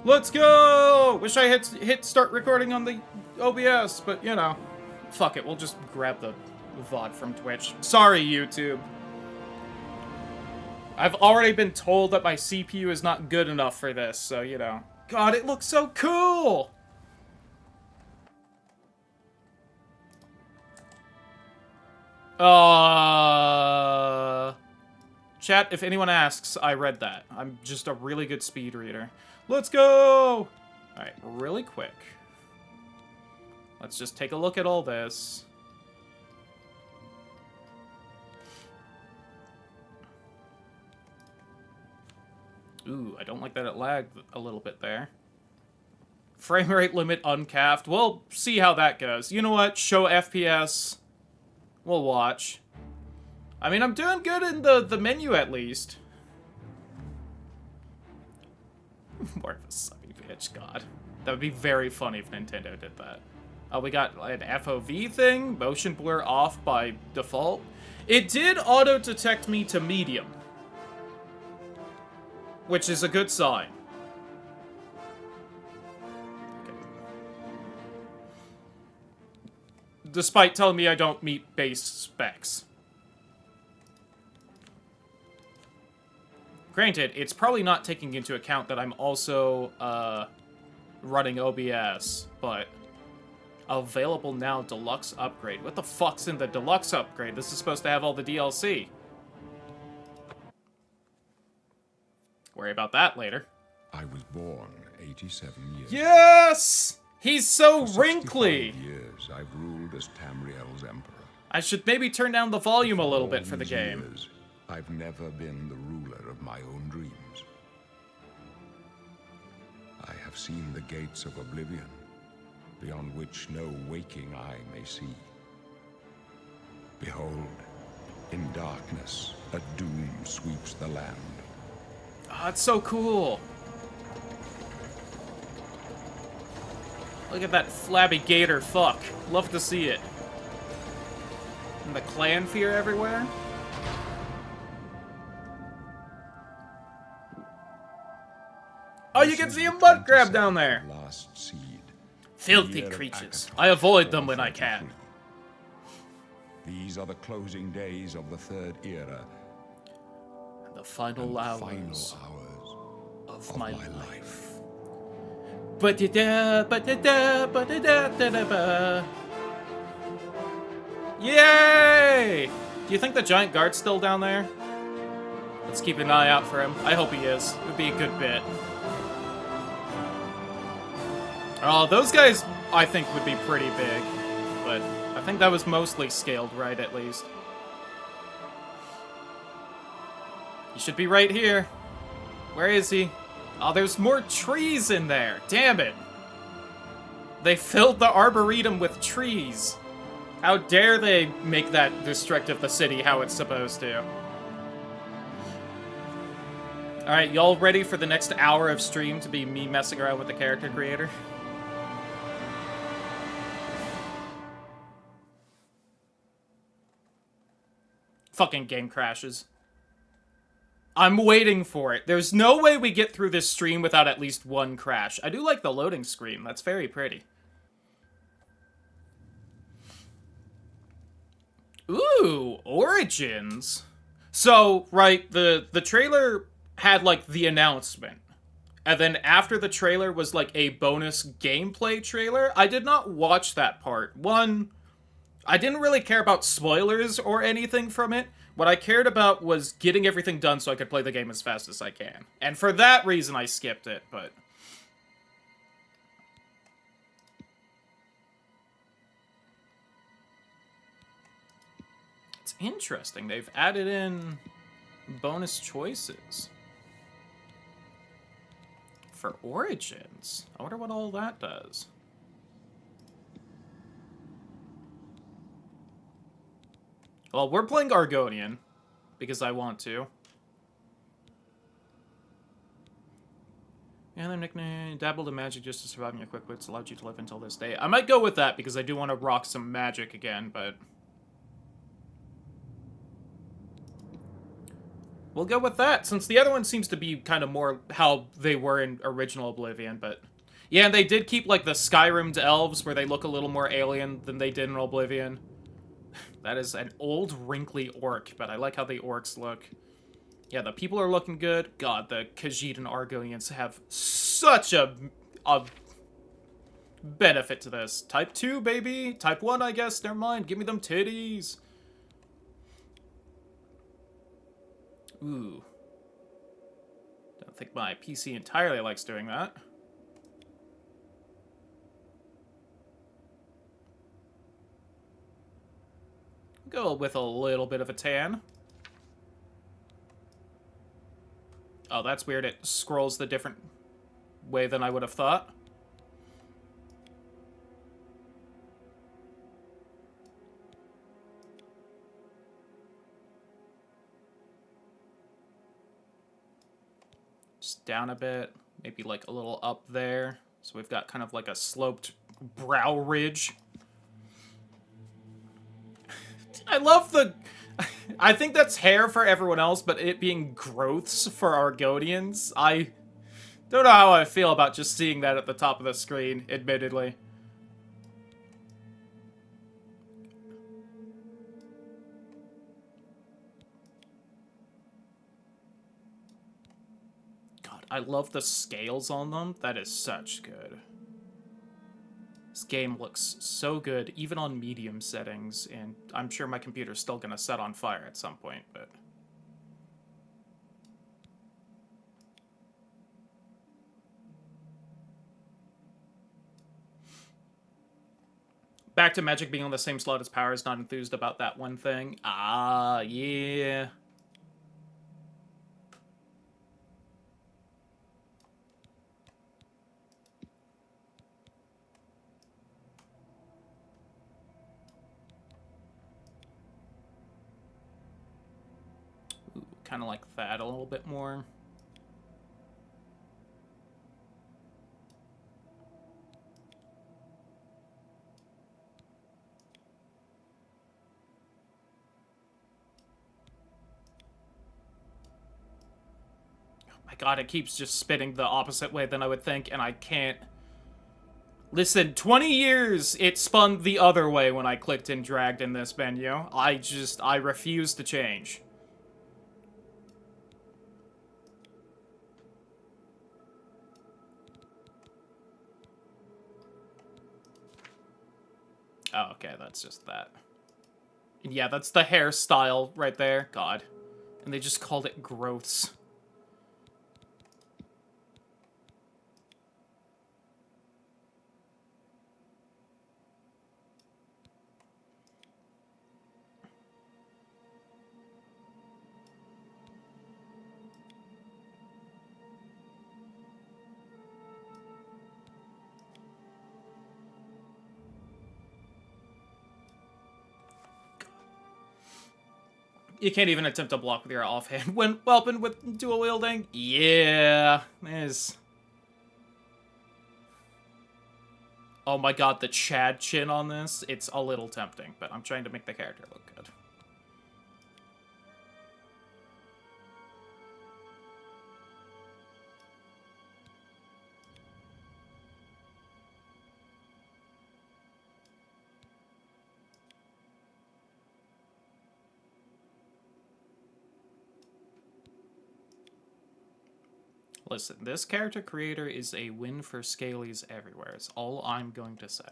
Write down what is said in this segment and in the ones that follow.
Let's go! Wish I had hit start recording on the OBS, but you know, fuck it. We'll just grab the VOD from Twitch. Sorry, YouTube. I've already been told that my CPU is not good enough for this, so you know. God, it looks so cool! Chat, if anyone asks, I read that. I'm just a really good speed reader. Let's go! Alright, really quick. Let's just take a look at all this. Ooh, I don't like that it lagged a little bit there. Frame rate limit uncapped. We'll see how that goes. You know what? Show FPS. We'll watch. I mean, I'm doing good in the menu, at least. More of a sucky bitch, God. That would be very funny if Nintendo did that. Oh, we got an FOV thing. Motion blur off by default. It did auto-detect me to medium. Which is a good sign. Okay. Despite telling me I don't meet base specs. Granted, it's probably not taking into account that I'm also, running OBS, but... Available now, deluxe upgrade. What the fuck's in the deluxe upgrade? This is supposed to have all the DLC. Worry about that later. I was born 87 years. Yes! He's so wrinkly! For 65 years, I've ruled as Tamriel's emperor. I should maybe turn down the volume a little bit for the these game. Years, I've never been the ruler of my own dreams. I have seen the gates of Oblivion, beyond which no waking eye may see. Behold, in darkness, a doom sweeps the land. Oh, it's so cool. Look at that flabby gator fuck. Love to see it. And the clan fear everywhere. Oh, you can see a mud crab down there. Last seed. Filthy creatures. I avoid them when I can. These are the closing days of the third era. The final hours of my life. Yay! Do you think the giant guard's still down there? Let's keep an eye out for him. I hope he is. It would be a good bit. Oh, those guys, I think, would be pretty big. But I think that was mostly scaled right, at least. He should be right here. Where is he? Oh, there's more trees in there. Damn it. They filled the Arboretum with trees. How dare they make that district of the city how it's supposed to. Alright, y'all ready for the next hour of stream to be me messing around with the character creator? Fucking game crashes. I'm waiting for it. There's no way we get through this stream without at least one crash. I do like the loading screen. That's very pretty. Ooh, Origins. So, right, the trailer had, like, the announcement. And then after the trailer was, like, a bonus gameplay trailer. I did not watch that part. One, I didn't really care about spoilers or anything from it. What I cared about was getting everything done so I could play the game as fast as I can. And for that reason, I skipped it, but... It's interesting. They've added in bonus choices for Origins. I wonder what all that does. Well, we're playing Argonian, because I want to. Yeah, their nickname, dabbled in magic just to survive in your quick wits, allowed you to live until this day. I might go with that, because I do want to rock some magic again, but... we'll go with that, since the other one seems to be kind of more how they were in original Oblivion, but... Yeah, and they did keep, like, the Skyrim's elves, where they look a little more alien than they did in Oblivion. That is an old, wrinkly orc, but I like how the orcs look. Yeah, the people are looking good. God, the Khajiit and Argonians have such a benefit to this. Type 2, baby. Type 1, I guess. Never mind. Give me them titties. Ooh. Don't think my PC entirely likes doing that. Go with a little bit of a tan. Oh, that's weird. It scrolls the different way than I would have thought. Just down a bit. Maybe like a little up there. So we've got kind of like a sloped brow ridge. I love the... I think that's hair for everyone else, but it being growths for Argonians. I don't know how I feel about just seeing that at the top of the screen, admittedly. God, I love the scales on them. That is such good. This game looks so good, even on medium settings, and I'm sure my computer's still gonna set on fire at some point, but... Back to Magic being on the same slot as Power is not enthused about that one thing. Ah, yeah. Kind of like that a little bit more. Oh my god, it keeps just spinning the opposite way than I would think, and I can't... Listen, 20 years it spun the other way when I clicked and dragged in this menu. I refuse to change. Oh, okay, that's just that. And yeah, that's the hairstyle right there. God. And they just called it growths. You can't even attempt to block with your offhand when weapon with dual wielding. Yeah, there's... Oh my god, the Chad chin on this, it's a little tempting, but I'm trying to make the character look good. Listen, this character creator is a win for Scalies everywhere. It's all I'm going to say.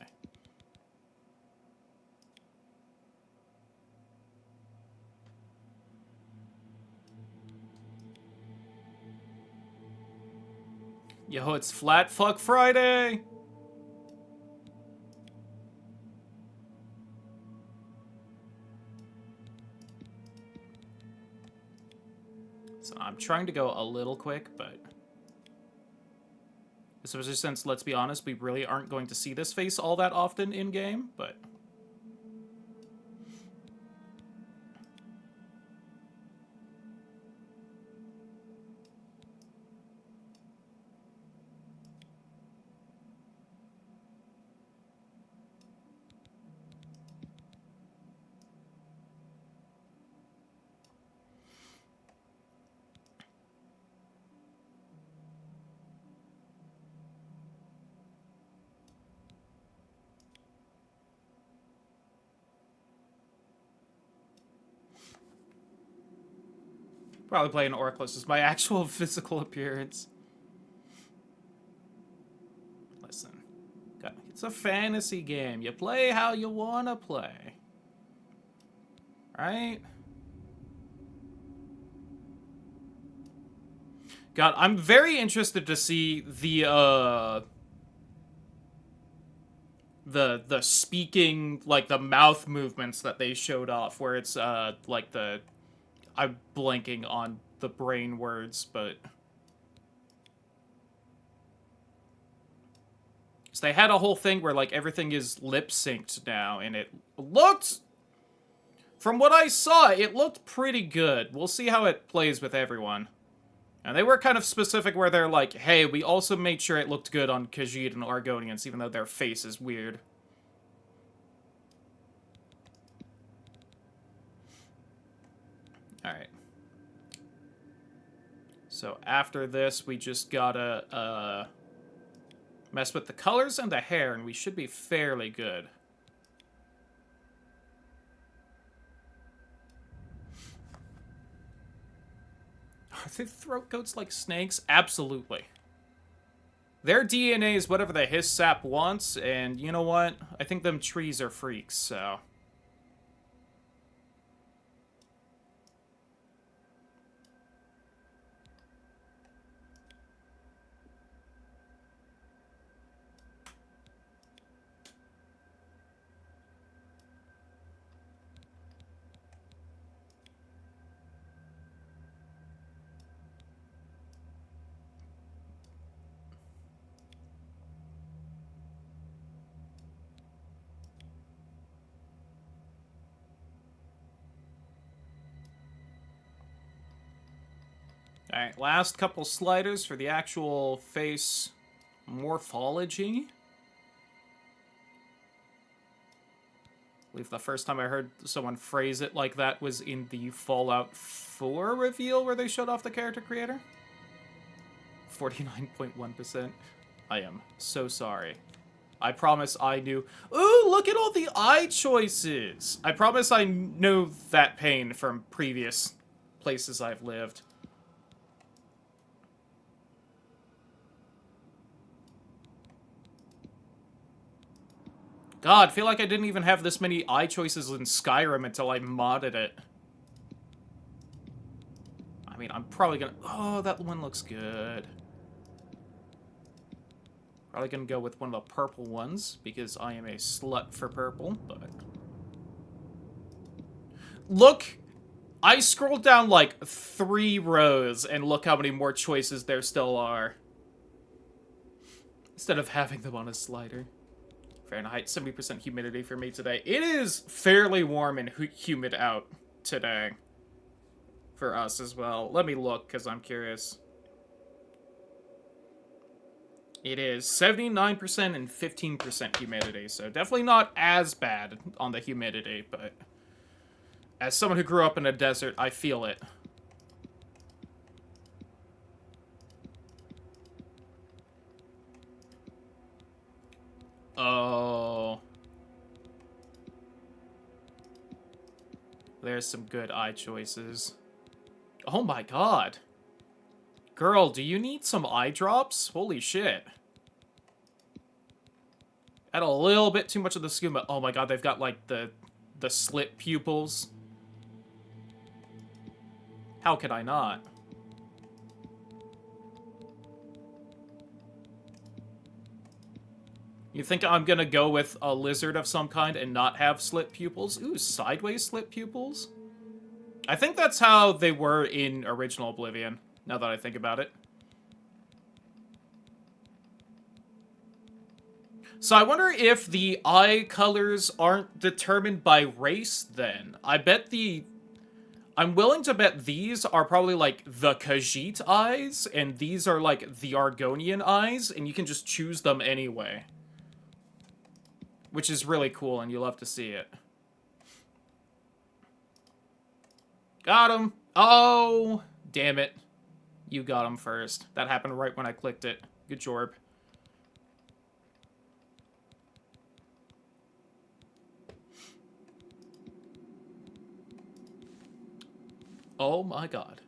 Yo, it's Flat Fuck Friday! So I'm trying to go a little quick, but... Especially since, let's be honest, we really aren't going to see this face all that often in-game, but... Probably playing Orclus as my actual physical appearance. Listen, it's a fantasy game. You play how you want to play. Right? God, I'm very interested to see the speaking, like, the mouth movements that they showed off, where it's, like, I'm blanking on the brain words, but... So they had a whole thing where, like, everything is lip-synced now, and it looked... From what I saw, it looked pretty good. We'll see how it plays with everyone. And they were kind of specific where they're like, hey, we also made sure it looked good on Khajiit and Argonians, even though their face is weird. Alright. So after this, we just gotta, mess with the colors and the hair, and we should be fairly good. Are the throat goats like snakes? Absolutely. Their DNA is whatever the hiss sap wants, and you know what? I think them trees are freaks, so... Alright, last couple sliders for the actual face morphology. I believe the first time I heard someone phrase it like that was in the Fallout 4 reveal where they showed off the character creator. 49.1%. I am so sorry. I promise I knew. Ooh, look at all the eye choices! I promise I know that pain from previous places I've lived. God, I feel like I didn't even have this many eye choices in Skyrim until I modded it. I mean, I'm probably gonna... Oh, that one looks good. Probably gonna go with one of the purple ones, because I am a slut for purple, but... Look! I scrolled down, like, 3 rows, and look how many more choices there still are. Instead of having them on a slider. Fahrenheit, 70% humidity for me today. It is fairly warm and humid out today. For us as well. Let me look, because I'm curious. It is 79% and 15% humidity, so definitely not as bad on the humidity, but... As someone who grew up in a desert, I feel it. Oh... There's some good eye choices. Oh my god. Girl, do you need some eye drops? Holy shit. Had a little bit too much of the skooma. Oh my god, they've got, like, the slit pupils. How could I not? You think I'm gonna go with a lizard of some kind and not have slit pupils? Ooh, sideways slit pupils? I think that's how they were in original Oblivion, now that I think about it. So I wonder if the eye colors aren't determined by race, then. I'm willing to bet these are probably, like, the Khajiit eyes, and these are, like, the Argonian eyes, and you can just choose them anyway. Which is really cool, and you love to see it. Got him! Oh! Damn it. You got him first. That happened right when I clicked it. Good job. Oh my god.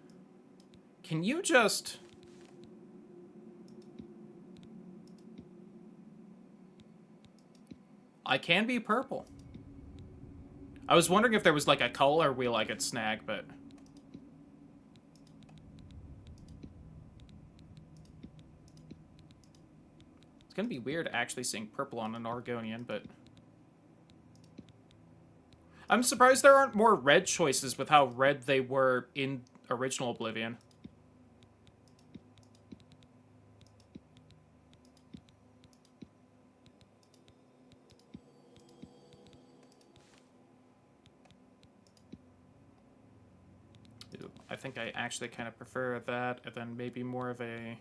Can you just... I can be purple. I was wondering if there was, like, a color wheel I could snag, but... It's gonna be weird actually seeing purple on an Oregonian, but... I'm surprised there aren't more red choices with how red they were in original Oblivion. Ooh, I think I actually kind of prefer that, and then maybe more of a...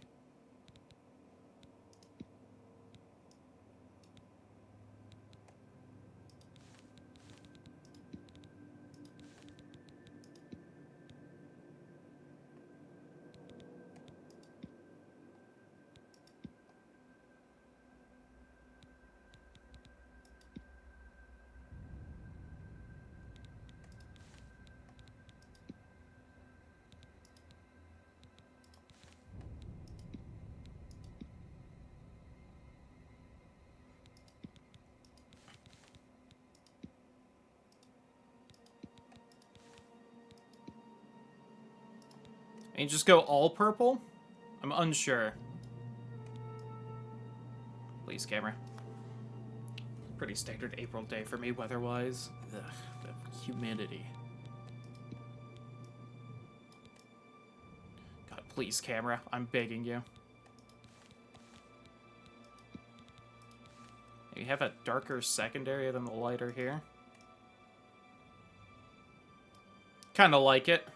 And you just go all purple? I'm unsure. Please, camera. Pretty standard April day for me, weather-wise. Ugh, the humidity. God, please, camera. I'm begging you. You have a darker secondary than the lighter here. Kind of like it.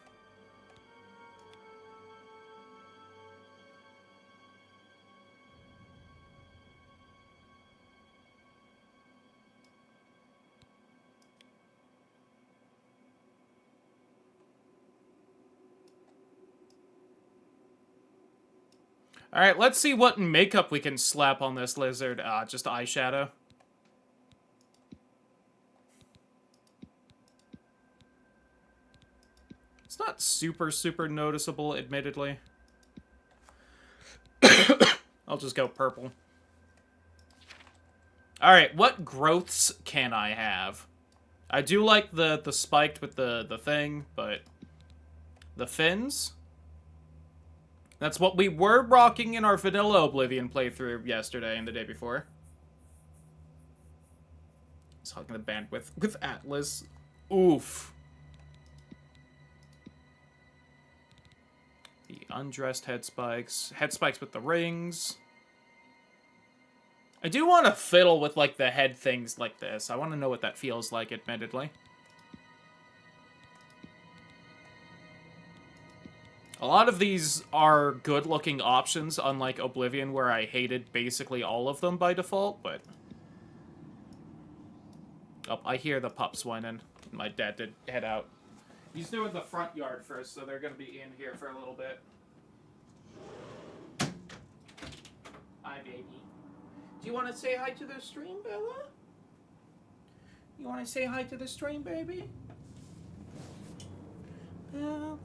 Alright, let's see what makeup we can slap on this lizard. Just eyeshadow. It's not super, super noticeable, admittedly. I'll just go purple. Alright, what growths can I have? I do like the spiked with the thing, but... The fins? That's what we were rocking in our vanilla Oblivion playthrough yesterday and the day before. It's hugging the bandwidth with Atlas. Oof. The undressed head spikes. Head spikes with the rings. I do want to fiddle with, like, the head things like this. I want to know what that feels like, admittedly. A lot of these are good-looking options, unlike Oblivion, where I hated basically all of them by default, but... Oh, I hear the pups whining. My dad did head out. He's doing the front yard first, so they're gonna be in here for a little bit. Hi, baby. Do you want to say hi to the stream, Bella? You want to say hi to the stream, baby? Bella...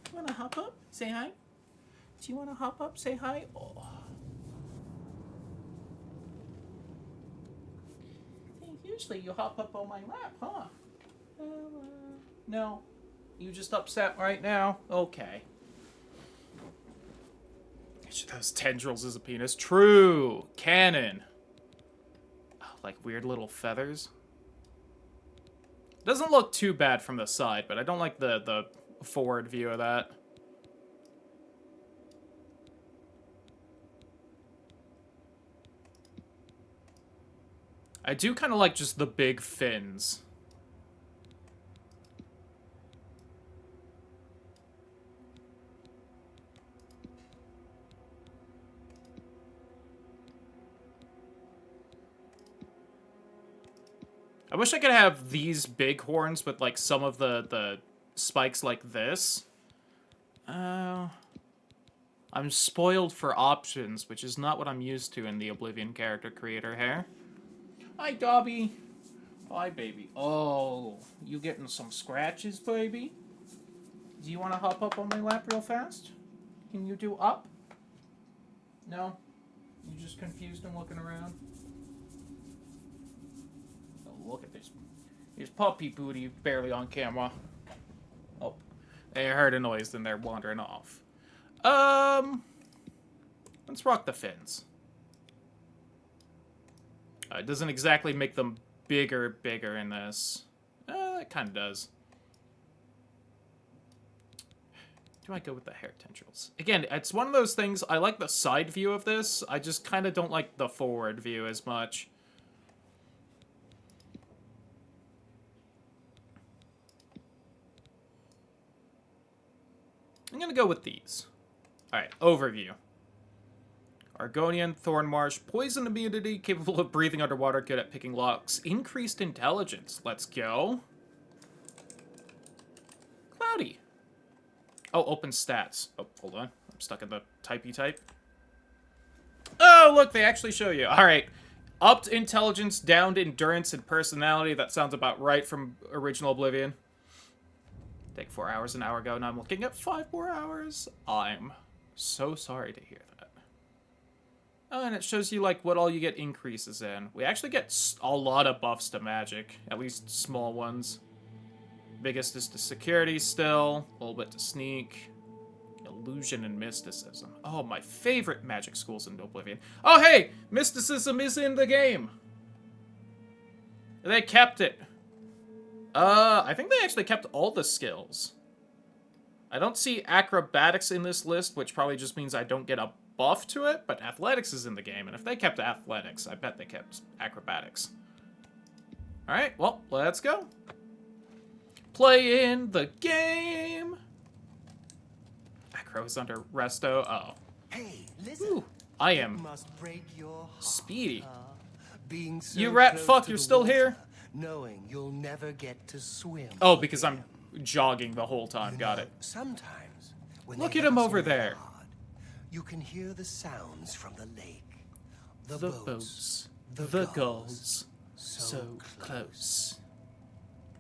You want to hop up? Say hi? Do you want to hop up? Say hi? Oh. Usually you hop up on my lap, huh? No. You just upset right now? Okay. Those tendrils is a penis. True. Canon. Oh, like weird little feathers. Doesn't look too bad from the side, but I don't like the forward view of that. I do kind of like just the big fins. I wish I could have these big horns with, like, some of the spikes like this. I'm spoiled for options, which is not what I'm used to in the Oblivion character creator here. Hi, Dobby. Hi, baby. Oh, you getting some scratches, baby? Do you want to hop up on my lap real fast? Can you do up? No? You just confused and looking around? Oh, look at this. Here's puppy booty barely on camera. Oh, they heard a noise and they're wandering off. Let's rock the fins. It doesn't exactly make them bigger in this. It kind of does. Do I go with the hair tendrils? Again, it's one of those things, I like the side view of this, I just kind of don't like the forward view as much. I'm gonna go with these. Alright, overview. Argonian, Thorn Marsh, poison immunity, capable of breathing underwater, good at picking locks. Increased intelligence, let's go. Cloudy. Oh, open stats. Oh, hold on. I'm stuck in the typey type. Oh, look, they actually show you. Alright. Upped intelligence, downed endurance, and personality. That sounds about right from original Oblivion. Take 4 hours an hour ago, and I'm looking at 5 more hours. I'm so sorry to hear that. Oh, and it shows you, like, what all you get increases in. We actually get a lot of buffs to magic. At least small ones. Biggest is to security still. A little bit to sneak. Illusion and mysticism. Oh, my favorite magic schools in Oblivion. Oh, hey! Mysticism is in the game! They kept it. I think they actually kept all the skills. I don't see acrobatics in this list, which probably just means I don't get a buff to it, but athletics is in the game, and if they kept athletics, I bet they kept acrobatics. Alright, well, let's go. Play in the game. Acro is under resto. Oh. Hey, listen. Ooh, I am Must break your heart, speedy. being so You rat close fuck, to you're the still water, here? Knowing you'll never get to swim. Oh, because I'm jogging the whole time. You Got know, it. Sometimes when Look they at hit him us over really there. hard, you can hear the sounds from the lake. The, The boats. boats. The, The gulls. gulls. So, So close.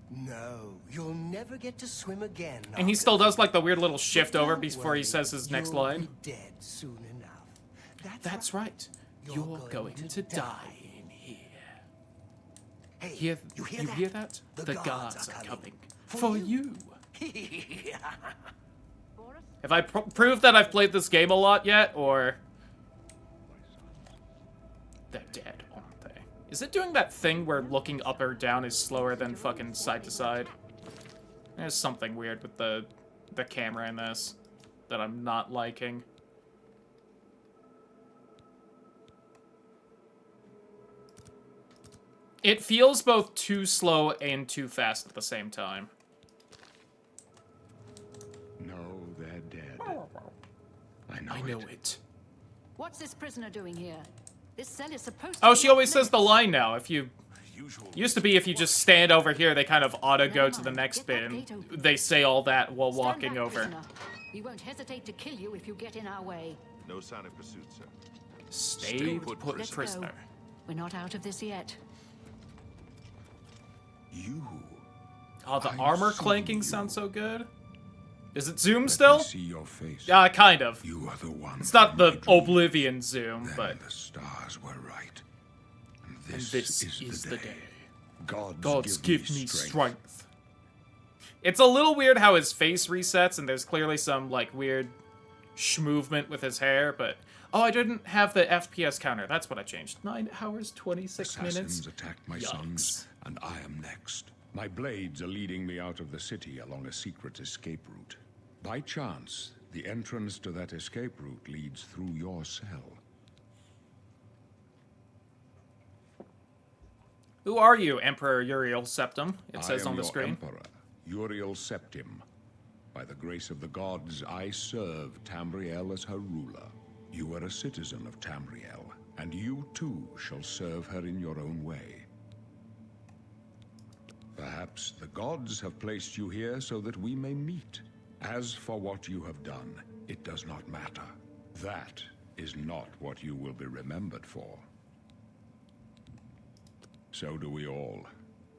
No, you'll never get to swim again. And he Argus. still does like the weird little shift But over don't before he worry, says his next you'll line. Be dead soon enough. That's right. You're going to die in here. Hey, you hear that? The guards are coming. For you. Have I proved that I've played this game a lot yet, or... They're dead, aren't they? Is it doing that thing where looking up or down is slower than fucking side to side? There's something weird with the camera in this that I'm not liking. It feels both too slow and too fast at the same time. No, they're dead. I know it. What's this prisoner doing here? This cell is supposed to Oh, be she always off says the line now. If you... Used to be if you just stand over here, they kind of auto go to the next bit, and they say all that while Stand walking back, over. prisoner. We won't hesitate to kill you if you get in our way. No sign of pursuit, sir. Stay put, put, Let's prisoner. go. We're not out of this yet. You. Oh, the I've armor seen clanking you. sounds so good. Is it zoom Let still? me see your face. Kind of. You are the one. It's not from the my dream. Oblivion zoom, Then but... the stars were right. And And this, this is the day. Gods give me strength. It's a little weird how his face resets, and there's clearly some, like, weird movement with his hair, but... Oh, I didn't have the FPS counter. That's what I changed. 9 hours, 26 minutes. Assassins attacked my sons, and I am next. My blades are leading me out of the city along a secret escape route. By chance, the entrance to that escape route leads through your cell. Who are you, Emperor Uriel Septim? It I says am on the your screen. Emperor, Uriel Septim. By the grace of the gods, I serve Tamriel as her ruler. You are a citizen of Tamriel, and you too shall serve her in your own way. Perhaps the gods have placed you here so that we may meet. As for what you have done, it does not matter. That is not what you will be remembered for. So do we all.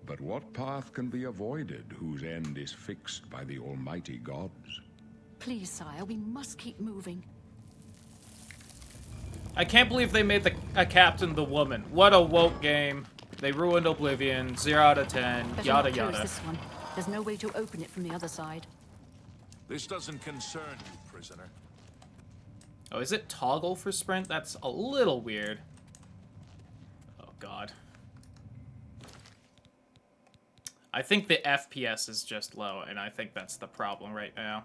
But what path can be avoided whose end is fixed by the almighty gods? Please, sire, we must keep moving. I can't believe they made a captain the woman. What a woke game. They ruined Oblivion. 0 out of 10. Better Yada not close yada. this one. There's no way to open it from the other side. This doesn't concern you, prisoner. Oh, is it toggle for sprint? That's a little weird. Oh, God. I think the FPS is just low, and I think that's the problem right now.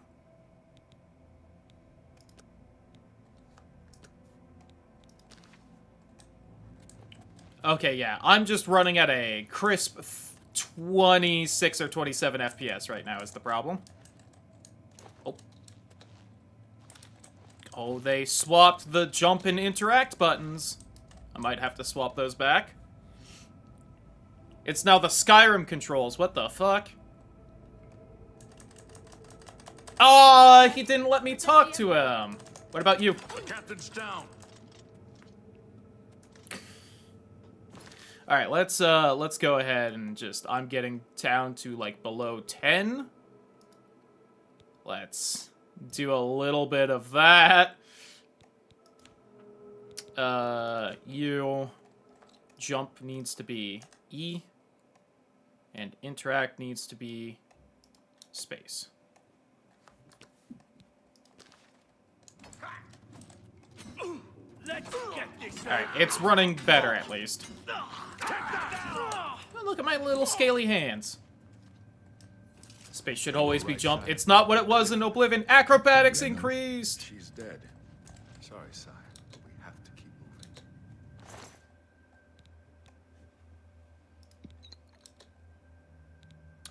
Okay, yeah, I'm just running at a crisp 26 or 27 FPS right now is the problem. Oh. Oh, they swapped the jump and interact buttons. I might have to swap those back. It's now the Skyrim controls. What the fuck? Oh, he didn't let me talk to him. What about you? The captain's down. All right, let's go ahead and just, I'm getting down to like below 10. Let's do a little bit of that. You jump needs to be E, and interact needs to be space. Alright, it's running better at least. Oh, look at my little scaly hands. Space should always be jump. It's not what it was in Oblivion. Acrobatics increased! She's dead. Sorry, sire, but we have to keep moving.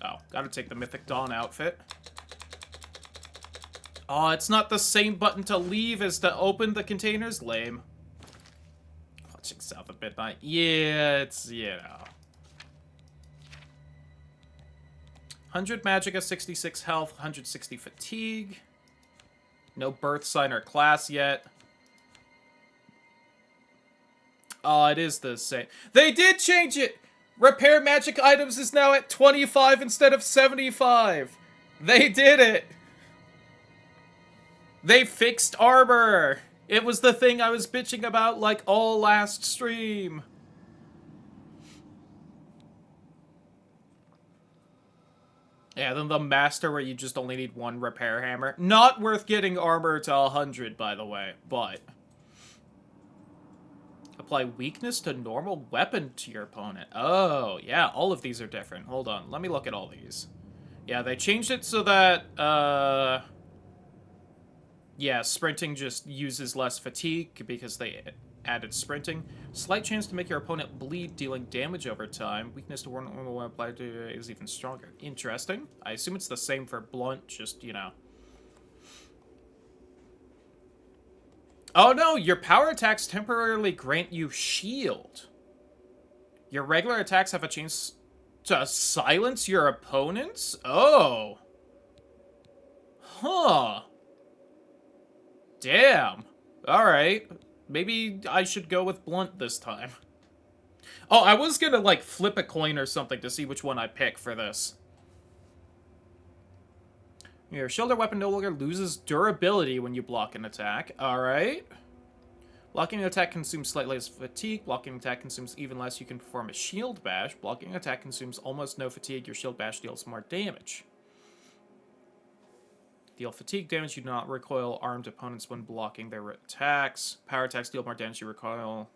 Oh, gotta take the Mythic Dawn outfit. Oh, it's not the same button to leave as to open the containers? Lame. Watching South of Midnight. Yeah, it's, you know. 100 Magicka, 66 health, 160 fatigue. No birth sign or class yet. Oh, it is the same. They did change it! Repair magic items is now at 25 instead of 75. They did it! They fixed armor! It was the thing I was bitching about like all last stream. Yeah, then the master where you just only need one repair hammer. Not worth getting armor to 100, by the way, but... Apply weakness to normal weapon to your opponent. Oh, yeah, all of these are different. Hold on, let me look at all these. Yeah, they changed it so that, yeah, sprinting just uses less fatigue because they added sprinting. Slight chance to make your opponent bleed, dealing damage over time. Weakness to one normal weapon applied to is even stronger. Interesting. I assume it's the same for blunt, just, you know. Oh no, your power attacks temporarily grant you shield. Your regular attacks have a chance to silence your opponents? Oh. Huh. Damn. Alright. Maybe I should go with blunt this time. Oh, I was gonna, like, flip a coin or something to see which one I pick for this. Your shield or weapon no longer loses durability when you block an attack. Alright. Blocking an attack consumes slightly less fatigue. Blocking an attack consumes even less. You can perform a shield bash. Blocking an attack consumes almost no fatigue. Your shield bash deals more damage. Deal fatigue damage. You do not recoil armed opponents when blocking their attacks. Power attacks deal more damage. You recoil.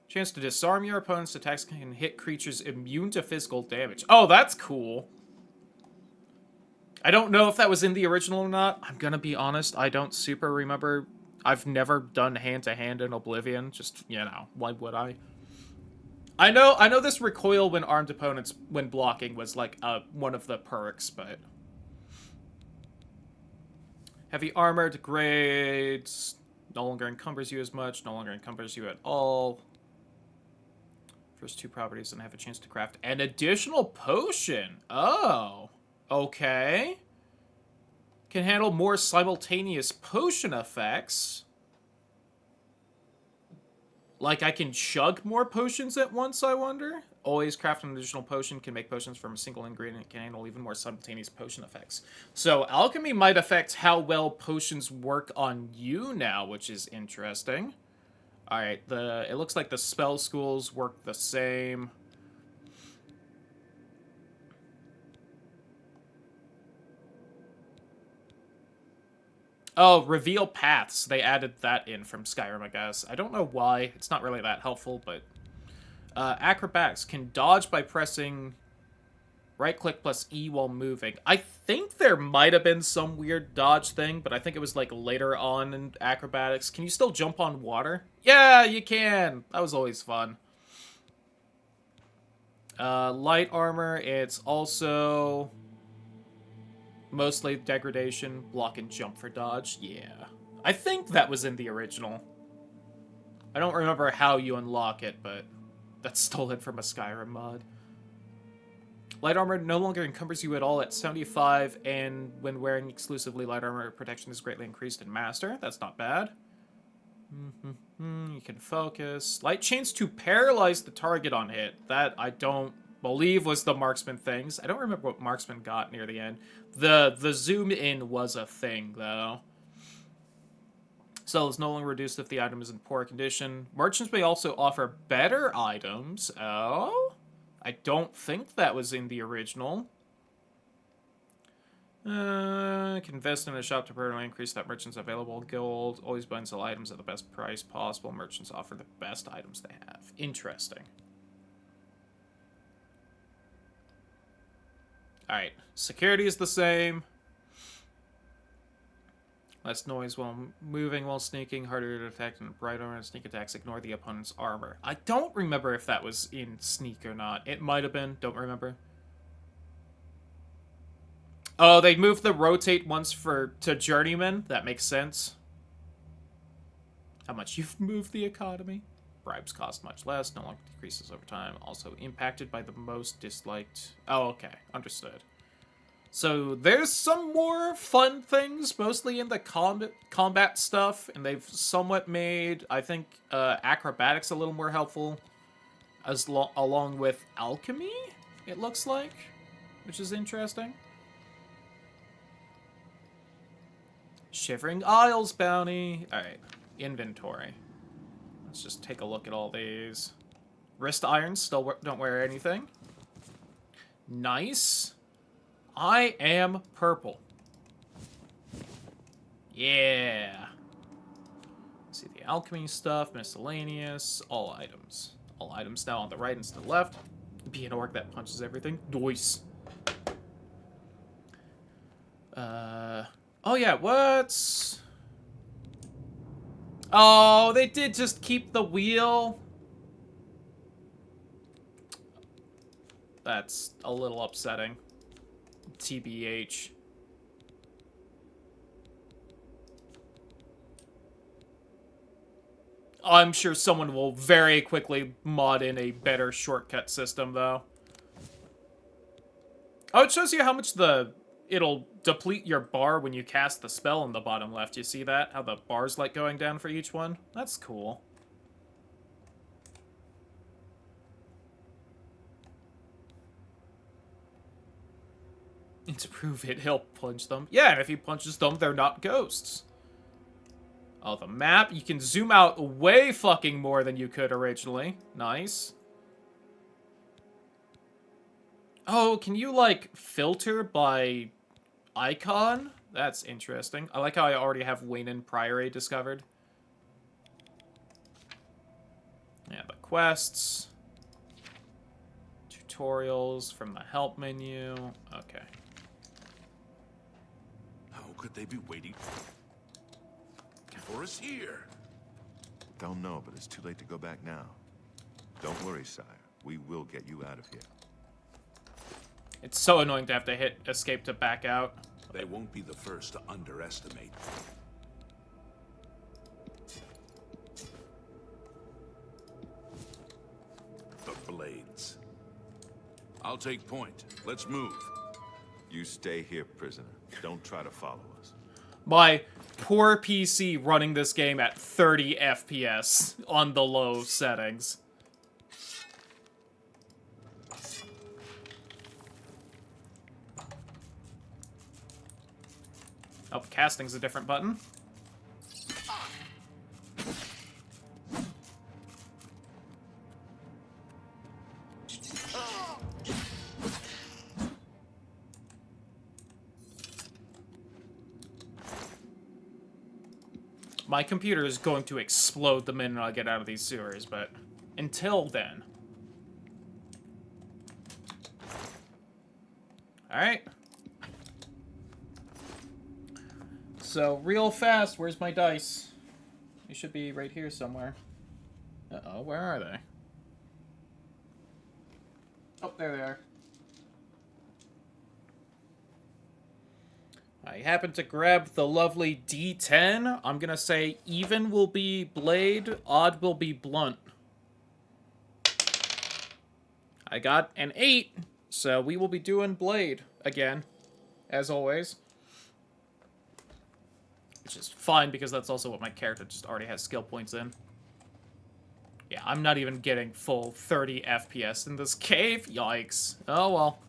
Chance to disarm your opponent's attacks can hit creatures immune to physical damage. Oh, that's cool. I don't know if that was in the original or not. I'm gonna be honest, I don't super remember. I've never done hand-to-hand in Oblivion. Just, you know, why would I? I know this recoil when armed opponents, when blocking, was like one of the perks, but... Heavy armor degrades. No longer encumbers you as much. No longer encumbers you at all. First two properties and have a chance to craft an additional potion. Oh. Okay. Can handle more simultaneous potion effects. Like I can chug more potions at once, I wonder? always craft an additional potion, can make potions from a single ingredient, can handle even more simultaneous potion effects. So alchemy might affect how well potions work on you now, which is interesting. Alright, it looks like the spell schools work the same. Oh, reveal paths. They added that in from Skyrim, I guess. I don't know why. It's not really that helpful, but... acrobatics. Can dodge by pressing right-click plus E while moving. I think there might have been some weird dodge thing, but I think it was, like, later on in acrobatics. Can you still jump on water? Yeah, you can! That was always fun. Light armor, it's also... mostly degradation, block and jump for dodge. Yeah. I think that was in the original. I don't remember how you unlock it, but that's stolen from a Skyrim mod. Light armor no longer encumbers you at all at 75, and when wearing exclusively light armor, protection is greatly increased in Master. That's not bad. You can focus. Light chains to paralyze the target on hit. That I don't believe was the marksman things. I don't remember what marksman got near the end. The zoom in was a thing, though. Sell is no longer reduced if the item is in poor condition. Merchants may also offer better items. Oh? I don't think that was in the original. Can invest in a shop to permanently increase that merchant's available gold. Always buy and sell items at the best price possible. Merchants offer the best items they have. Interesting. Alright. Security is the same. Less noise while moving, while sneaking. Harder to detect, and bright armor and sneak attacks ignore the opponent's armor. I don't remember if that was in sneak or not. It might have been. Don't remember. Oh, they moved the rotate once to journeyman. That makes sense. How much you've moved the economy. Bribes cost much less. No longer decreases over time. Also impacted by the most disliked. Oh, okay. Understood. So there's some more fun things, mostly in the combat stuff, and they've somewhat made, I think, acrobatics a little more helpful, along with alchemy, it looks like, which is interesting. Shivering Isles bounty. Alright, inventory. Let's just take a look at all these. Wrist irons still don't wear anything. Nice. I am purple. Yeah. Let's see the alchemy stuff, miscellaneous, all items. All items now on the right instead of left. Be an orc that punches everything. Nice. Oh yeah, what's... Oh, they did just keep the wheel. That's a little upsetting. TBH. I'm sure someone will very quickly mod in a better shortcut system, though. Oh, it shows you how much it'll deplete your bar when you cast the spell in the bottom left. You see that? How the bar's like going down for each one? That's cool. And to prove it, he'll punch them. Yeah, and if he punches them, they're not ghosts. Oh, the map. You can zoom out way fucking more than you could originally. Nice. Oh, can you, like, filter by icon? That's interesting. I like how I already have Wayne Priory discovered. Yeah, the quests. Tutorials from the help menu. Okay. How could they be waiting for us here? Don't know, but it's too late to go back now. Don't worry, sire. We will get you out of here. It's so annoying to have to hit escape to back out. They won't be the first to underestimate. The blades. I'll take point. Let's move. You stay here, prisoner. Don't try to follow us. My poor PC running this game at 30 FPS on the low settings. Oh, casting's a different button. My computer is going to explode the minute I get out of these sewers, but until then. Alright. So, real fast, where's my dice? They should be right here somewhere. Uh-oh, where are they? Oh, there they are. I happen to grab the lovely D10. I'm gonna say even will be blade, odd will be blunt. I got an 8, so we will be doing blade again, as always. Which is fine, because that's also what my character just already has skill points in. Yeah, I'm not even getting full 30 FPS in this cave. Yikes. Oh well.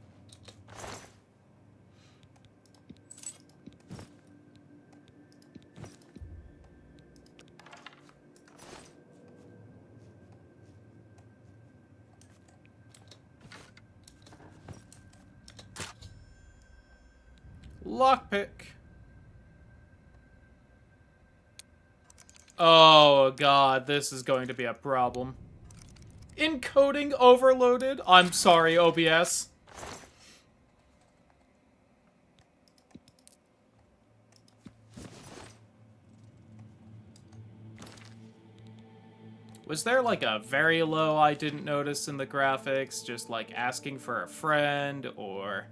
Lockpick. Oh god, this is going to be a problem. Encoding overloaded? I'm sorry, OBS. Was there like a very low I didn't notice in the graphics? Just like asking for a friend, or...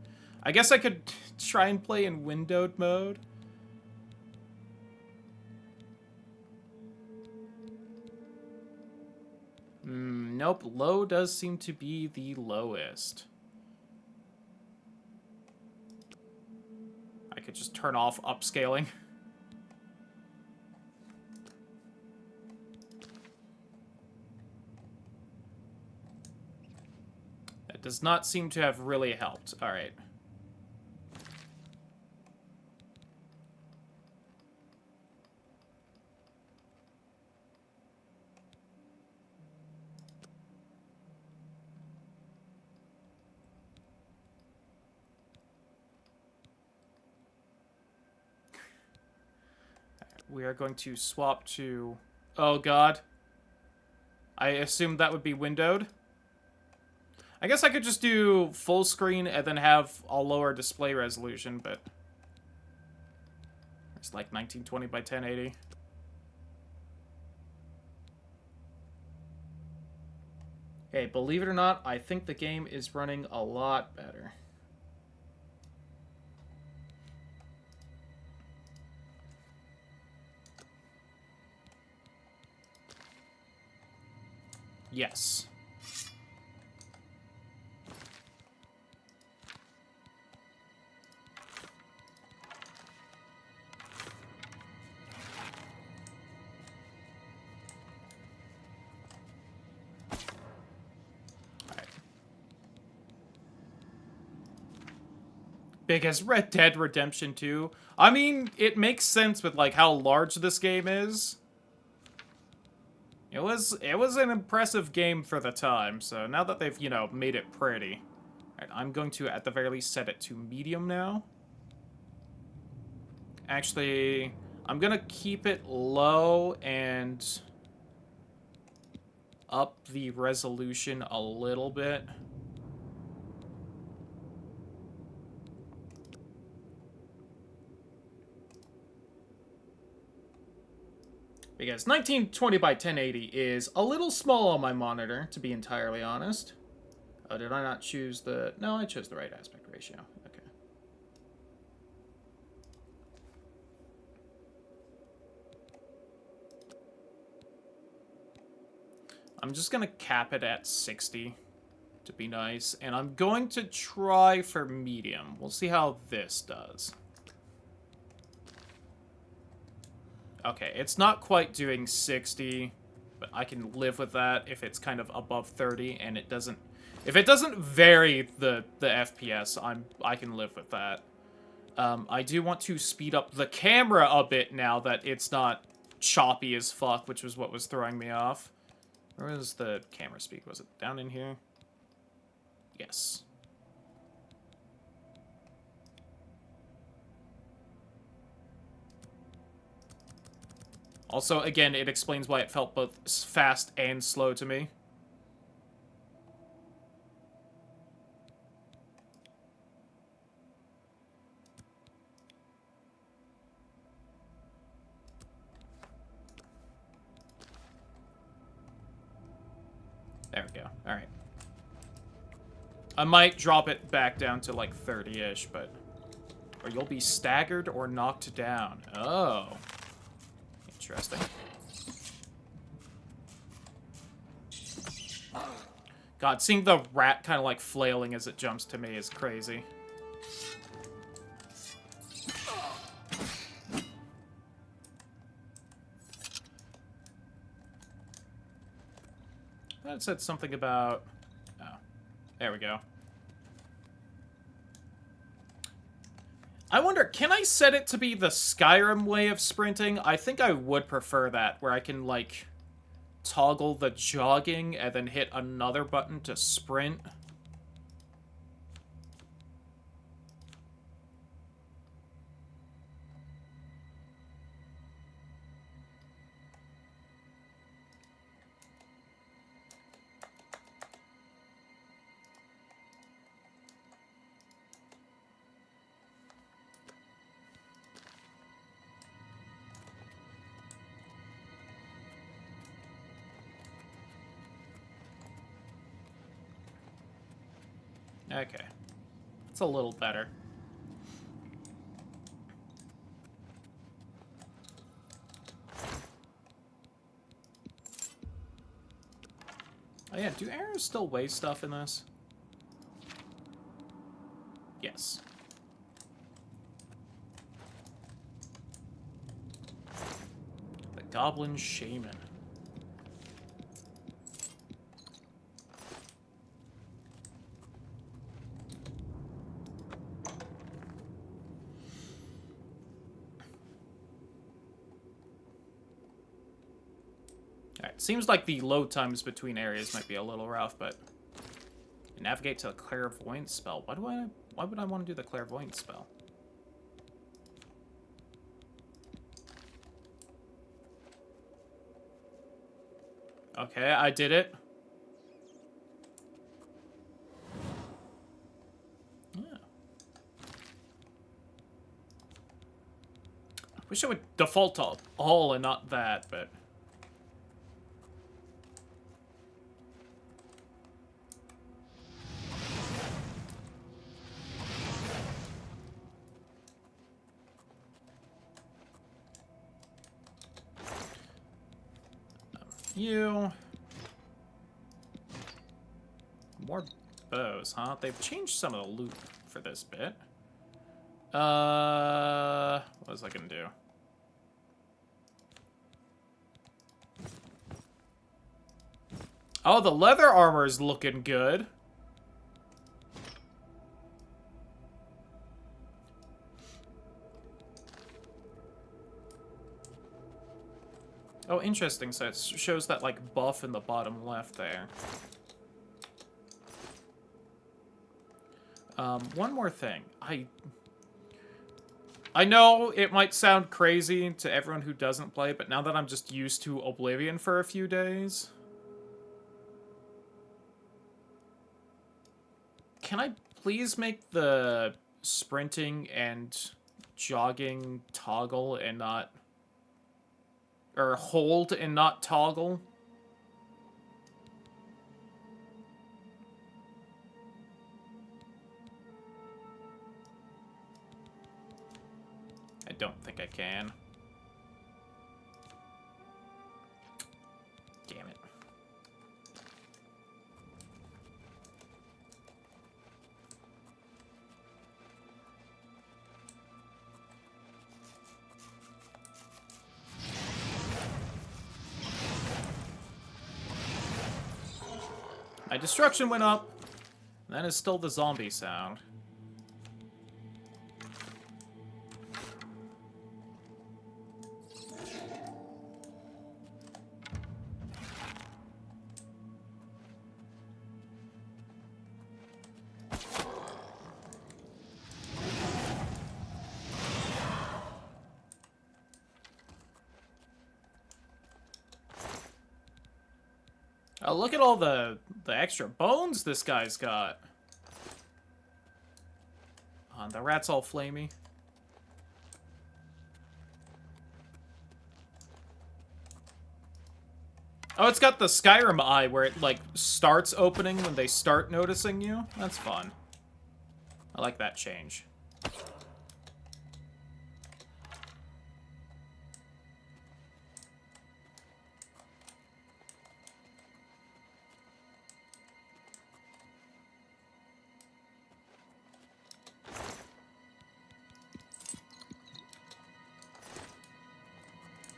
I guess I could try and play in windowed mode. Nope, low does seem to be the lowest. I could just turn off upscaling. That does not seem to have really helped. Alright. We are going to swap to... Oh, God. I assumed that would be windowed. I guess I could just do full screen and then have a lower display resolution, but... It's like 1920 by 1080. Hey, believe it or not, I think the game is running a lot better. Yes. Alright. Big as Red Dead Redemption 2. I mean, it makes sense with like how large this game is. It was an impressive game for the time, so now that they've, you know, made it pretty. Alright, I'm going to, at the very least, set it to medium now. Actually, I'm gonna keep it low and up the resolution a little bit. Because 1920 by 1080 is a little small on my monitor, to be entirely honest. Oh, did I not choose the... No, I chose the right aspect ratio. Okay. I'm just going to cap it at 60 to be nice. And I'm going to try for medium. We'll see how this does. Okay, it's not quite doing 60, but I can live with that if it's kind of above 30 and it doesn't... If it doesn't vary the FPS, I can live with that. I do want to speed up the camera a bit now that it's not choppy as fuck, which was what was throwing me off. Where was the camera speed? Was it down in here? Yes. Also, again, it explains why it felt both fast and slow to me. There we go. Alright. I might drop it back down to like 30-ish, but... Or you'll be staggered or knocked down. Oh. Interesting. God, seeing the rat kind of like flailing as it jumps to me is crazy. That said something about... Oh, there we go. I wonder, can I set it to be the Skyrim way of sprinting? I think I would prefer that, where I can, like, toggle the jogging and then hit another button to sprint. Okay. It's a little better. Oh yeah, do arrows still weigh stuff in this? Yes. The Goblin Shaman. Alright, seems like the load times between areas might be a little rough, but... Navigate to a clairvoyant spell. Why would I want to do the clairvoyant spell? Okay, I did it. Yeah. I wish I would default to all and not that, but... You... More bows, huh? They've changed some of the loot for this bit. What was I gonna do? Oh, the leather armor is looking good. Oh, interesting. So it shows that, like, buff in the bottom left there. One more thing. I know it might sound crazy to everyone who doesn't play, but now that I'm just used to Oblivion for a few days... Can I please make the sprinting and jogging toggle and not... Or hold and not toggle? I don't think I can. Damn it. My destruction went up. That is still the zombie sound. Oh, look at all the extra bones this guy's got. Oh, the rat's all flamey. Oh, it's got the Skyrim eye where it, like, starts opening when they start noticing you. That's fun. I like that change.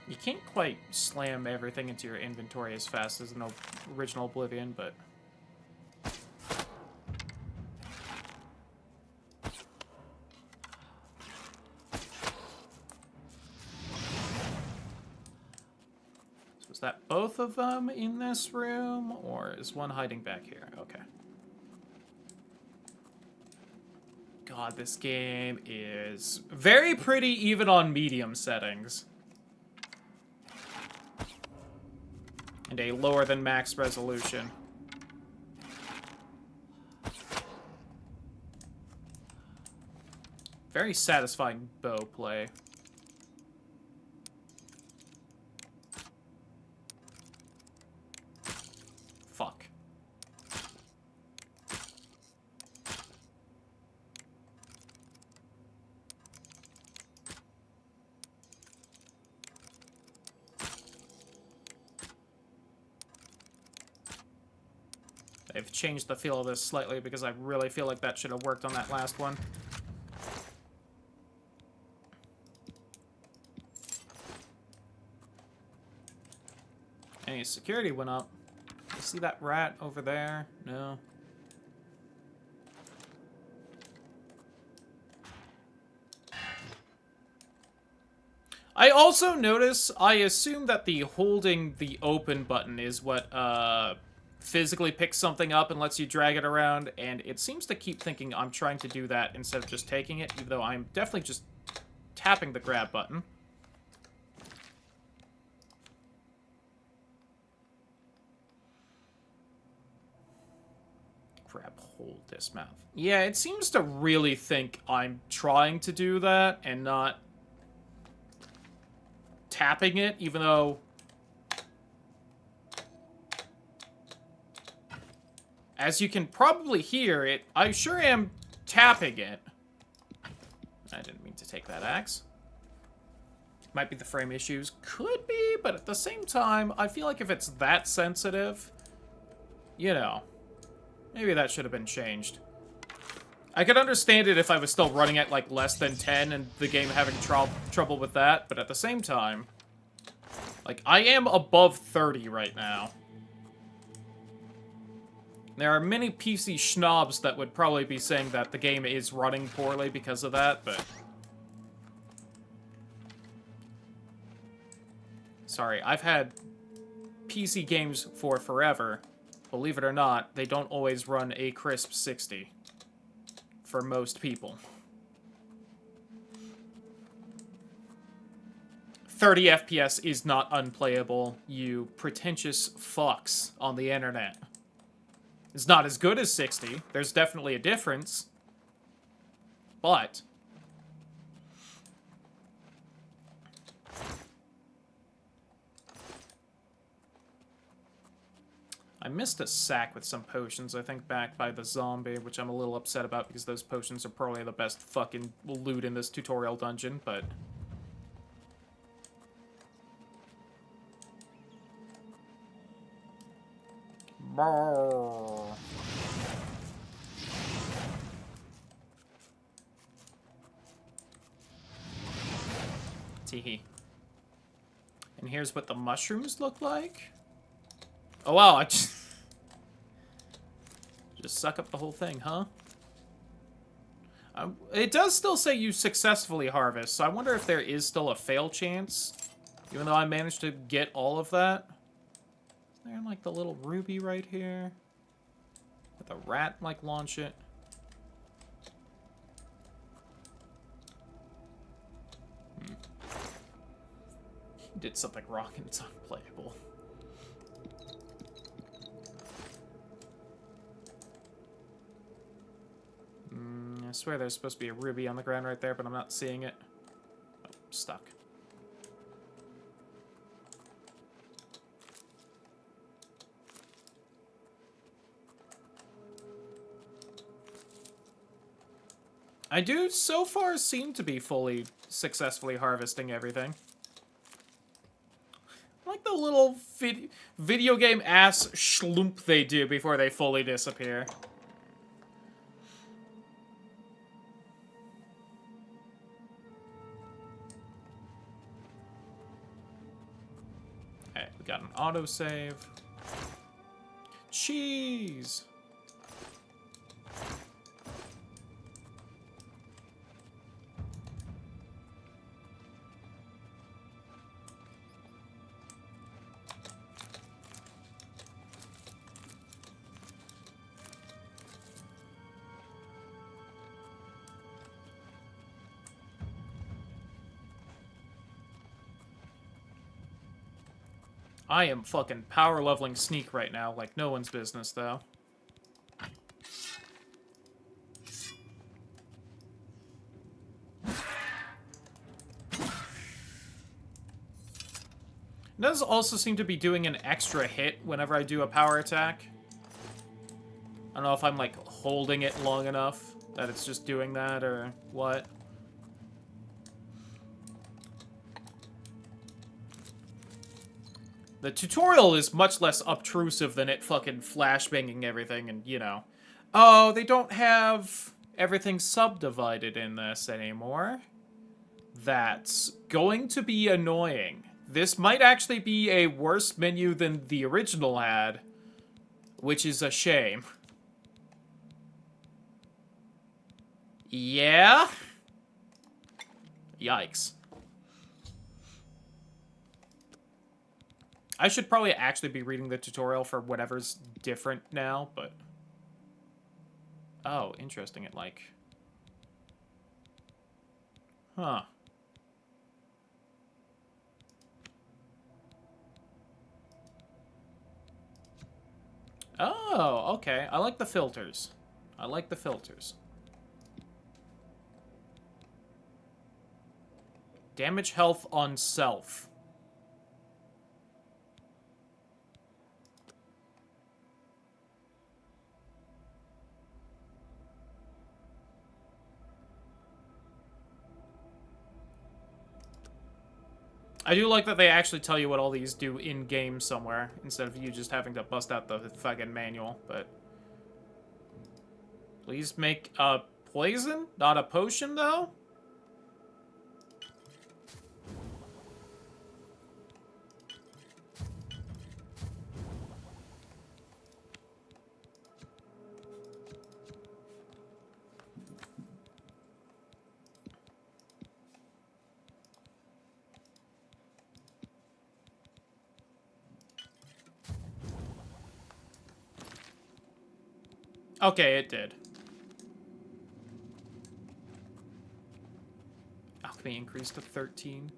You can't quite slam everything into your inventory as fast as an original Oblivion, but... So is that both of them in this room, or is one hiding back here? Okay. God, this game is very pretty even on medium settings. And a lower than max resolution. Very satisfying bow play. Fuck. They've changed the feel of this slightly because I really feel like that should have worked on that last one. Hey, security went up. You see that rat over there? No. I also notice, I assume that the holding the open button is what, physically picks something up and lets you drag it around, and it seems to keep thinking I'm trying to do that instead of just taking it, even though I'm definitely just tapping the grab button. Grab, hold, dismount. Yeah, it seems to really think I'm trying to do that and not tapping it, even though... As you can probably hear it, I sure am tapping it. I didn't mean to take that axe. Might be the frame issues. Could be, but at the same time, I feel like if it's that sensitive, you know, maybe that should have been changed. I could understand it if I was still running at, like, less than 10 and the game having trouble with that, but at the same time, like, I am above 30 right now. There are many PC schnobs that would probably be saying that the game is running poorly because of that, but... Sorry, I've had PC games for forever. Believe it or not, they don't always run a crisp 60. For most people. 30 FPS is not unplayable, you pretentious fucks on the internet. It's not as good as 60. There's definitely a difference. But... I missed a sack with some potions, I think, back by the zombie, which I'm a little upset about because those potions are probably the best fucking loot in this tutorial dungeon, but... Teehee. And here's what the mushrooms look like. Oh wow, I just suck up the whole thing, huh? It does still say you successfully harvest, so I wonder if there is still a fail chance, even though I managed to get all of that. Is there like the little ruby right here? With a rat like launch it? Did something wrong and it's unplayable. I swear there's supposed to be a ruby on the ground right there, but I'm not seeing it. Oh, stuck. I do so far seem to be fully successfully harvesting everything. I like the little video game ass schloomp they do before they fully disappear. Alright, we got an autosave. Cheese! I am fucking power leveling Sneak right now, like no one's business, though. It does also seem to be doing an extra hit whenever I do a power attack. I don't know if I'm, like, holding it long enough that it's just doing that, or what. The tutorial is much less obtrusive than it fucking flashbanging everything and, you know. Oh, they don't have everything subdivided in this anymore. That's going to be annoying. This might actually be a worse menu than the original had, which is a shame. Yeah? Yikes. I should probably actually be reading the tutorial for whatever's different now, but... Oh, interesting. It, like... Huh. Oh, okay. I like the filters. I like the filters. Damage health on self. I do like that they actually tell you what all these do in-game somewhere, instead of you just having to bust out the fucking manual, but... Please make a poison, not a potion, though? Okay, it did. Alchemy increased to 13.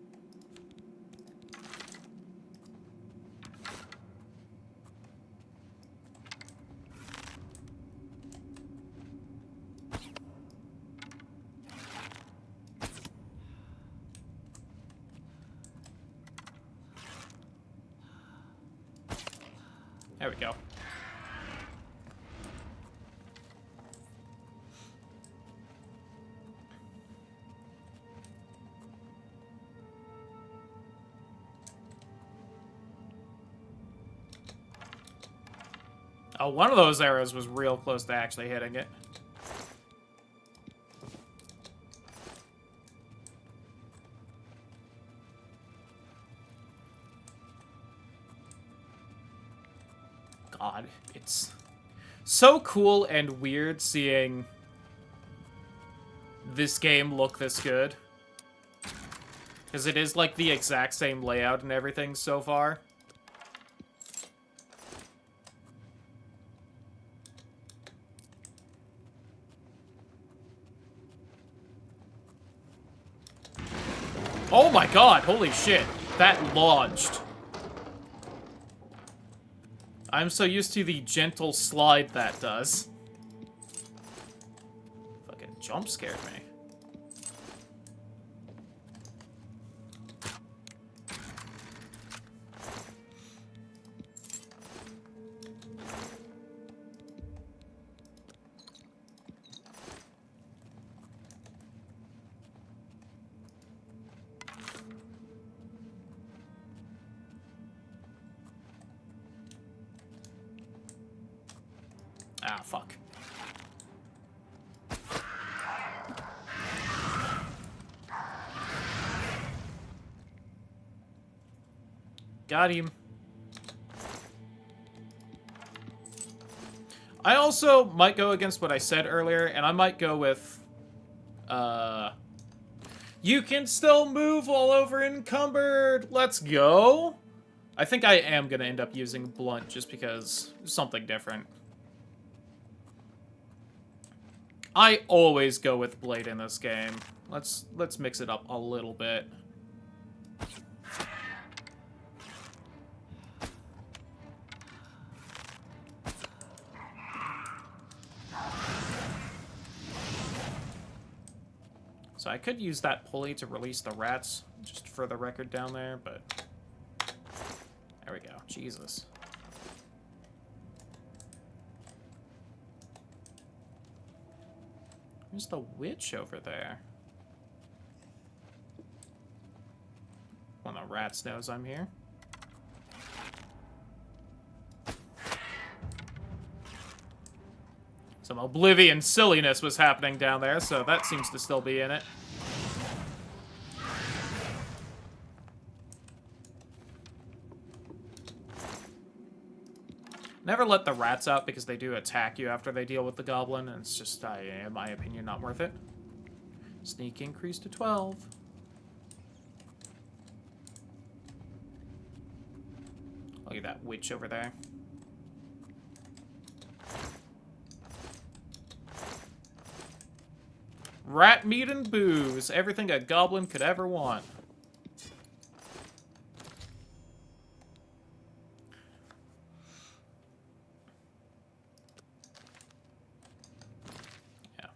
There we go. Oh, one of those arrows was real close to actually hitting it. God, it's so cool and weird seeing this game look this good. Because it is like the exact same layout and everything so far. Oh my god, holy shit. That launched. I'm so used to the gentle slide that does. Fucking jump scared me. Ah, fuck. Got him. I also might go against what I said earlier, and I might go with, you can still move all over encumbered. Let's go. I think I am going to end up using blunt just because something different. I always go with blade in this game. Let's mix it up a little bit. So I could use that pulley to release the rats, just for the record down there, but... There we go. Jesus. Who's the witch over there? One of the rats knows I'm here. Some Oblivion silliness was happening down there, so that seems to still be in it. Never let the rats out because they do attack you after they deal with the goblin, and it's just, in my opinion, not worth it. Sneak increase to 12. Look at that witch over there. Rat meat and booze. Everything a goblin could ever want. Yeah.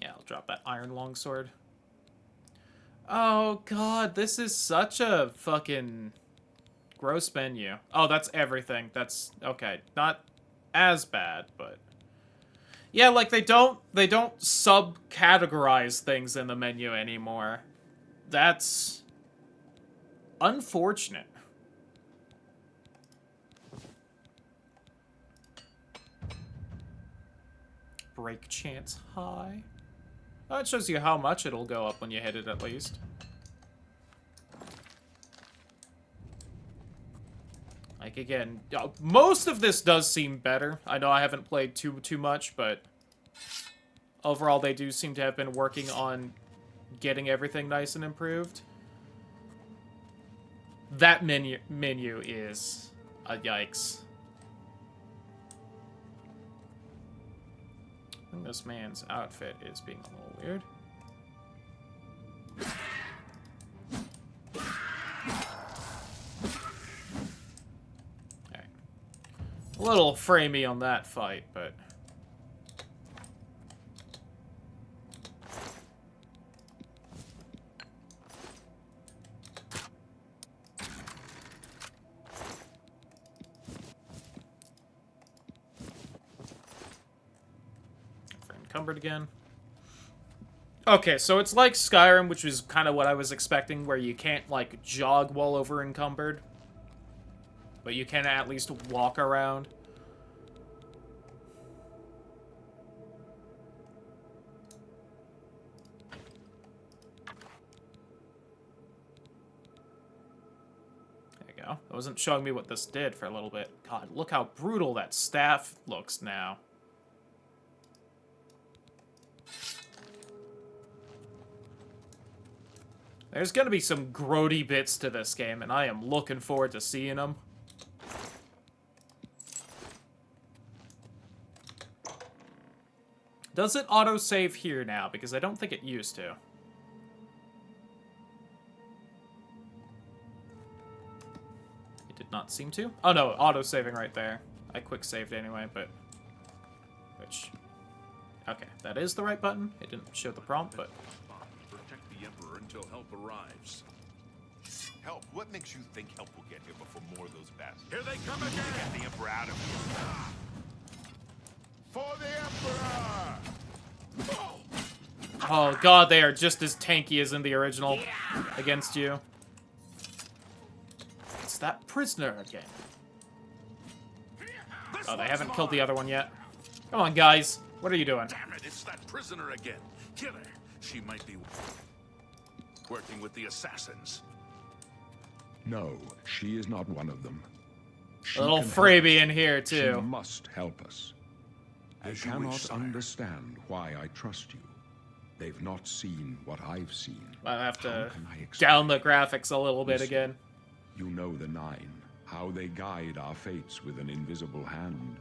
Yeah, I'll drop that iron longsword. Oh god, this is such a fucking... gross menu. Oh, that's everything. That's okay. Not as bad, but yeah, like they don't subcategorize things in the menu anymore. That's unfortunate. Break chance high. Oh, it shows you how much it'll go up when you hit it at least. Like, again, most of this does seem better. I know I haven't played too much, but overall they do seem to have been working on getting everything nice and improved. That menu is a yikes. I think this man's outfit is being a little weird. A little framey on that fight, but... encumbered again. Okay, so it's like Skyrim, which is kind of what I was expecting, where you can't, like, jog while over encumbered. But you can at least walk around. There you go. It wasn't showing me what this did for a little bit. God, look how brutal that staff looks now. There's gonna be some grody bits to this game, and I am looking forward to seeing them. Does it autosave here now? Because I don't think it used to. It did not seem to. Oh no, auto-saving right there. I quick-saved anyway, but... Which... Okay, that is the right button. It didn't show the prompt, but... Protect the Emperor until help arrives. Help? What makes you think help will get here before more of those bastards? Here they come again! Get the Emperor out of here. For the Emperor! Oh god, they are just as tanky as in the original against you. It's that prisoner again. Oh, they haven't killed the other one yet. Come on, guys. What are you doing? Damn it, it's that prisoner again. Kill her. She might be working with the assassins. No, she is not one of them. She A little can freebie help in here, us. She too. must help us. They As you cannot wish, sire. understand why I trust you. They've not seen what I've seen. I have to How can I explain? down the graphics a little bit Listen. again. You know the Nine, how they guide our fates with an invisible hand.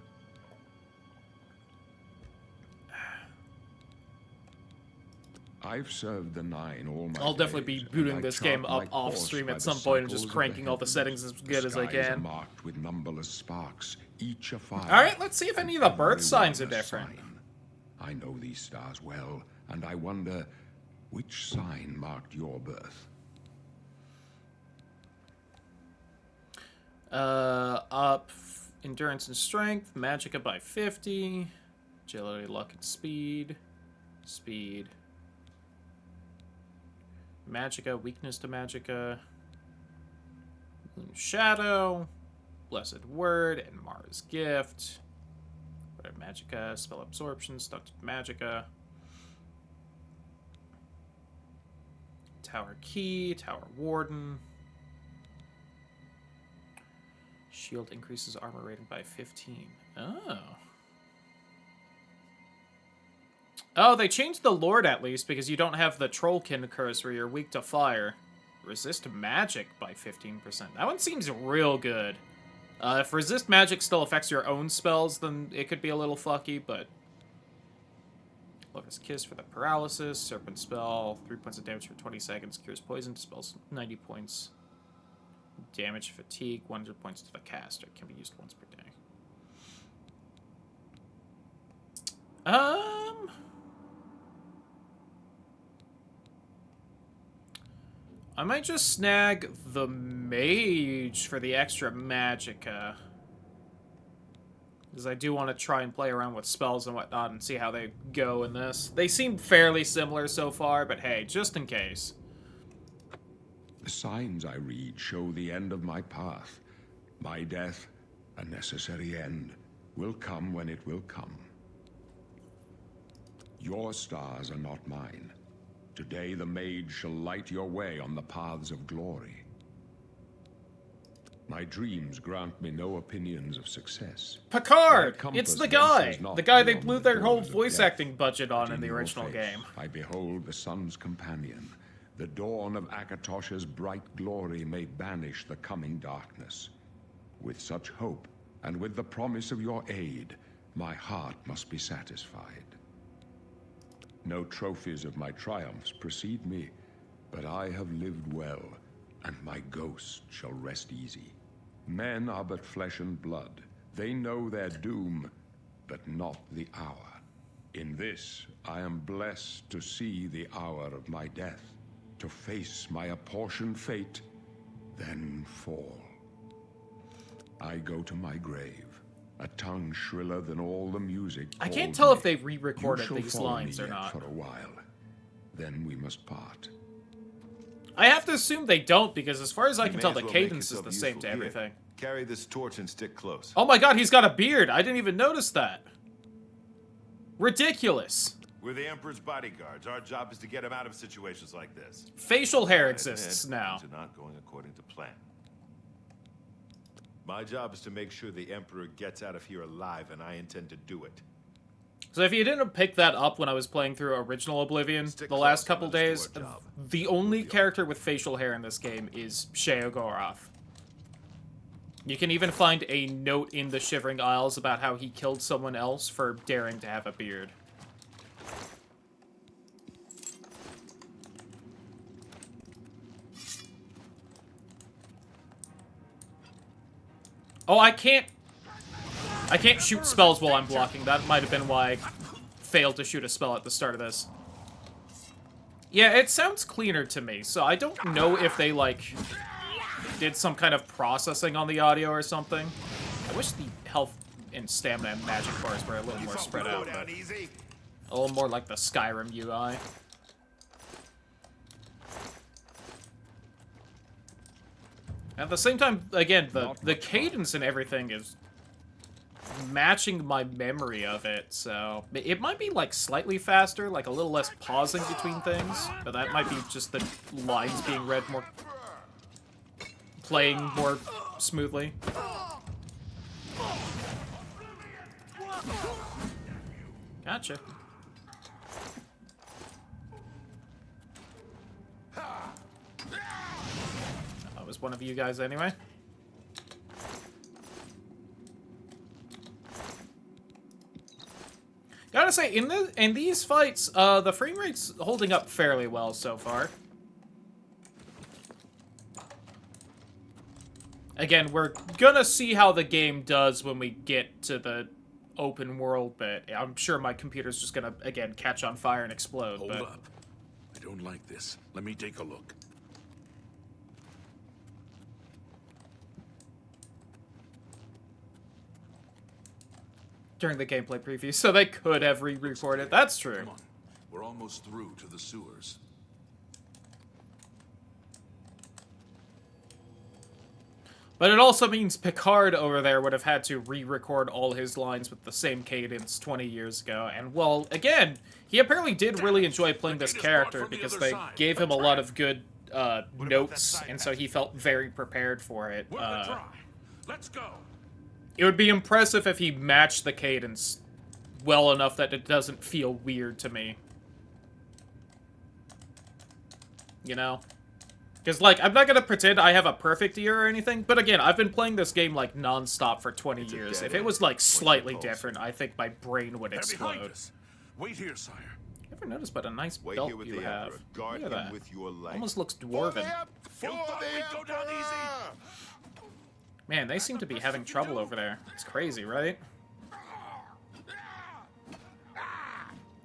I've served the Nine all my I'll definitely days, be and booting I this chart game up my off course stream by at the some point and just cycles of cranking the all the heavens. settings as The good as I skies are can. marked with numberless sparks, each a fire. Alright, let's see if any of the birth Every signs are one a different. sign. I know these stars well, and I wonder which sign marked your birth. Up endurance and strength, magicka by 50, agility, luck, and speed, magicka, weakness to magicka, moon shadow, blessed word, and Mara's gift, magicka, spell absorption, stuck to magicka, tower key, tower warden. Shield increases armor rating by 15. Oh. Oh, they changed the Lord at least because you don't have the Trollkin curse where you're weak to fire. Resist magic by 15%. That one seems real good. If resist magic still affects your own spells, then it could be a little fucky, but... Lover's Kiss for the paralysis. Serpent spell. 3 points of damage for 20 seconds. Cures poison. Dispels 90 points. Damage fatigue, 100 points to the caster. Can be used once per day. I might just snag the mage for the extra magicka. Because I do want to try and play around with spells and whatnot and see how they go in this. They seem fairly similar so far, but hey, just in case. The signs I read show the end of my path. My death, a necessary end, will come when it will come. Your stars are not mine. Today the mage shall light your way on the paths of glory. My dreams grant me no opinions of success. Picard! My It's the compass guy! vences not The guy they beyond blew the their whole doors of voice death. acting budget on But in the your original face, game. I behold the sun's companion. The dawn of Akatosh's bright glory may banish the coming darkness. With such hope, and with the promise of your aid, my heart must be satisfied. No trophies of my triumphs precede me, but I have lived well, and my ghost shall rest easy. Men are but flesh and blood. They know their doom, but not the hour. In this, I am blessed to see the hour of my death, to face my apportioned fate, then fall. I go to my grave, a tongue shriller than all the music. I can't calls tell me. if they've re-recorded You shall these follow lines me or yet not. for a while. Then we must part. I have to assume they don't, because as far as I You can may tell, as the well make cadence is yourself the same useful to here. everything. Carry this torch and stick close. Oh my god, he's got a beard! I didn't even notice that. Ridiculous. We're the Emperor's bodyguards. Our job is to get him out of situations like this. Facial hair I exists admit, now. Things are not going according to plan. My job is to make sure the Emperor gets out of here alive, and I intend to do it. So if you didn't pick that up when I was playing through original Oblivion Stick the last close couple and let days, us do our job. the only character with facial hair in this game is Sheogorath. You can even find a note in the Shivering Isles about how he killed someone else for daring to have a beard. Oh, I can't shoot spells while I'm blocking. That might have been why I failed to shoot a spell at the start of this. Yeah, it sounds cleaner to me, so I don't know if they, like, did some kind of processing on the audio or something. I wish the health and stamina and magic bars were a little more spread out, but a little more like the Skyrim UI. At the same time, again, the cadence and everything is matching my memory of it, so it might be like slightly faster, like a little less pausing between things, but that might be just the lines being read more, playing more smoothly. Gotcha. That was one of you guys anyway. Gotta say, in these fights, the frame rate's holding up fairly well so far. Again, we're gonna see how the game does when we get to the open world bit. I'm sure my computer's just gonna, again, catch on fire and explode. Hold up. I don't like this. Let me take a look. During the gameplay preview, so they could have re-recorded. That's true. Come on. We're almost through to the sewers. But it also means Picard over there would have had to re-record all his lines with the same cadence 20 years ago. And, well, again, he apparently did really enjoy playing this character because they gave him a lot of good notes, and so he felt very prepared for it. Let's go. It would be impressive if he matched the cadence well enough that it doesn't feel weird to me. You know? Because, like, I'm not going to pretend I have a perfect ear or anything, but again, I've been playing this game, like, non-stop for 20 years. If it was, like, slightly different, I think my brain would explode. Wait here, sire. You ever noticed what a nice Wait belt here with you the have? Emperor. Guard Look at him that. with your life. Almost looks dwarven. You thought we'd go down easy? Man, they seem to be having trouble over there. It's crazy, right?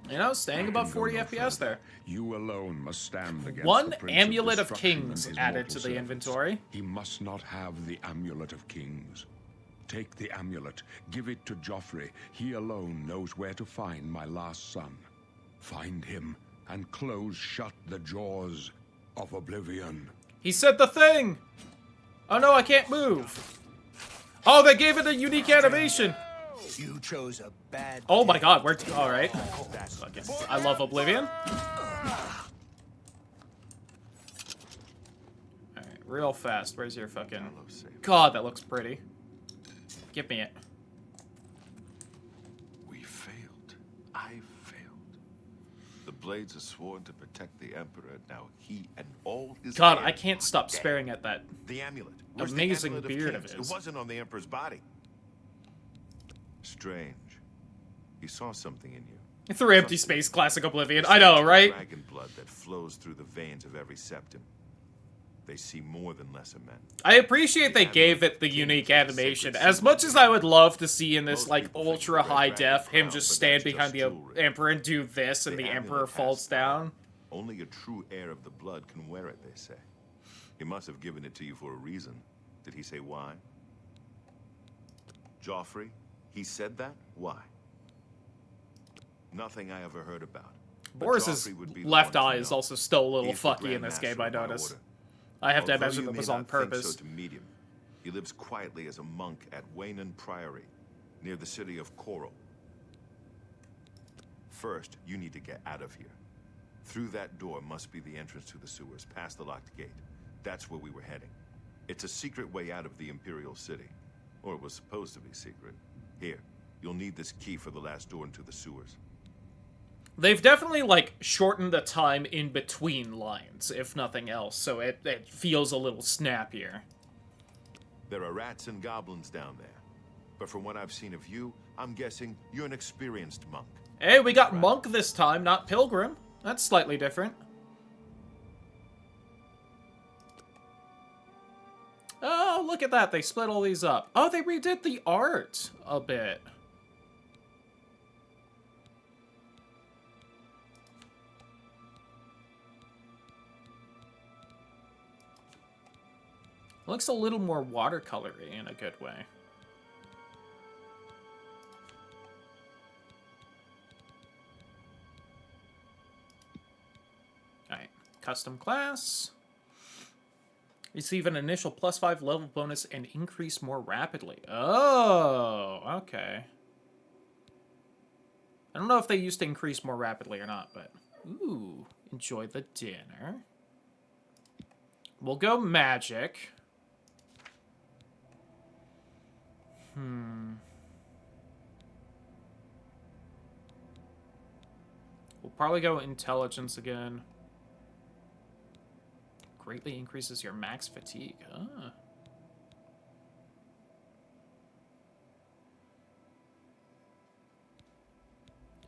You know, staying above 40 FPS there. You alone must stand against One the Prince Amulet of Destruction Kings and his added mortal to the servants. inventory. He must not have the Amulet of Kings. Take the amulet, give it to Joffrey. He alone knows where to find my last son. Find him and close shut the jaws of Oblivion. He said the thing! Oh no, I can't move. Oh, they gave it a unique animation. You chose a bad. Oh my god, we're alright. I love Oblivion. Alright, real fast. Where's your fucking... God, that looks pretty. Give me it. We failed. I failed. The blades are sworn to protect the Emperor. Now he and all his God, heirs I can't stop are dead. staring at that. The amulet. Where's the Amazing amulet beard of Kings? his. It wasn't on the Emperor's body. Strange. He saw something in you. Through empty space, classic Oblivion. I know, right? Dragon blood that flows through the veins of every septum. They see more than lesser men. I appreciate they gave it the unique animation. As much as I would love to see in this, like, ultra high def, him just stand behind the Emperor and do this, and the Emperor falls down. Only a true heir of the blood can wear it, they say. He must have given it to you for a reason. Did he say why? Joffrey? He said that? Why? Nothing I ever heard about. But Boris's Joffrey would be the left one to eye is know. also still a little He's the fucky in Grand this Master game, I of my notice. order. I have to Although imagine you that may was not on think purpose. so to meet him, he lives quietly as a monk at Waynon Priory, near the city of Coral. First, you need to get out of here. Through that door must be the entrance to the sewers, past the locked gate. That's where we were heading. It's a secret way out of the Imperial City. Or it was supposed to be secret. Here, you'll need this key for the last door into the sewers. They've definitely, like, shortened the time in between lines, if nothing else, so it feels a little snappier. There are rats and goblins down there. But from what I've seen of you, I'm guessing you're an experienced monk. Hey, we got monk this time, not pilgrim. That's slightly different. Oh, look at that. They split all these up. Oh, they redid the art a bit. Looks a little more watercolory in a good way. Alright, custom class. Receive an initial +5 level bonus and increase more rapidly. Oh, okay. I don't know if they used to increase more rapidly or not, but... Ooh, enjoy the dinner. We'll go magic. We'll probably go intelligence again. Greatly increases your max fatigue. Ah.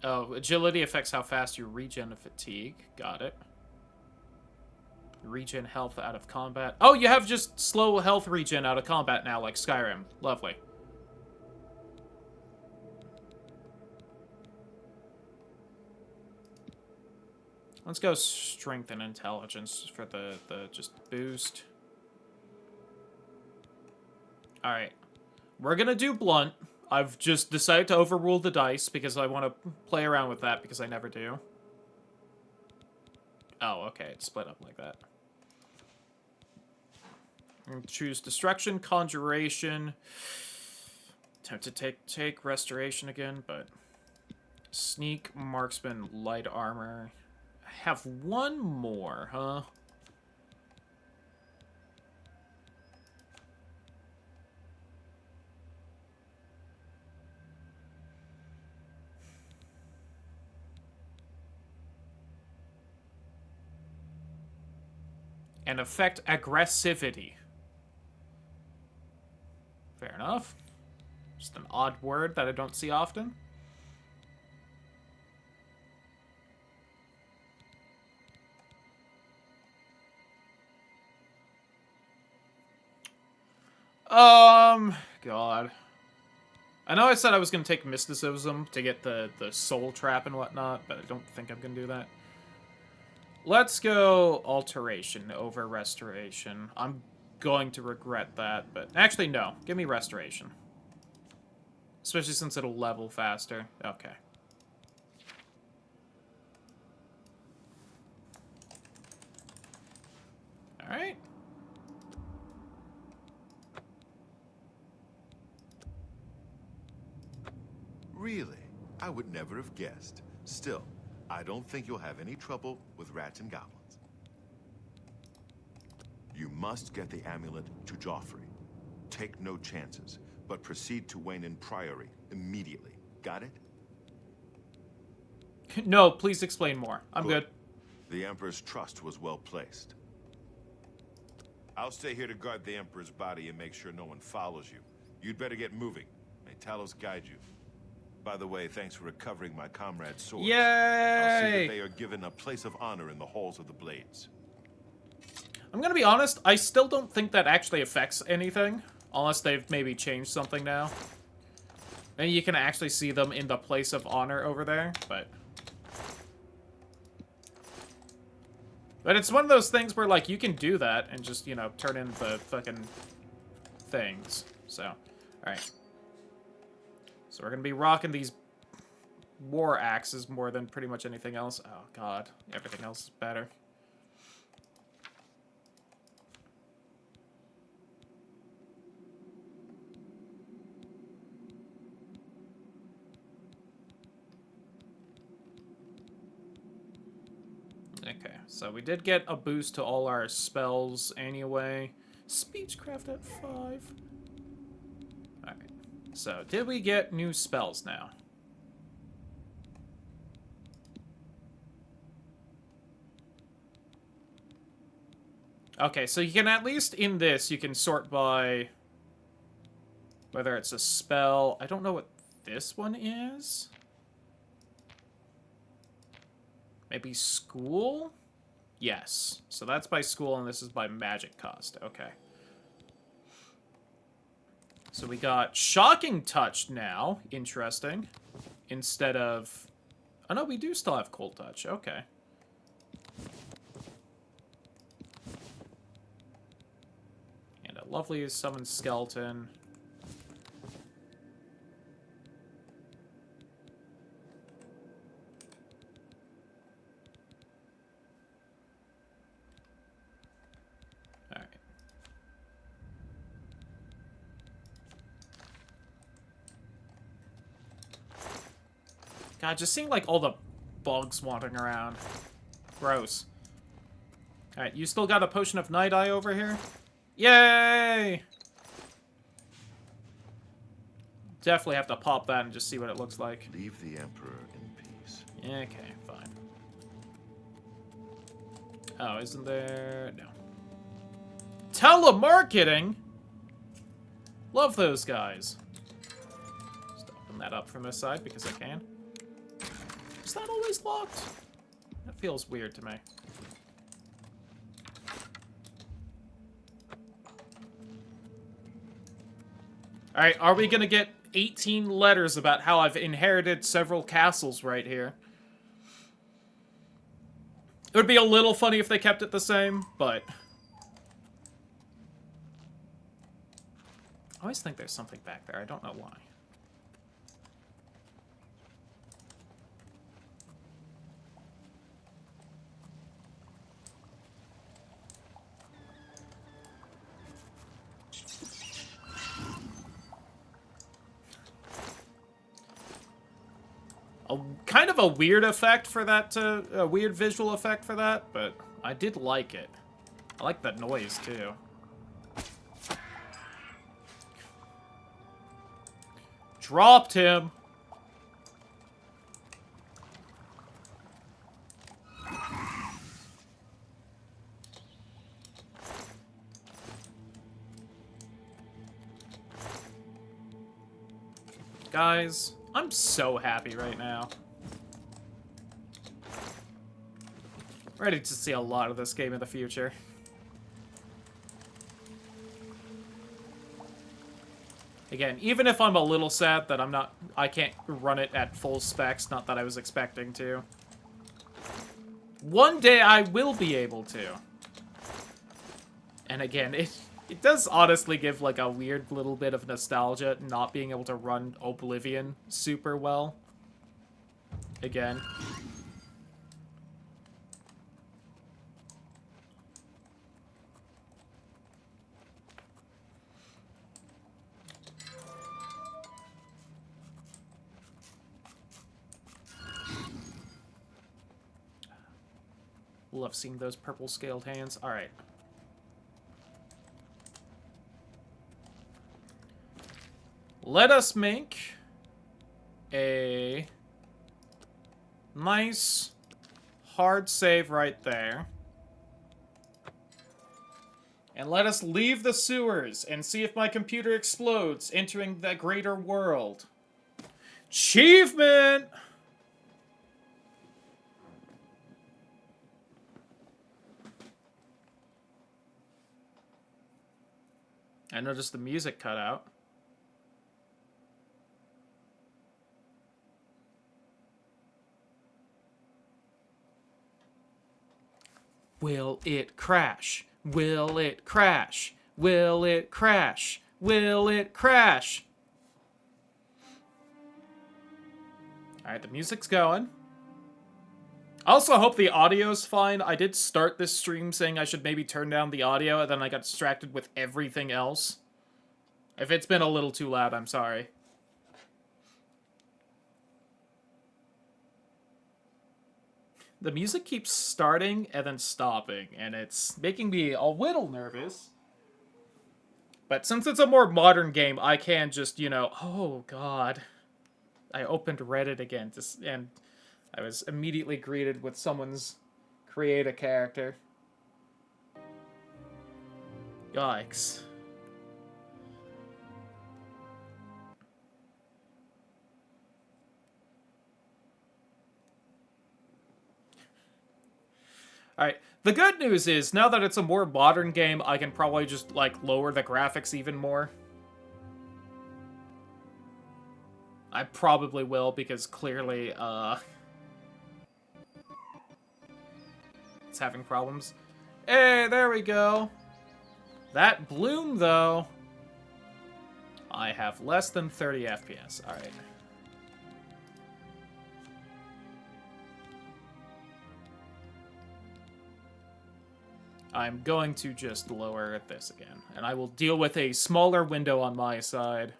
Oh, agility affects how fast you regen fatigue. Got it. Regen health out of combat. Oh, you have just slow health regen out of combat now, like Skyrim. Lovely. Let's go strength and intelligence for the just boost. Alright. We're gonna do blunt. I've just decided to overrule the dice because I want to play around with that because I never do. Oh, okay. It's split up like that. And choose destruction, conjuration. Tempted to take restoration again, but sneak, marksman, light armor. I have one more, huh? And affect aggressivity. Fair enough. Just an odd word that I don't see often. God. I know I said I was going to take mysticism to get the soul trap and whatnot, but I don't think I'm going to do that. Let's go alteration over restoration. I'm going to regret that, but actually, no. Give me restoration. Especially since it'll level faster. Okay. Alright. Really? I would never have guessed. Still, I don't think you'll have any trouble with rats and goblins. You must get the amulet to Joffrey. Take no chances, but proceed to Wayne Priory immediately. Got it? No, please explain more. I'm good. The Emperor's trust was well placed. I'll stay here to guard the Emperor's body and make sure no one follows you. You'd better get moving. May Talos guide you. By the way, thanks for recovering my comrade's sword. Yay! I'll see that they are given a place of honor in the halls of the Blades. I'm gonna be honest, I still don't think that actually affects anything. Unless they've maybe changed something now. And you can actually see them in the place of honor over there, but... But it's one of those things where, like, you can do that and just, you know, turn in the fucking things. So, alright. So we're gonna be rocking these war axes more than pretty much anything else. Oh, God. Everything else is better. Okay, so we did get a boost to all our spells anyway. Speechcraft at 5. Alright, so did we get new spells now? Okay, so you can at least, in this, you can sort by whether it's a spell. I don't know what this one is. Maybe school? Yes. So that's by school, and this is by magic cost. Okay. So we got Shocking Touch now. Interesting. Instead of... Oh no, we do still have Cold Touch. Okay. And a lovely Summon Skeleton. Alright. God, just seeing, like, all the bugs wandering around. Gross. Alright, you still got a Potion of Night Eye over here? Yay! Definitely have to pop that and just see what it looks like. Leave the Emperor in peace. Okay, fine. Oh, isn't there... No. Telemarketing? Love those guys. Just open that up from this side because I can. Is that always locked? That feels weird to me. Alright, are we gonna get 18 letters about how I've inherited several castles right here? It would be a little funny if they kept it the same, but... I always think there's something back there. I don't know why. Kind of a weird effect for that, a weird visual effect for that, but I did like it. I like that noise, too. Dropped him! Guys, I'm so happy right now. Ready to see a lot of this game in the future. Again, even if I'm a little sad that I can't run it at full specs, not that I was expecting to. One day I will be able to. And again, it does honestly give like a weird little bit of nostalgia not being able to run Oblivion super well. Again. Love seeing those purple scaled hands. Alright. Let us make a nice hard save right there. And let us leave the sewers and see if my computer explodes, entering the greater world. Achievement! I noticed the music cut out. Will it crash? Will it crash? Will it crash? Will it crash? Alright, the music's going. I also hope the audio's fine. I did start this stream saying I should maybe turn down the audio, and then I got distracted with everything else. If it's been a little too loud, I'm sorry. The music keeps starting and then stopping, and it's making me a little nervous. But since it's a more modern game, I can just, you know... Oh, God. I opened Reddit again, and I was immediately greeted with someone's create a character. Yikes. Alright, the good news is, now that it's a more modern game, I can probably just, like, lower the graphics even more. I probably will, because clearly, it's having problems. Hey, there we go. That bloom, though. I have less than 30 FPS. Alright. I'm going to just lower this again, and I will deal with a smaller window on my side.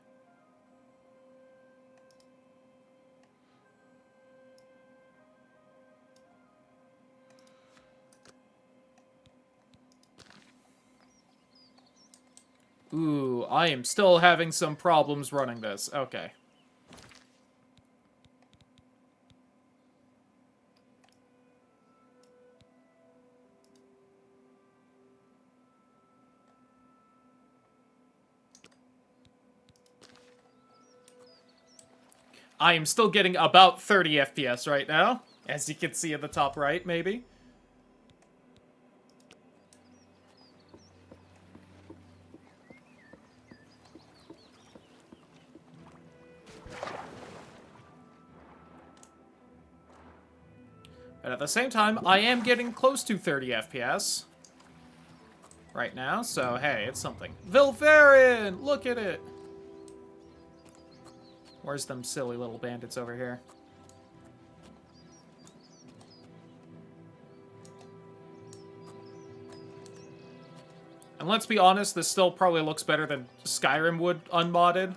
Ooh, I am still having some problems running this. Okay. I am still getting about 30 FPS right now, as you can see at the top right, maybe. But at the same time, I am getting close to 30 FPS right now, so hey, it's something. Vilverin! Look at it! Where's them silly little bandits over here? And let's be honest, this still probably looks better than Skyrim would unmodded.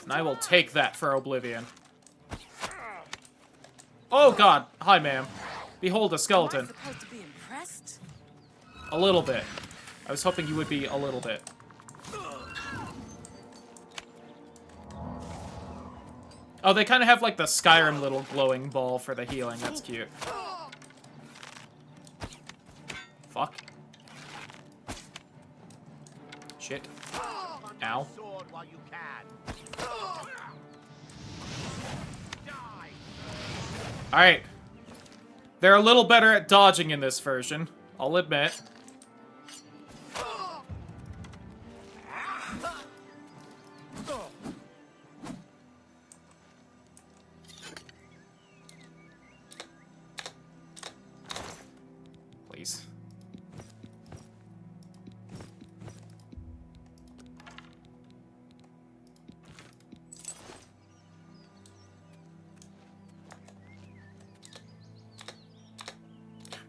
And I will take that for Oblivion. Oh god! Hi, ma'am. Behold a skeleton. A little bit. I was hoping you would be a little bit. Oh, they kind of have like the Skyrim little glowing ball for the healing. That's cute. Fuck. Shit. Ow. Alright. They're a little better at dodging in this version, I'll admit. Please.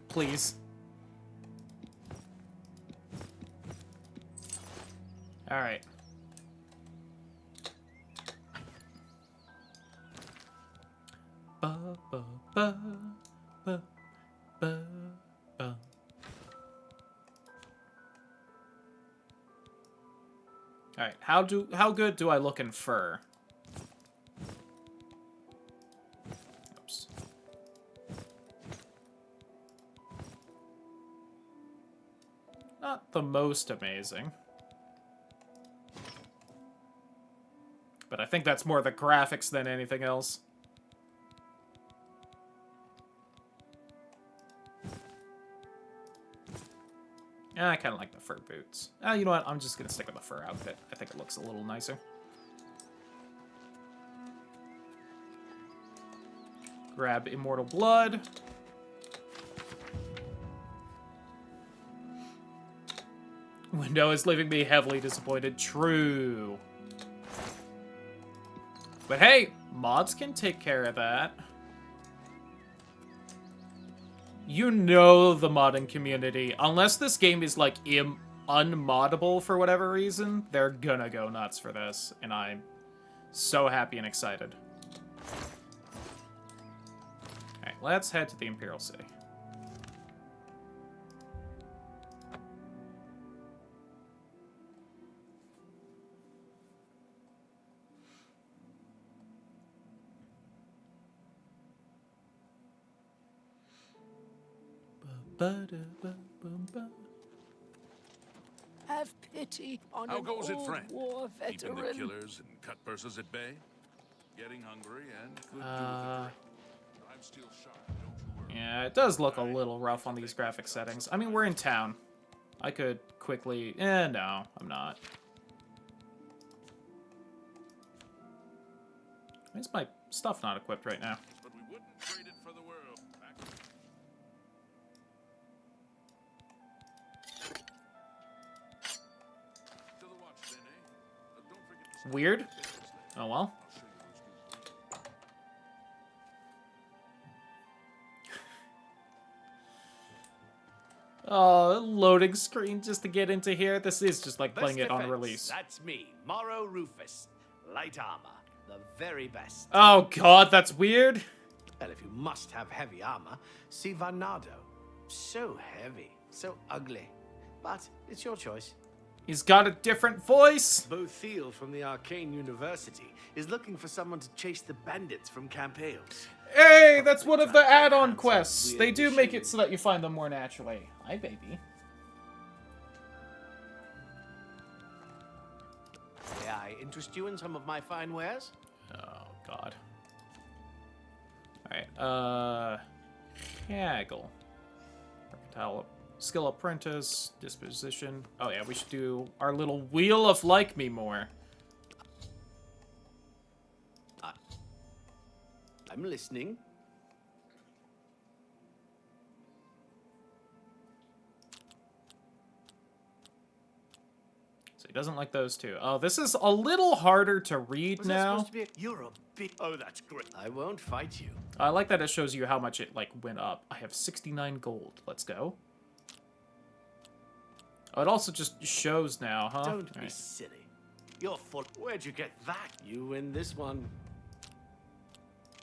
Please. Alright. Ba, ba, ba, ba, ba, ba. Alright, how good do I look in fur? Oops. Not the most amazing. But I think that's more the graphics than anything else. Yeah, I kind of like the fur boots. You know what? I'm just going to stick with the fur outfit. I think it looks a little nicer. Grab Immortal Blood. Window is leaving me heavily disappointed. True. But hey, mods can take care of that. You know the modding community, unless this game is like unmoddable for whatever reason, they're gonna go nuts for this, and I'm so happy and excited. Alright, let's head to the Imperial City. Have pity on How an goes it, old friend? war Keeping the veteran. killers and cut purses at bay? Getting hungry and could do with a drink. I'm still sharp, don't you worry. Yeah, it does look a little rough on these graphic settings. I mean, we're in town. I could quickly... no, I'm not. Why is my stuff not equipped right now? But we wouldn't trade it for the world. To the watch, then, eh? Don't forget to Weird. Oh well. Oh, loading screen just to get into here. This is just like playing it on release. That's me, Morrow Rufus. Light armor, the very best. Oh god, that's weird. Well, if you must have heavy armor, see Varnado. So heavy, so ugly. But it's your choice. He's got a different voice. Bothiel from the Arcane University is looking for someone to chase the bandits from Camp Hales. Hey, that's one of the add-on quests. They do make it so that you find them more naturally. Hi, baby. May I interest you in some of my fine wares? Oh, God. Alright, haggle. Mercantile skill apprentice, disposition. Oh yeah, we should do our little wheel of like me more. I'm listening. So he doesn't like those two. Oh, this is a little harder to read now. You're a big... Oh, that's great. I won't fight you. I like that it shows you how much it, like, went up. I have 69 gold. Let's go. Oh, it also just shows now, huh? Don't be silly. You're full... Where'd you get that? You win this one.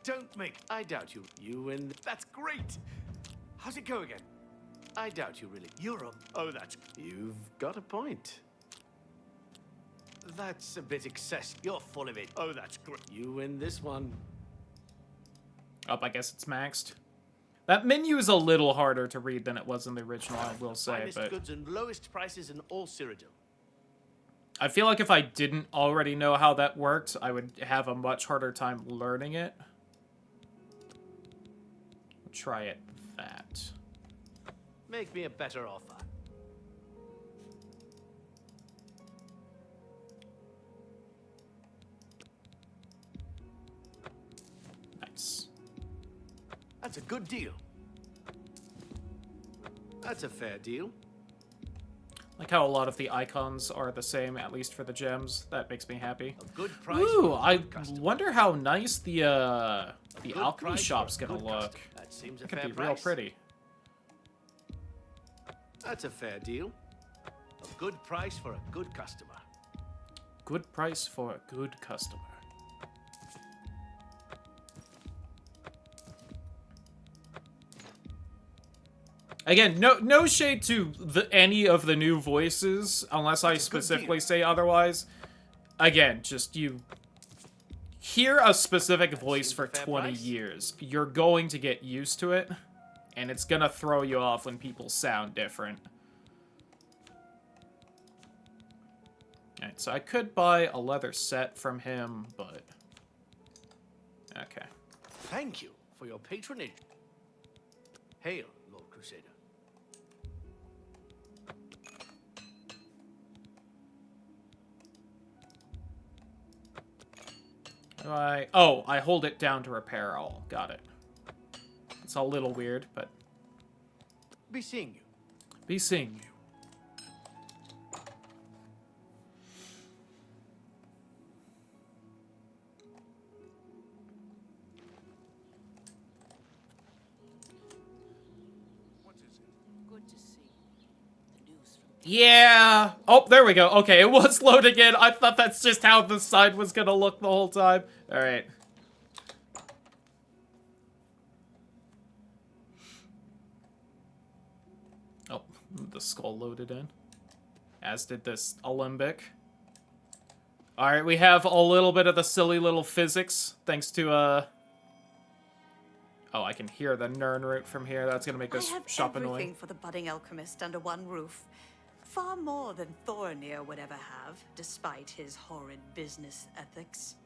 Don't make... I doubt you. You win... That's great. How's it go again? I doubt you really. You're a... Oh, that's... You've got a point. That's a bit excessive. You're full of it. Oh, that's great. You win this one. Oh, I guess it's maxed. That menu is a little harder to read than it was in the original, I will say, Finest but... goods and lowest prices in all Cyrodiil. I feel like if I didn't already know how that worked, I would have a much harder time learning it. Try it that. Make me a better offer. Nice. That's a good deal. That's a fair deal. Like how a lot of the icons are the same, at least for the gems. That makes me happy. A good price. Ooh, for a I good customer. wonder how nice the Good alchemy price for shop's a gonna good look. customer. That seems a It could fair be real price. pretty. That's a fair deal. A good price for a good customer. Good price for a good customer. Again, no shade to any of the new voices, unless I specifically say otherwise. Again, just you hear a specific voice for 20 years. You're going to get used to it, and it's gonna throw you off when people sound different. Alright, so I could buy a leather set from him, but... Okay. Thank you for your patronage. Hail, Lord Crusader. Oh, I hold it down to repair all. Got it. It's a little weird, but... Be seeing you. Be seeing you. Good to see. News from Yeah! Oh, there we go. Okay, it was loading in. I thought that's just how the side was gonna look the whole time. Alright. Oh, the skull loaded in. As did this alembic. Alright, we have a little bit of the silly little physics, thanks to, Oh, I can hear the Nern root from here. That's gonna make this I have shop everything annoying. for the budding alchemist under one roof. Far more than Thorinir would ever have, despite his horrid business ethics.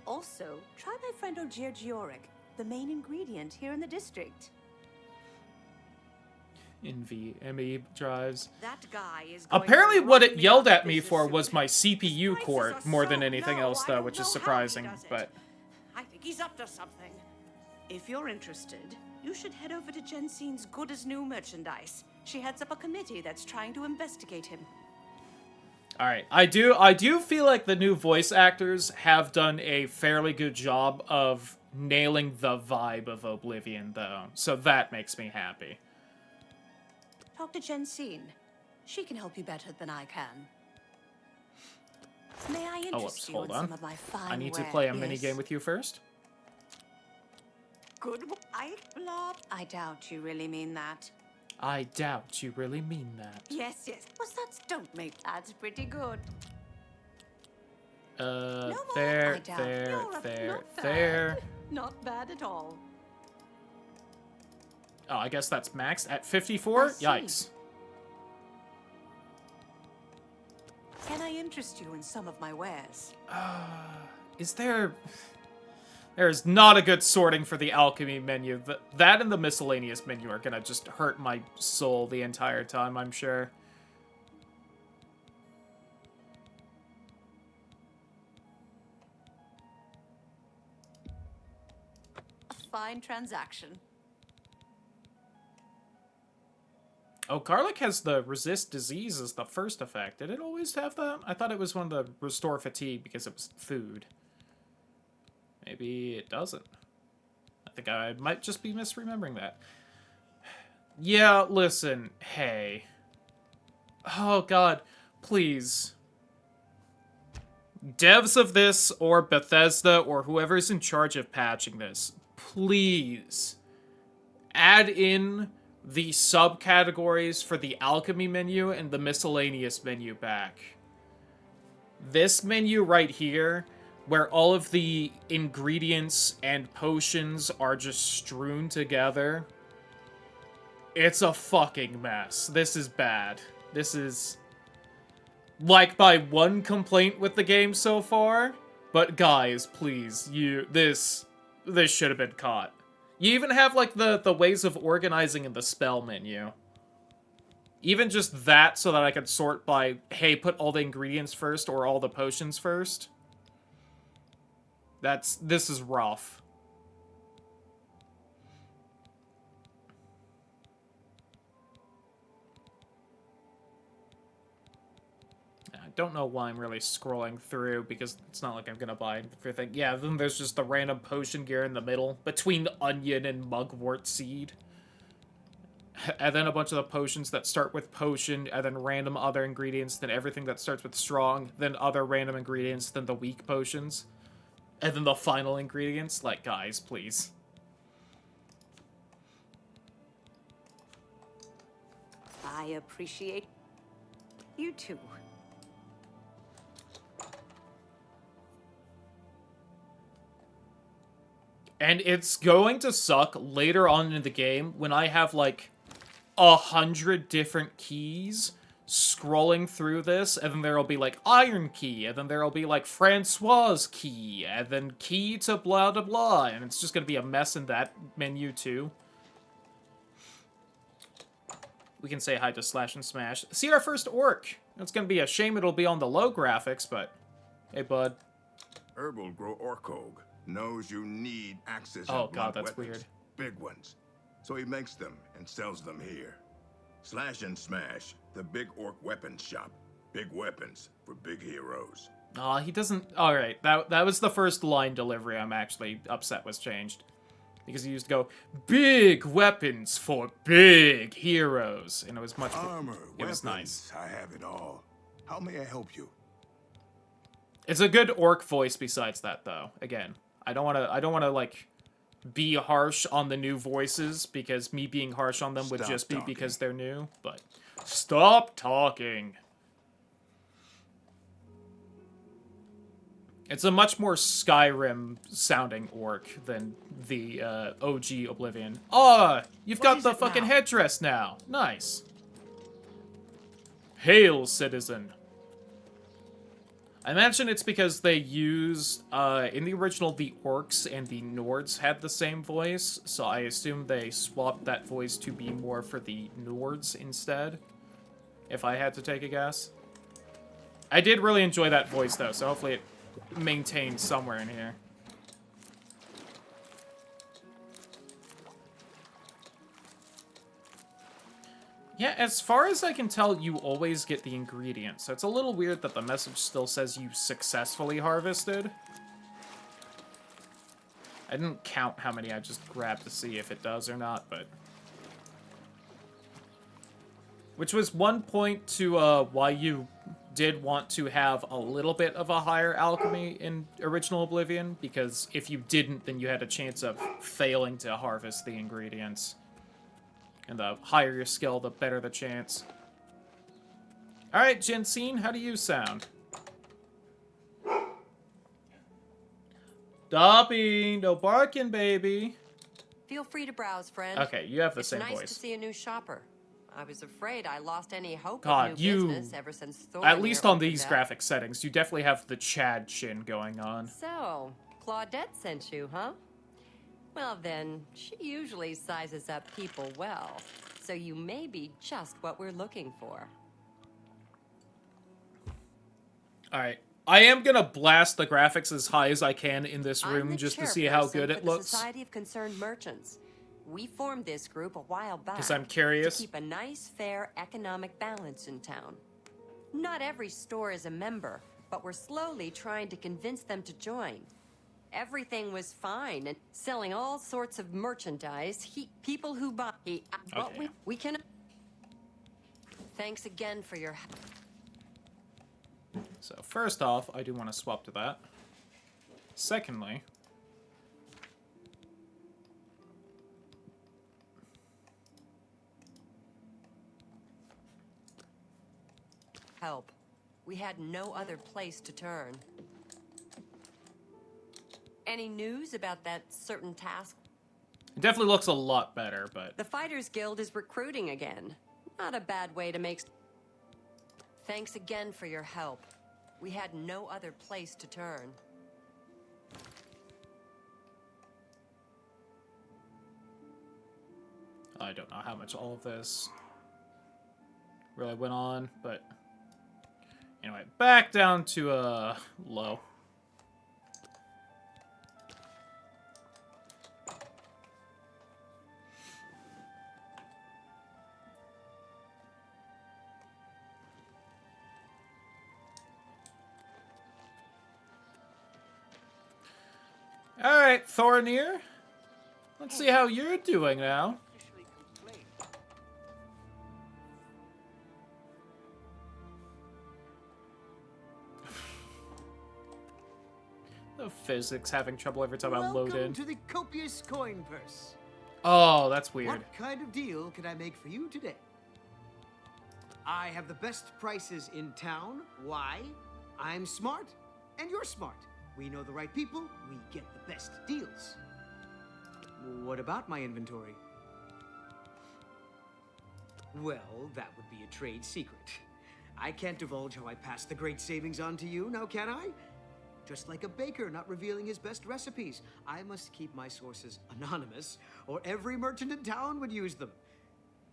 Also, try my friend Ogier Georic, the main ingredient here in the district. NVMe drives. That guy is going Apparently to what run it me yelled out of at me business for soon. was my CPU His cord prices are more than so anything low, else, I though, don't which know is how he surprising, does it. but... I think he's up to something. If you're interested, you should head over to Jensine's Good as New merchandise. She heads up a committee that's trying to investigate him. Alright, I do feel like the new voice actors have done a fairly good job of nailing the vibe of Oblivion, though. So that makes me happy. Talk to Jensine. She can help you better than I can. May I interest you hold in on. some of my fine I need to ware? play a Yes. minigame with you first. Good. Blob. I doubt you really mean that. I doubt you really mean that. Yes. What's that? Don't make that's pretty good. There, No more. there, I doubt. there, Not there. bad. Not bad at all. Oh, I guess that's maxed at 54? I see. Yikes. Can I interest you in some of my wares? Is there... There's not a good sorting for the alchemy menu. That and the miscellaneous menu are gonna just hurt my soul the entire time, I'm sure. A fine transaction. Oh, garlic has the resist disease as the first effect. Did it always have that? I thought it was one of the restore fatigue because it was food. Maybe it doesn't. I think I might just be misremembering that. Yeah, listen. Hey. Oh, God. Please. Devs of this, or Bethesda, or whoever's in charge of patching this, please add in the subcategories for the alchemy menu and the miscellaneous menu back. This menu right here, where all of the ingredients and potions are just strewn together, it's a fucking mess. This is bad. This is, like, my one complaint with the game so far. But guys, please, this should have been caught. You even have, like, the ways of organizing in the spell menu. Even just that, so that I could sort by, hey, put all the ingredients first or all the potions first. This is rough. I don't know why I'm really scrolling through, because it's not like I'm gonna buy everything. Yeah, then there's just the random potion gear in the middle, between onion and mugwort seed. And then a bunch of the potions that start with potion, and then random other ingredients, then everything that starts with strong, then other random ingredients, then the weak potions. And then the final ingredients. Like, guys, please. I appreciate you too. And it's going to suck later on in the game when I have, like, 100 different keys scrolling through this, and then there'll be, like, iron key, and then there'll be, like, Francois key, and then key to blah blah blah, and it's just gonna be a mess in that menu, too. We can say hi to Slash and Smash. See our first orc! It's gonna be a shame it'll be on the low graphics, but... Hey, bud. Herbal grow Orkog knows you need axes Oh, and God, blunt that's weapons. weird. Big ones. So he makes them and sells them here. Slash and Smash, the big orc weapons shop. Big weapons for big heroes. Aw, he doesn't... Alright, that was the first line delivery I'm actually upset was changed. Because he used to go, big weapons for big heroes. And it was much... Armor, it weapons, was nice. I have it all. How may I help you? It's a good orc voice besides that, though. Again, I don't want to, like, be harsh on the new voices, because me being harsh on them would Stop just be talking. because they're new, but... Stop talking! It's a much more Skyrim-sounding orc than the OG Oblivion. Oh, you've got the fucking headdress now. Nice. Hail, citizen. I imagine it's because they used, in the original, the orcs and the Nords had the same voice, so I assume they swapped that voice to be more for the Nords instead, if I had to take a guess. I did really enjoy that voice, though, so hopefully it maintains somewhere in here. Yeah, as far as I can tell, you always get the ingredients, so it's a little weird that the message still says you successfully harvested. I didn't count how many I just grabbed to see if it does or not, but... Which was one point to why you did want to have a little bit of a higher alchemy in original Oblivion, because if you didn't, then you had a chance of failing to harvest the ingredients. And the higher your skill, the better the chance. Alright, Jensine, how do you sound? Dobby, no barking, baby. Feel free to browse, friend. Okay, you have the same voice. It's nice voice. to see a new shopper. I was afraid I lost any hope God, of new business ever since Thor. At least on these graphic settings, you definitely have the Chad chin going on. So, Claudette sent you, huh? Well then, she usually sizes up people well, so you may be just what we're looking for. Alright. I am gonna blast the graphics as high as I can in this room just to see how good it looks. Society of Concerned Merchants. We formed this group a while back. Because I'm curious. To keep a nice, fair economic balance in town. Not every store is a member, but we're slowly trying to convince them to join. Everything was fine, and selling all sorts of merchandise. People who buy. But we can. Thanks again for your. So first off, I do want to swap to that. Secondly, help. We had no other place to turn. Any news about that certain task? it definitely looks a lot better, but... The Fighters Guild is recruiting again. Not a bad way to make... Thanks again for your help. We had no other place to turn. I don't know how much all of this really went on, but... Anyway, back down to, low. Alright, Thorinir. Let's see how you're doing now. The physics having trouble every time I load in. Welcome to the copious coin purse. Oh, that's weird. What kind of deal can I make for you today? I have the best prices in town. Why? I'm smart, and you're smart. We know the right people, we get the best deals. What about my inventory? Well, that would be a trade secret. I can't divulge how I pass the great savings on to you, now can I? Just like a baker not revealing his best recipes, I must keep my sources anonymous, or every merchant in town would use them.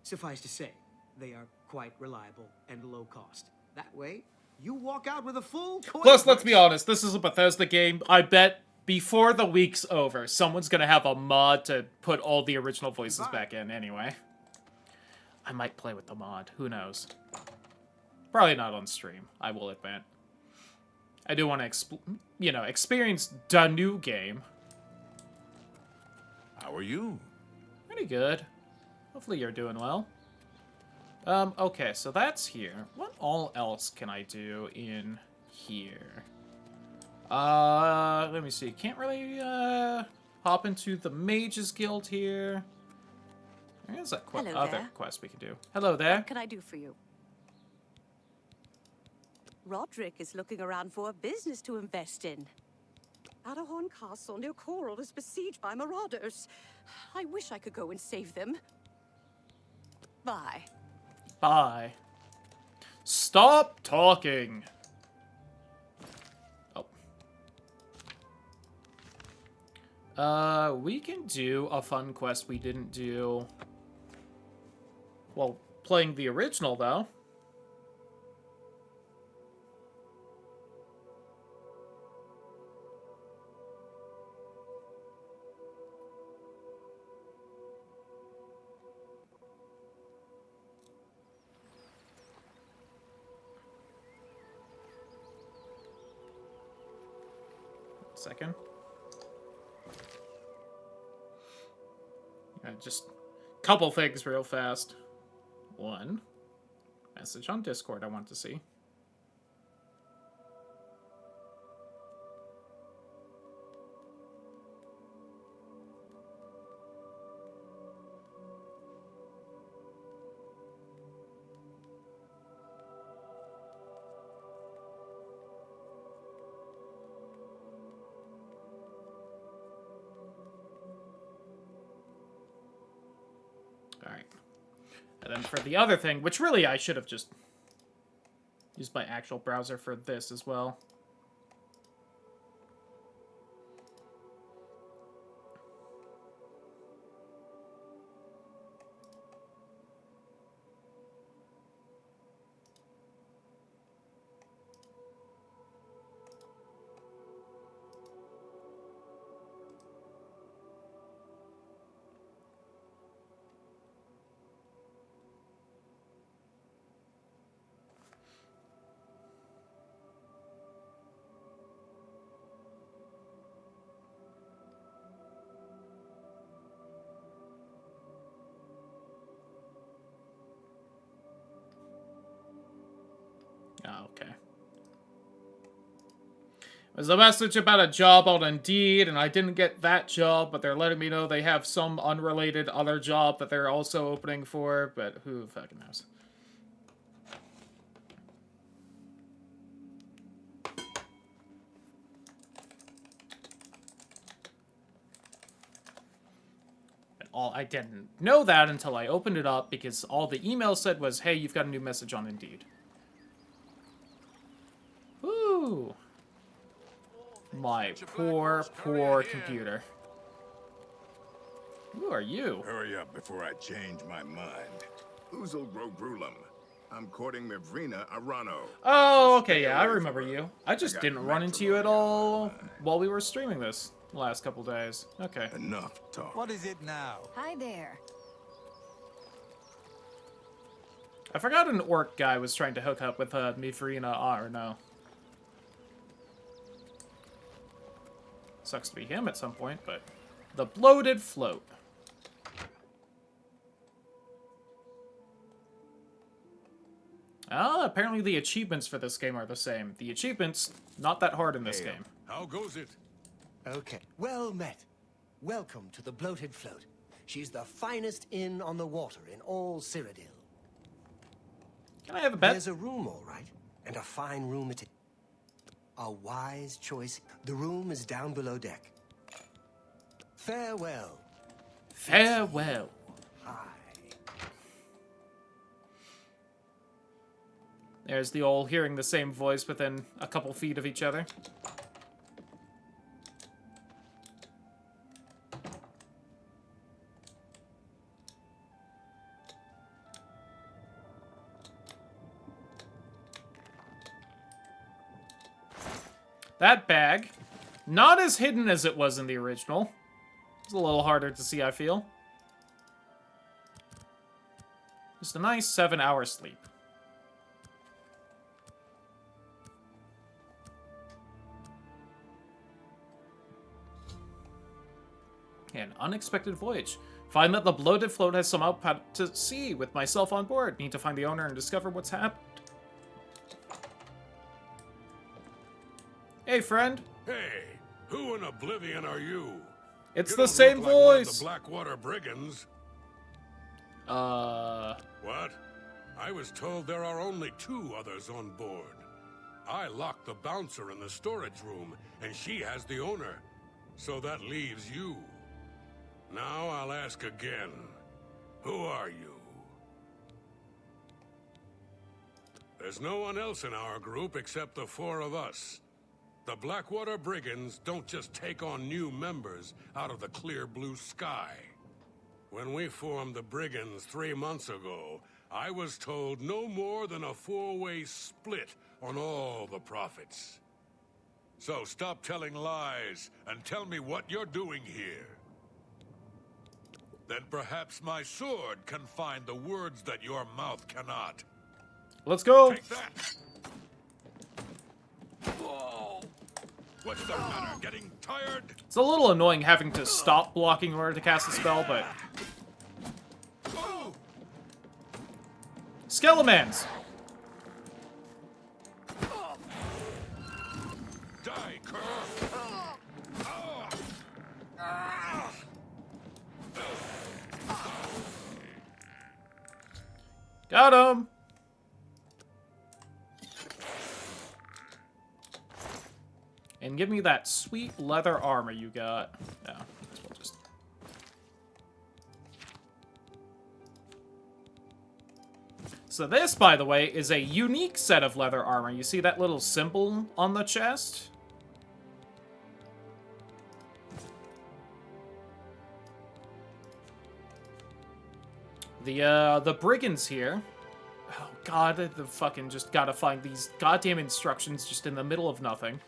Suffice to say, they are quite reliable and low cost. That way, you walk out with a full coin. Plus, let's be honest, this is a Bethesda game. I bet before the week's over, someone's gonna have a mod to put all the original voices back in anyway. I might play with the mod. Who knows? Probably not on stream, I will admit. I do want to, experience the new game. How are you? Pretty good. Hopefully you're doing well. Okay, so that's here. What all else can I do in here? Let me see. Can't really, hop into the Mages Guild here. There's a other quest we can do. Hello there. What can I do for you? Roderick is looking around for a business to invest in. Adahorn Castle near Coral is besieged by marauders. I wish I could go and save them. Bye. Bye. Stop talking. We can do a fun quest we didn't do. Well, playing the original, though. Second. Just a couple things real fast. One, message on Discord I want to see. Alright. And then for the other thing, which really I should have just used my actual browser for this as well. Oh, okay. It was a message about a job on Indeed, and I didn't get that job, but they're letting me know they have some unrelated other job that they're also opening for, but who fucking knows. I didn't know that until I opened it up, because all the email said was, hey, you've got a new message on Indeed. Woo! My poor, poor computer. Who are you? Hurry up before I change my mind. Uzel Grogrulum. I'm courting Mivrina Arano. Oh, okay, yeah, I remember you. I just didn't run into you at all while we were streaming this the last couple days. Okay. Enough talk. What is it now? Hi there. I forgot an orc guy was trying to hook up with Mivrina Arano. Sucks to be him at some point, but... The bloated float. Ah, apparently the achievements for this game are the same. The achievements, not that hard in this game. How goes it? Okay, well met. Welcome to the Bloated Float. She's the finest inn on the water in all Cyrodiil. Can I have a bet? There's a room, all right, and a fine room it is. A wise choice. The room is down below deck. Farewell. Farewell. Hi. There's the old hearing the same voice within a couple feet of each other. That bag, not as hidden as it was in the original. It's a little harder to see, I feel. Just a nice 7-hour sleep. An unexpected voyage. Find that the bloated float has some output to sea with myself on board. Need to find the owner and discover what's happened. Hey, friend. Hey, who in Oblivion are you? It's You the don't same look like one of voice. the Blackwater Brigands. What? I was told there are only 2 others on board. I locked the bouncer in the storage room, and she has the owner. So that leaves you. Now I'll ask again. Who are you? There's no one else in our group except the 4 of us. The Blackwater Brigands don't just take on new members out of the clear blue sky. When we formed the Brigands 3 months ago, I was told no more than a 4-way split on all the profits. So stop telling lies and tell me what you're doing here. Then perhaps my sword can find the words that your mouth cannot. Let's go. Take that. Whoa. What's the matter? Getting tired? It's a little annoying having to stop blocking in order to cast a spell, but... Skelemans! Die, cur! Got him! And give me that sweet leather armor you got. No, we'll just... So this, by the way, is a unique set of leather armor. You see that little symbol on the chest? The brigands here. Oh god, the fucking just gotta find these goddamn instructions just in the middle of nothing.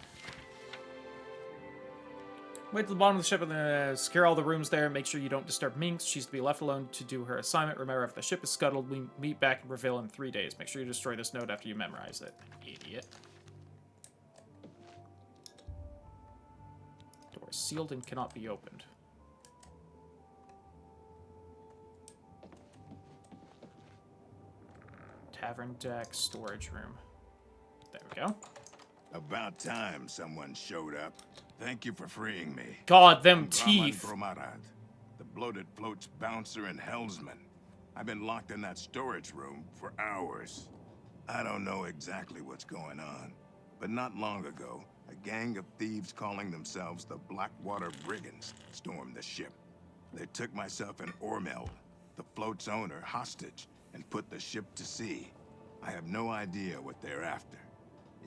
Wait to the bottom of the ship and secure all the rooms there. Make sure you don't disturb Minx. She's to be left alone to do her assignment. Remember, if the ship is scuttled, we meet back in Reveal in 3 days. Make sure you destroy this note after you memorize it. Idiot. Door is sealed and cannot be opened. Tavern deck, storage room. There we go. About time someone showed up. Thank you for freeing me. God, them I'm teeth. Brahman Bromarat, the bloated float's bouncer and helmsman. I've been locked in that storage room for hours. I don't know exactly what's going on, but not long ago, a gang of thieves calling themselves the Blackwater Brigands stormed the ship. They took myself and Ormeld, the float's owner, hostage and put the ship to sea. I have no idea what they're after.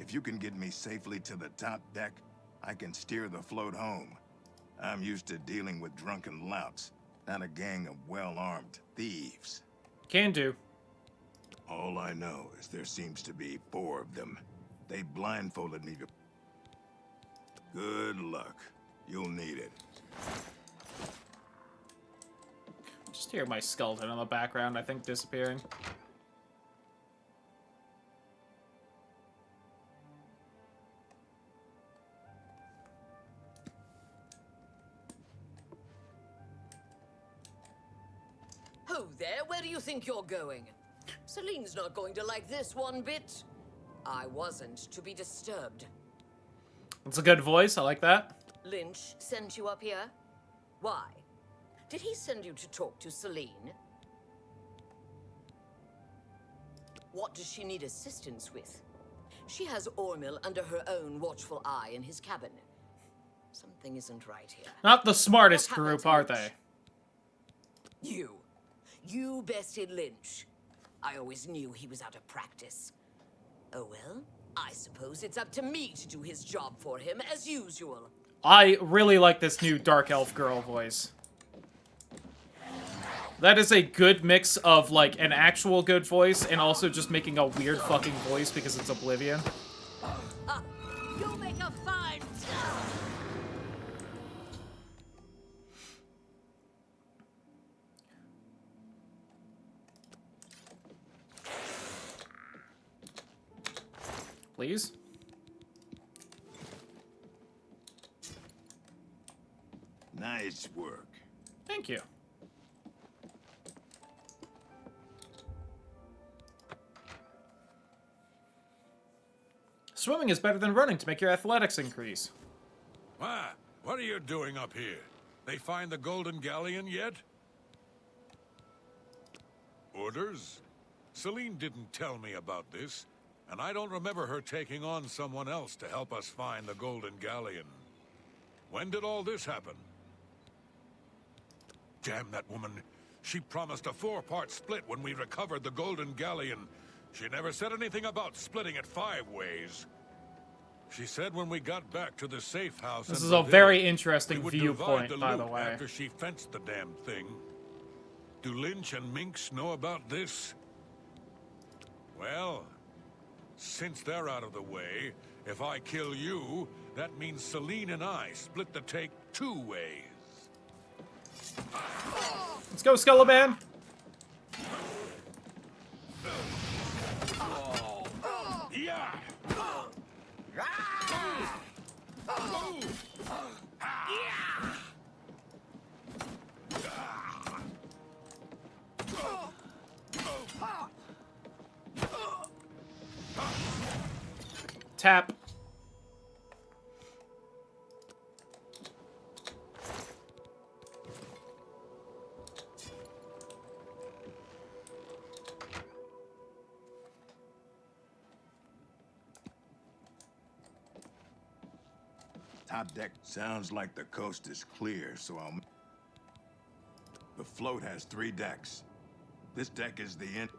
If you can get me safely to the top deck, I can steer the float home. I'm used to dealing with drunken louts, not a gang of well-armed thieves. Can do. All I know is there seems to be 4 of them. They blindfolded me. Good luck. You'll need it. Just hear my skeleton in the background, I think, disappearing. Ho there, where do you think you're going? Celine's not going to like this one bit. I wasn't to be disturbed. It's a good voice, I like that. Lynch sent you up here? Why? Did he send you to talk to Celine? What does she need assistance with? She has Ormil under her own watchful eye in his cabin. Something isn't right here. Not the smartest group, are they? You bested Lynch. I always knew he was out of practice. Oh well, I suppose it's up to me to do his job for him, as usual. I really like this new Dark Elf girl voice. That is a good mix of, like, an actual good voice and also just making a weird fucking voice because it's Oblivion. You'll make a fine... Please? Nice work. Thank you. Swimming is better than running to make your athletics increase. Ah, what are you doing up here? They find the Golden Galleon yet? Orders? Celine didn't tell me about this, and I don't remember her taking on someone else to help us find the Golden Galleon. When did all this happen? Damn that woman. She promised a 4-part split when we recovered the Golden Galleon. She never said anything about splitting it 5 ways. She said when we got back to the safe house. This in is a Brazil, very interesting we would viewpoint, divide by the loot way. after she fenced the damn thing. Do Lynch and Minx know about this? Well, since they're out of the way, if I kill you, that means Celine and I split the take 2 ways. Let's go, Scullaman! Yeah! Tap. Top deck sounds like the coast is clear, so I'll... The float has 3 decks. This deck is the end.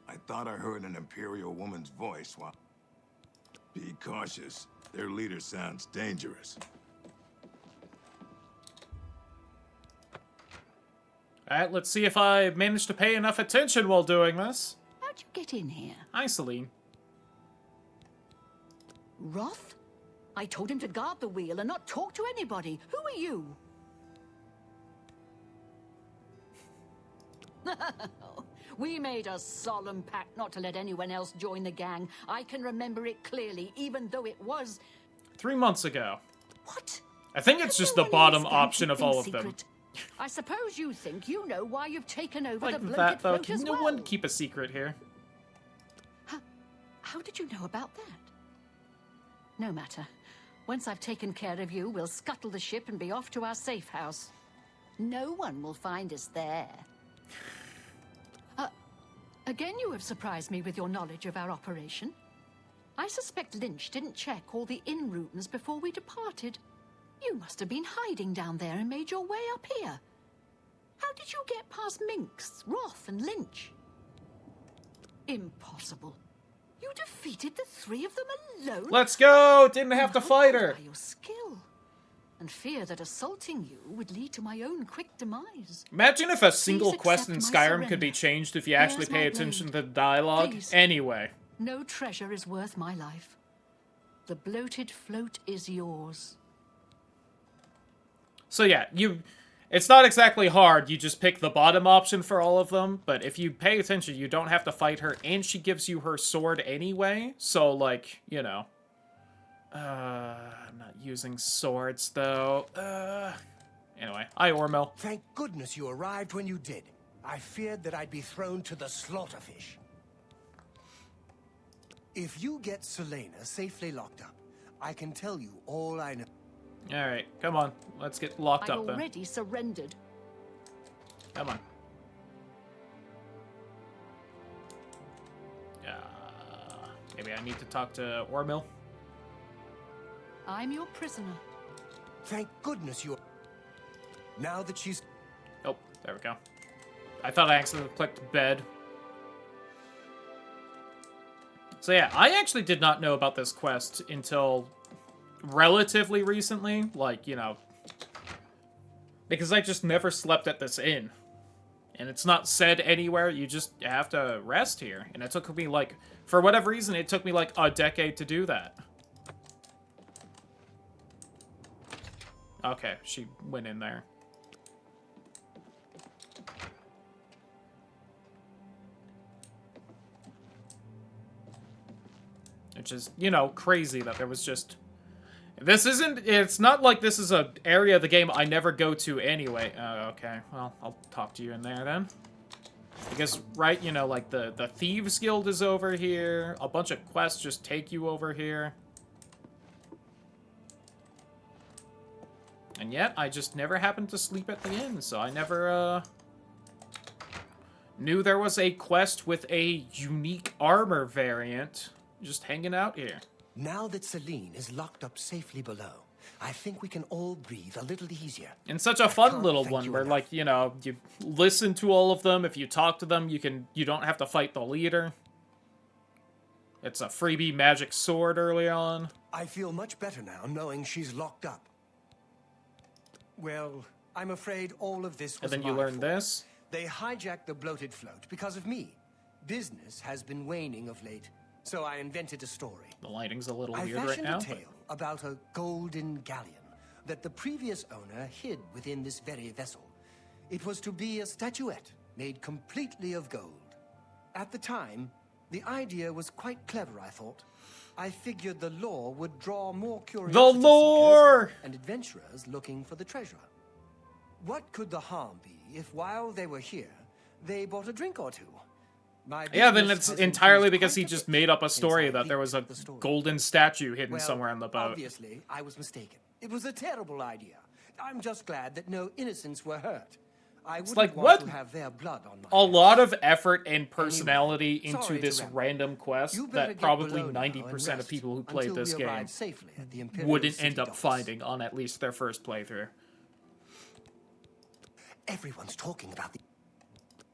I thought I heard an Imperial woman's voice while... Be cautious. Their leader sounds dangerous. Alright, let's see if I managed to pay enough attention while doing this. How'd you get in here? Hi, Celine. Roth? I told him to guard the wheel and not talk to anybody. Who are you? We made a solemn pact not to let anyone else join the gang. I can remember it clearly, even though it was... 3 months ago. What? I think it's just the bottom option of all of them. I suppose you think you know why you've taken over Like the bloated that, though. float Can as no well. one keep a secret here? How did you know about that? No matter. Once I've taken care of you, we'll scuttle the ship and be off to our safe house. No one will find us there. Again, you have surprised me with your knowledge of our operation. I suspect Lynch didn't check all the in-routings before we departed. You must have been hiding down there and made your way up here. How did you get past Minx, Roth, and Lynch? Impossible. You defeated the 3 of them alone? Let's go! Didn't have to fight her. By your skill. And fear that assaulting you would lead to my own quick demise. Imagine if a single quest in accept my Skyrim could be surrender. changed if you actually Here's my pay attention to the blade. dialogue. Please. Anyway. No treasure is worth my life. The bloated float is yours. So yeah, it's not exactly hard. You just pick the bottom option for all of them, but if you pay attention, you don't have to fight her, and she gives you her sword anyway. So, like, you know. I'm not using swords, though. Anyway, hi, Ormel. Thank goodness you arrived when you did. I feared that I'd be thrown to the slaughterfish. If you get Selena safely locked up, I can tell you all I know. Alright, come on. Let's get locked I've up, then. already surrendered. Come on. Maybe I need to talk to Ormil. I'm your prisoner. Thank goodness you're... Now that she's... Oh, there we go. I thought I accidentally clicked bed. So yeah, I actually did not know about this quest until relatively recently. Like, you know, because I just never slept at this inn. And it's not said anywhere, you just have to rest here. And it took me, like, for whatever reason, it took me, like, a decade to do that. Okay, she went in there. Which is, you know, crazy that there was just... It's not like this is an area of the game I never go to anyway. Okay, well, I'll talk to you in there then. Because, right, you know, like, the Thieves Guild is over here. A bunch of quests just take you over here. And yet, I just never happened to sleep at the inn, so I never, knew there was a quest with a unique armor variant just hanging out here. Now that Celine is locked up safely below, I think we can all breathe a little easier. And such a fun little one where, like, you know, you listen to all of them. If you talk to them, you don't have to fight the leader. It's a freebie magic sword early on. I feel much better now knowing she's locked up. Well, I'm afraid all of this was And then you my learn fault. this. They hijacked the bloated float because of me. Business has been waning of late, so I invented a story. The lighting's a little I weird right fashioned now. a tale about a golden galleon that the previous owner hid within this very vessel. It was to be a statuette made completely of gold. At the time, the idea was quite clever, I thought. I figured the lore would draw more curiosity lore! seekers and adventurers looking for the treasure. What could the harm be if while they were here, they bought a drink or two? Yeah, then it's entirely because he just made up a story that there was a golden statue hidden Well, somewhere on the boat. Obviously, I was mistaken. It was a terrible idea. I'm just glad that no innocents were hurt. I wouldn't like, want what? to have their blood on my A lot of effort and personality Anyway, into sorry to this ramble. random quest You better that get probably below now and 90% of rest people who played until this we game arrive safely at the Imperial wouldn't City end up docks. finding on at least their first playthrough. Everyone's talking about the...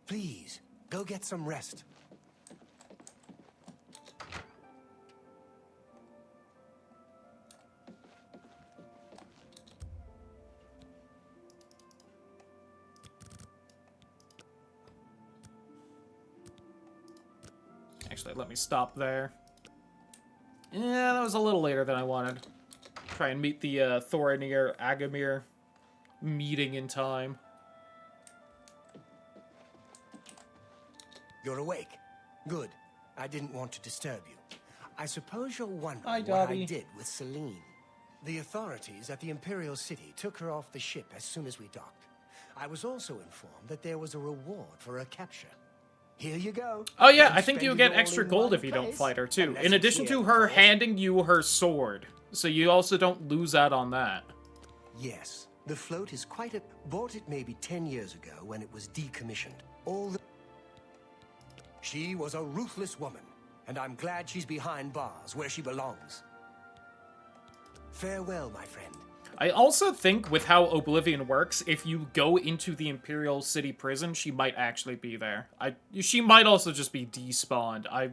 Please, go get some rest. Actually, let me stop there. Yeah, that was a little later than I wanted. Try and meet the Thorinir Agamir meeting in time. You're awake. Good. I didn't want to disturb you. I suppose you're wondering Hi, what Dobby. I did with Celine. The authorities at the Imperial City took her off the ship as soon as we docked. I was also informed that there was a reward for her capture. Here you go. Oh yeah, Don't I think spend you it get all extra in gold one if you don't place, fight her too. unless In it's addition here, to of her course. handing you her sword. So you also don't lose out on that. Yes, the float is quite a... Bought it maybe 10 years ago when it was decommissioned. All the... She was a ruthless woman, and I'm glad she's behind bars where she belongs. Farewell, my friend. I also think with how Oblivion works, if you go into the Imperial City prison, she might actually be there. She might also just be despawned. I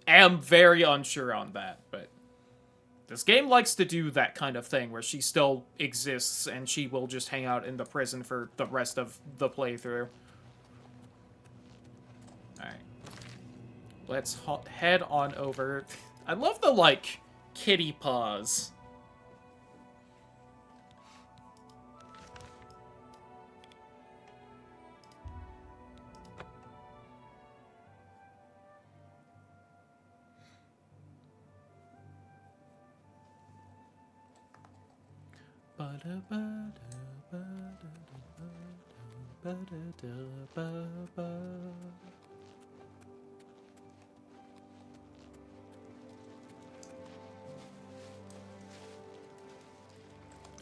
am very unsure on that, but this game likes to do that kind of thing where she still exists and she will just hang out in the prison for the rest of the playthrough. Alright. Let's head on over. I love the, like, kitty paws.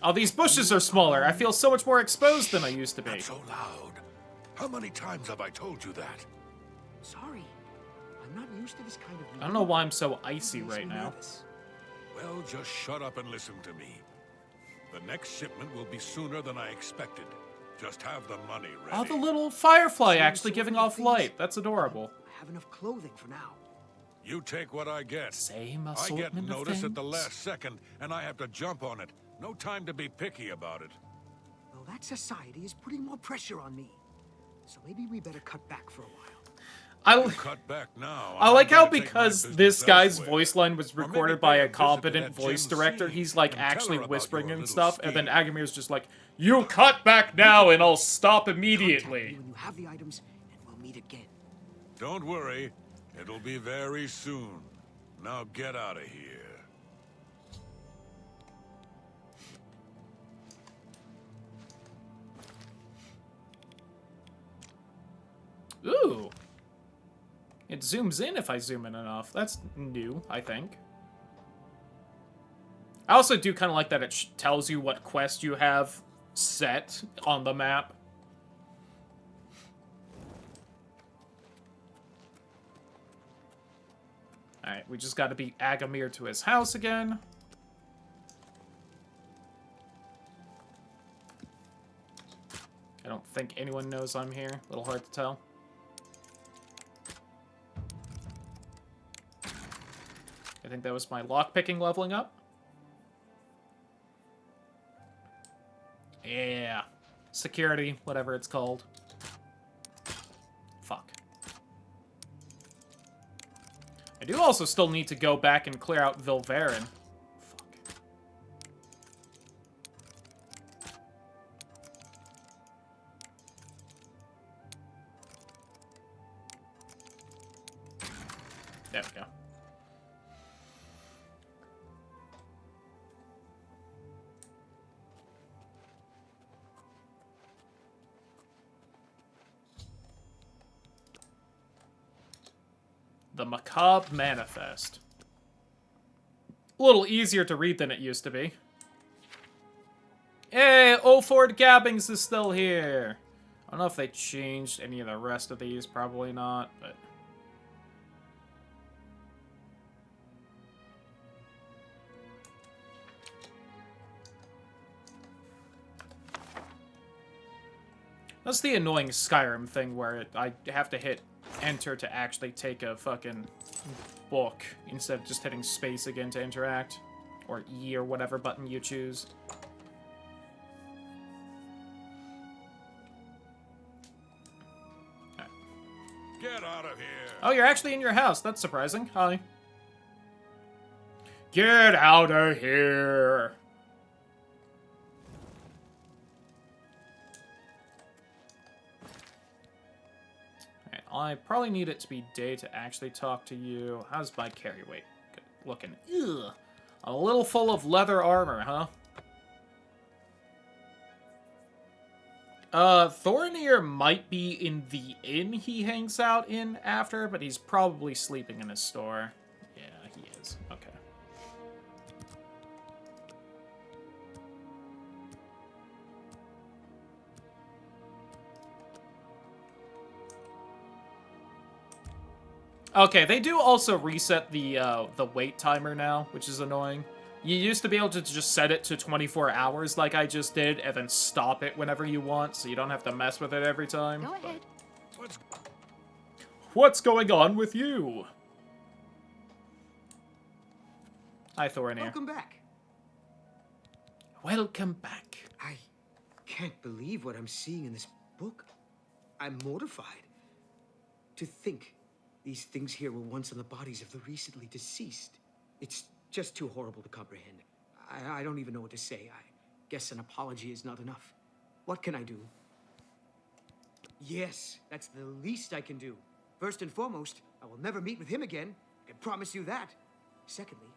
Oh, these bushes are smaller. I feel so much more exposed than I used to be. Not so loud. How many times have I told you that? Sorry. I'm not used to this kind of... I don't know why I'm so icy right now. Well, just shut up and listen to me. The next shipment will be sooner than I expected. Just have the money ready. Oh, the little firefly actually giving off light. That's adorable. I have enough clothing for now. You take what I get. Same I assortment get of notice at the things. last second, and I have to jump on it. No time to be picky about it. Well, that society is putting more pressure on me. So maybe we better cut back for a while. You cut back now. I I'm like how gonna take my because business this guy's elsewhere. voice line was Or maybe recorded pay by a a visit to competent that voice Gem director, Sea he's like and tell actually her about whispering your and little stuff, and then scheme. Agamir's just like, "You cut back now, and I'll stop immediately." When you have the items, and we'll meet again. Don't worry. It'll be very soon. Now get out of here. Ooh. It zooms in if I zoom in enough. That's new, I think. I also do kind of like that it tells you what quest you have set on the map. Alright, we just gotta beat Agamir to his house again. I don't think anyone knows I'm here. A little hard to tell. I think that was my lockpicking leveling up. Yeah. Security, whatever it's called. Fuck. I do also still need to go back and clear out Vilverin. Fuck. There we go. The Macabre Manifest. A little easier to read than it used to be. Hey, Ford Gabbings is still here. I don't know if they changed any of the rest of these. Probably not, but... That's the annoying Skyrim thing where I have to hit enter to actually take a fucking book instead of just hitting space again to interact. Or E or whatever button you choose. Right. Get out of here! Oh, you're actually in your house. That's surprising. Hi. Get out of here! I probably need it to be day to actually talk to you. How's my carry weight looking? Ugh. A little full of leather armor, huh? Thorinir might be in the inn he hangs out in after, but he's probably sleeping in his store. Yeah, he is. Okay. Okay, they do also reset the wait timer now, which is annoying. You used to be able to just set it to 24 hours like I just did, and then stop it whenever you want, so you don't have to mess with it every time. Go ahead. What's going on with you? Hi, Thorinir. Welcome back. Welcome back. I can't believe what I'm seeing in this book. I'm mortified. To think these things here were once on the bodies of the recently deceased. It's just too horrible to comprehend. I don't even know what to say. I guess an apology is not enough. What can I do? Yes, that's the least I can do. First and foremost, I will never meet with him again. I can promise you that. Secondly,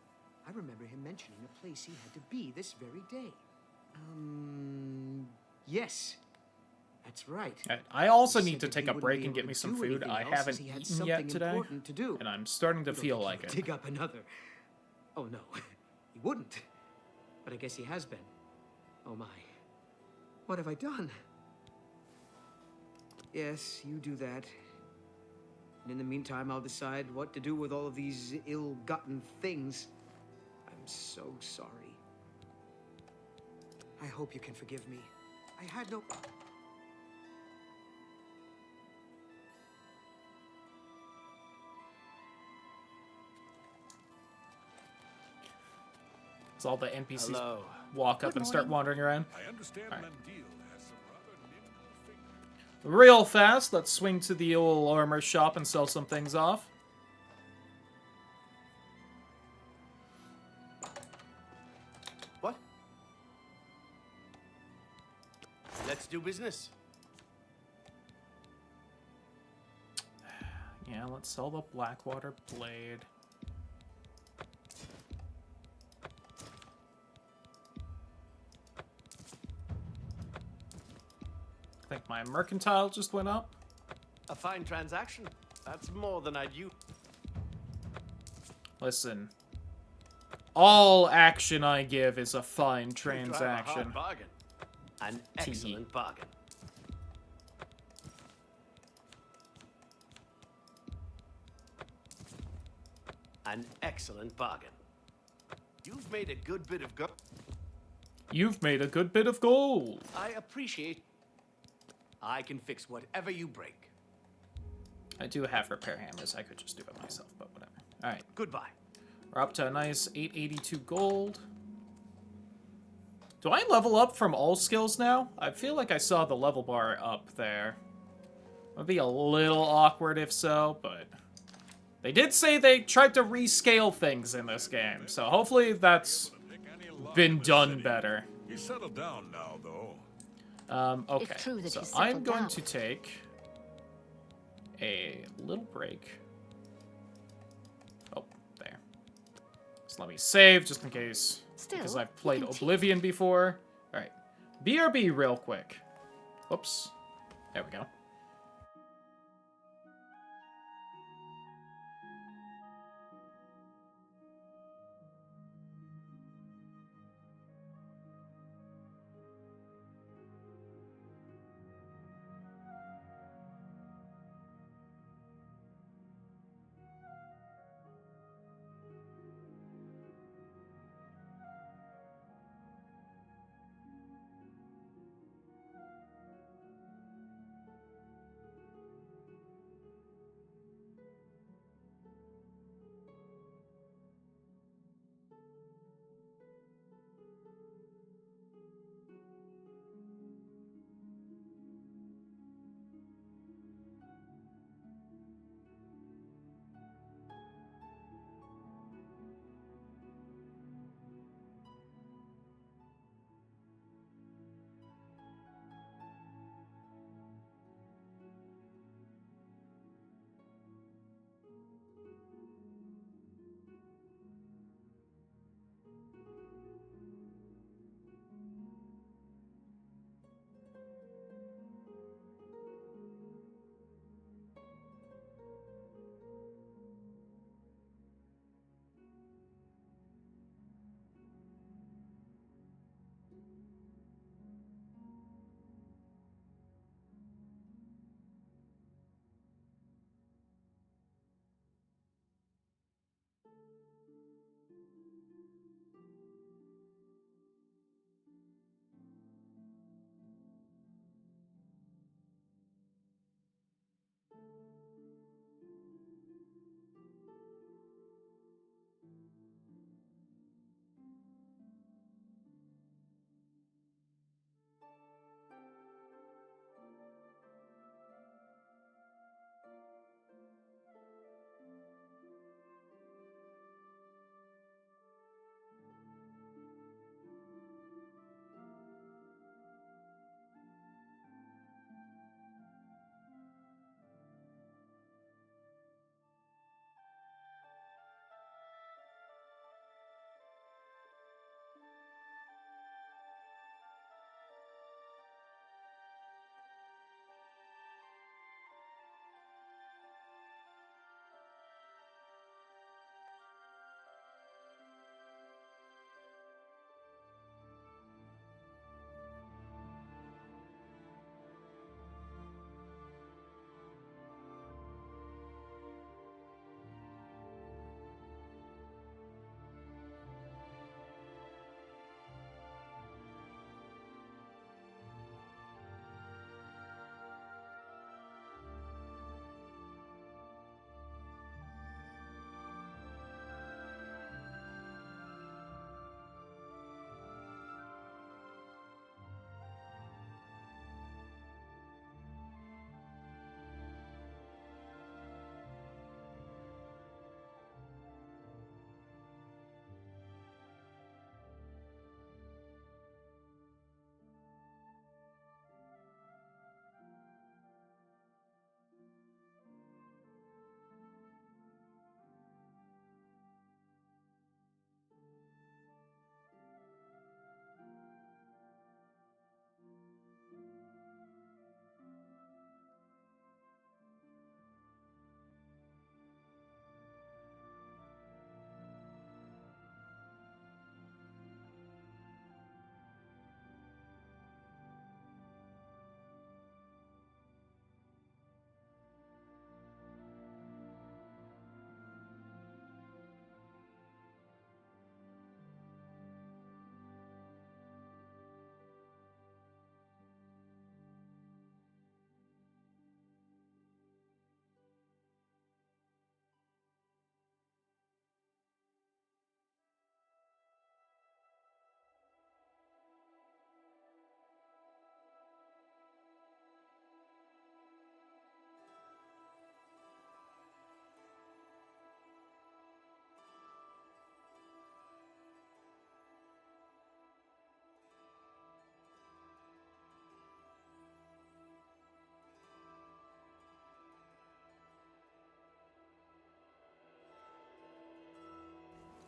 I remember him mentioning a place he had to be this very day. Yes. That's right. I also need to take a break and get me some food. I haven't eaten yet today, and I'm starting to feel like it. Dig up another. Oh no, he wouldn't. But I guess he has been. Oh my. What have I done? Yes, you do that. And in the meantime, I'll decide what to do with all of these ill-gotten things. I'm so sorry. I hope you can forgive me. I had no... So all the NPCs walk up and start wandering around. I understand right. Landil has some rather nimble fingers. Real fast, let's swing to the old armor shop and sell some things off. What? Let's do business. Yeah, let's sell the Blackwater Blade. I think my mercantile just went up. A fine transaction. That's more than I'd use. Listen. All action I give is a fine You drive a transaction. hard bargain. An excellent bargain. An excellent bargain. You've made a good bit of gold. You've made a good bit of gold. I appreciate. I can fix whatever you break. I do have repair hammers. I could just do it myself, but whatever. Alright. Goodbye. We're up to a nice 882 gold. Do I level up from all skills now? I feel like I saw the level bar up there. Would be a little awkward if so, but... They did say they tried to rescale things in this game, so hopefully that's been done better. He's settled down now, though. Okay, It's true that so he's settled I'm going down. to take a little break. Oh, there. So let me save, just in case, because I've played Oblivion before. Alright, BRB real quick. Whoops. There we go.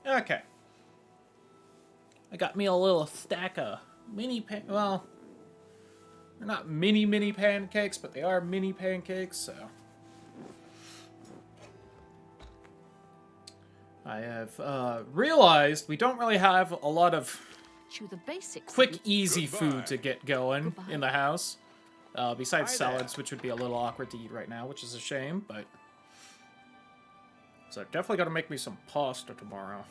Okay. I got me a little stack of well, they're not mini pancakes, but they are mini pancakes, so. I have realized we don't really have a lot of The basics. quick, easy food to get going in the house. Besides salads, which would be a little awkward to eat right now, which is a shame, but... So I've definitely got to make me some pasta tomorrow.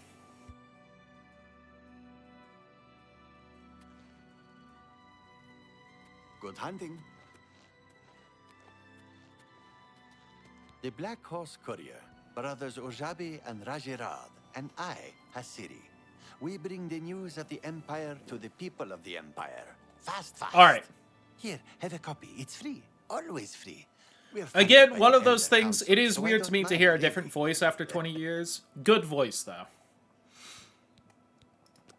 Good hunting. The Black Horse Courier, brothers Ojabi and Rajirad, and I, Hasiri. We bring the news of the Empire to the people of the Empire. Fast, fast. All right. Here, have a copy. It's free. Always free. Again, one of those things, it is weird to me to hear a different voice after 20 years. Good voice, though.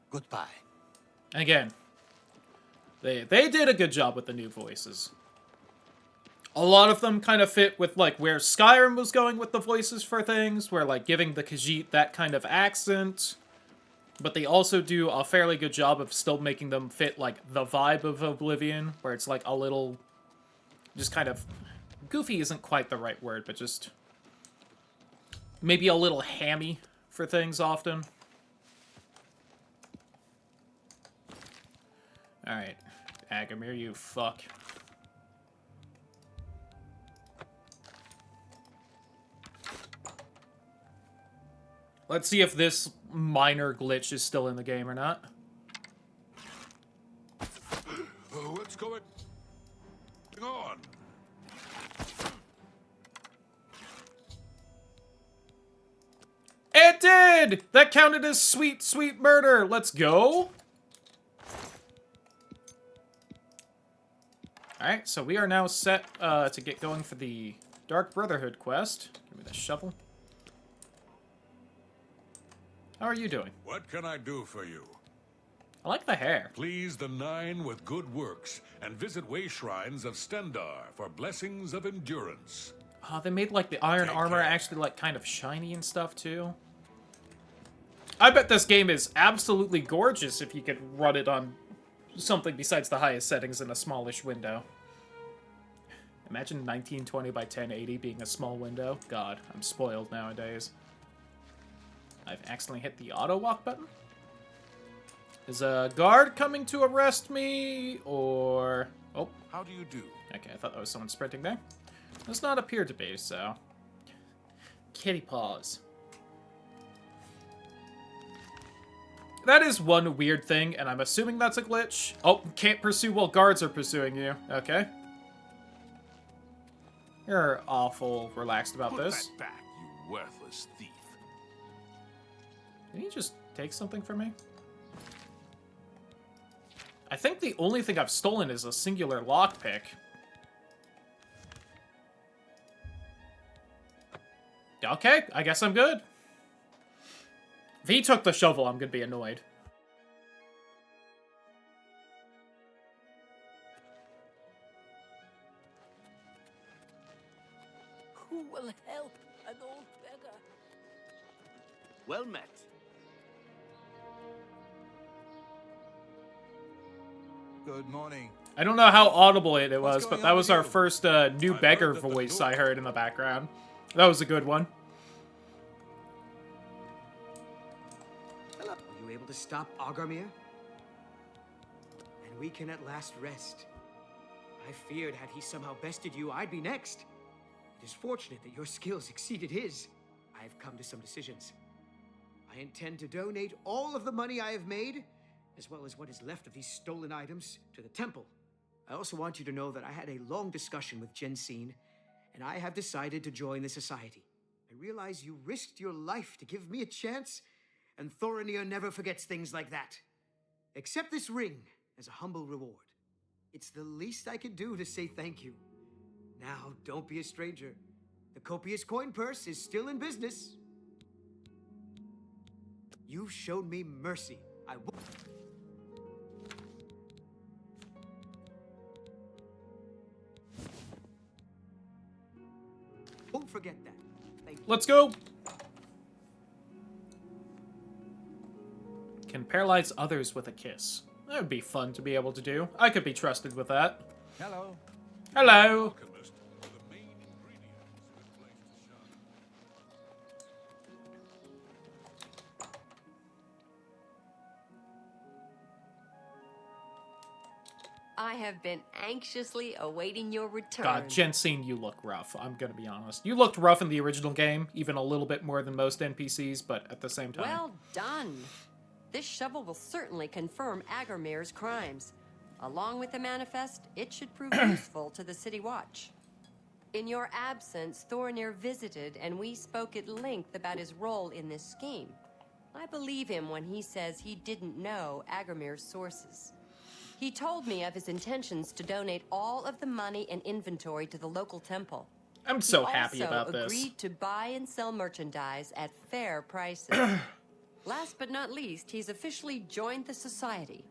Goodbye. Again, they did a good job with the new voices. A lot of them kind of fit with, like, where Skyrim was going with the voices for things, where, like, giving the Khajiit that kind of accent. But they also do a fairly good job of still making them fit, like, the vibe of Oblivion, where it's, like, a little... just kind of... goofy isn't quite the right word, but just... maybe a little hammy for things often. Alright. Agamir, you fuck. Let's see if this minor glitch is still in the game or not. What's going on? It did! That counted as sweet, sweet murder. Let's go. Alright, so we are now set to get going for the Dark Brotherhood quest. Give me the shovel. How are you doing? What can I do for you? I like the hair. Please the Nine with good works, and visit way shrines of Stendar for blessings of endurance. Oh, they made, like, the iron armor actually, like, kind of shiny and stuff, too. I bet this game is absolutely gorgeous if you could run it on something besides the highest settings in a smallish window. Imagine 1920 by 1080 being a small window. God, I'm spoiled nowadays. I've accidentally hit the auto walk button. Is a guard coming to arrest me, or... Oh. How do you do? Okay, I thought that was someone sprinting there. Does not appear to be, so... Kitty paws. That is one weird thing, and I'm assuming that's a glitch. Oh, can't pursue while guards are pursuing you. Okay. You're awful relaxed about this. Put that back, you worthless thief. Did he just take something from me? I think the only thing I've stolen is a singular lockpick. Okay, I guess I'm good. If he took the shovel, I'm gonna be annoyed. Who will help an old beggar? Well met. Good morning. I don't know how audible it was, but that was our first new beggar voice I heard in the background. That was a good one. Hello. Are you able to stop Agarmir? And we can at last rest. I feared had he somehow bested you, I'd be next. It is fortunate that your skills exceeded his. I have come to some decisions. I intend to donate all of the money I have made, as well as what is left of these stolen items, to the temple. I also want you to know that I had a long discussion with Jensine, and I have decided to join the society. I realize you risked your life to give me a chance, and Thorinir never forgets things like that. Accept this ring as a humble reward. It's the least I can do to say thank you. Now, don't be a stranger. The copious coin purse is still in business. You've shown me mercy. I will... Don't forget that. Thank you. Let's go. Paralyze others with a kiss. That would be fun to be able to do. I could be trusted with that. Hello. Hello. I have been anxiously awaiting your return. God, Jensine, you look rough. I'm gonna be honest. You looked rough in the original game, even a little bit more than most NPCs, but at the same time. Well done. This shovel will certainly confirm Agarmir's crimes. Along with the manifest, it should prove useful to the City Watch. In your absence, Thornir visited, and we spoke at length about his role in this scheme. I believe him when he says he didn't know Agarmir's sources. He told me of his intentions to donate all of the money and inventory to the local temple. I'm so happy about this. He also agreed to buy and sell merchandise at fair prices. Last but not least, he's officially joined the society.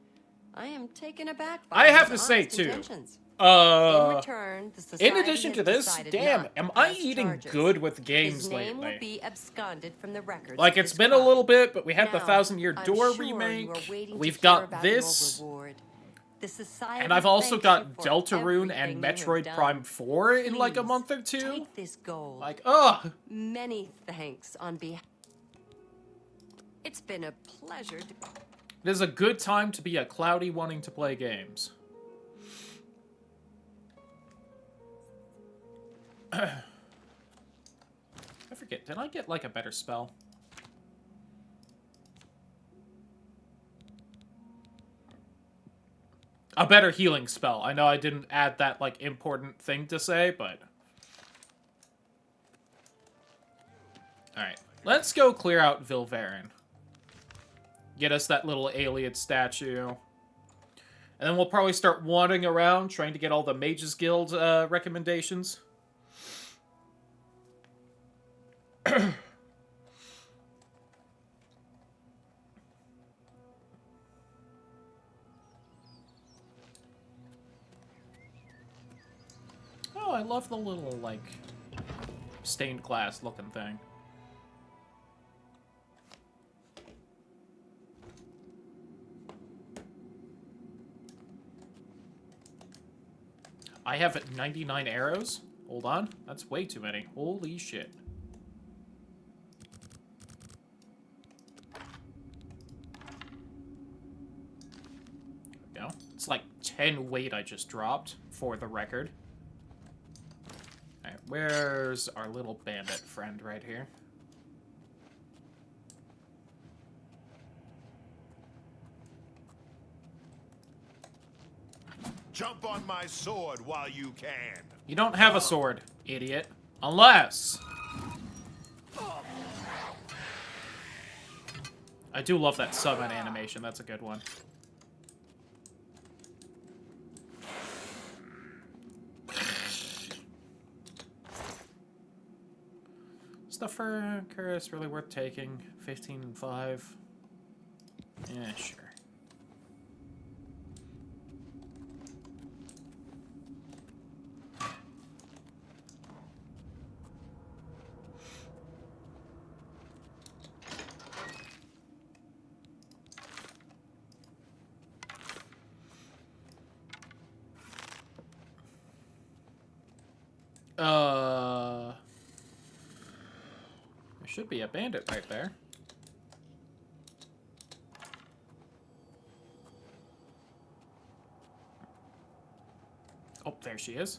I am taken aback by I have his to say, honest too, intentions. In return, the society in addition to this, damn, am I eating good with games his name lately? will be absconded from the records Like, of it's his been a crime. little bit, but we had the Now, 1000-Year I'm Door sure you remake. are waiting to We've hear got about this. your reward. The society And I've also thanks got you for Deltarune and everything you have Metroid done. Prime 4 in like a Please, month or two. Take this gold. Like, ugh. Many thanks on behalf. It's been a pleasure to... It is a good time to be a cloudy wanting to play games. I forget, did I get like a better spell? A better healing spell. I know I didn't add that like important thing to say, but... Alright, let's go clear out Vilverin. Get us that little alien statue. And then we'll probably start wandering around, trying to get all the Mages Guild recommendations. Oh, I love the little, like, stained glass looking thing. I have 99 arrows? Hold on. That's way too many. Holy shit. There we go. It's like 10 weight I just dropped, for the record. Alright, where's our little bandit friend right here? Jump on my sword while you can. You don't have a sword, idiot. Unless... I do love that summon animation. That's a good one. Stuff for Curtis really worth taking. 15 and 5. Yeah, sure. There should be a bandit right there. Oh, there she is.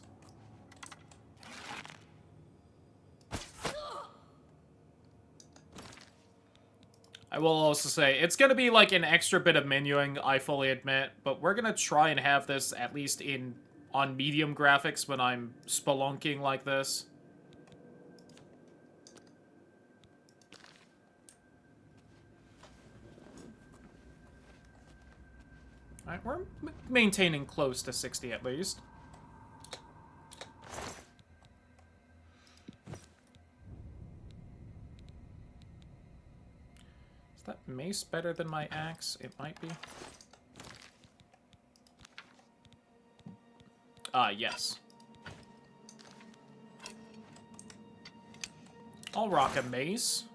I will also say, it's going to be like an extra bit of menuing, I fully admit, but we're going to try and have this at least on medium graphics when I'm spelunking like this. Alright, we're maintaining close to 60 at least. Is that mace better than my axe? It might be. Yes. I'll rock a mace.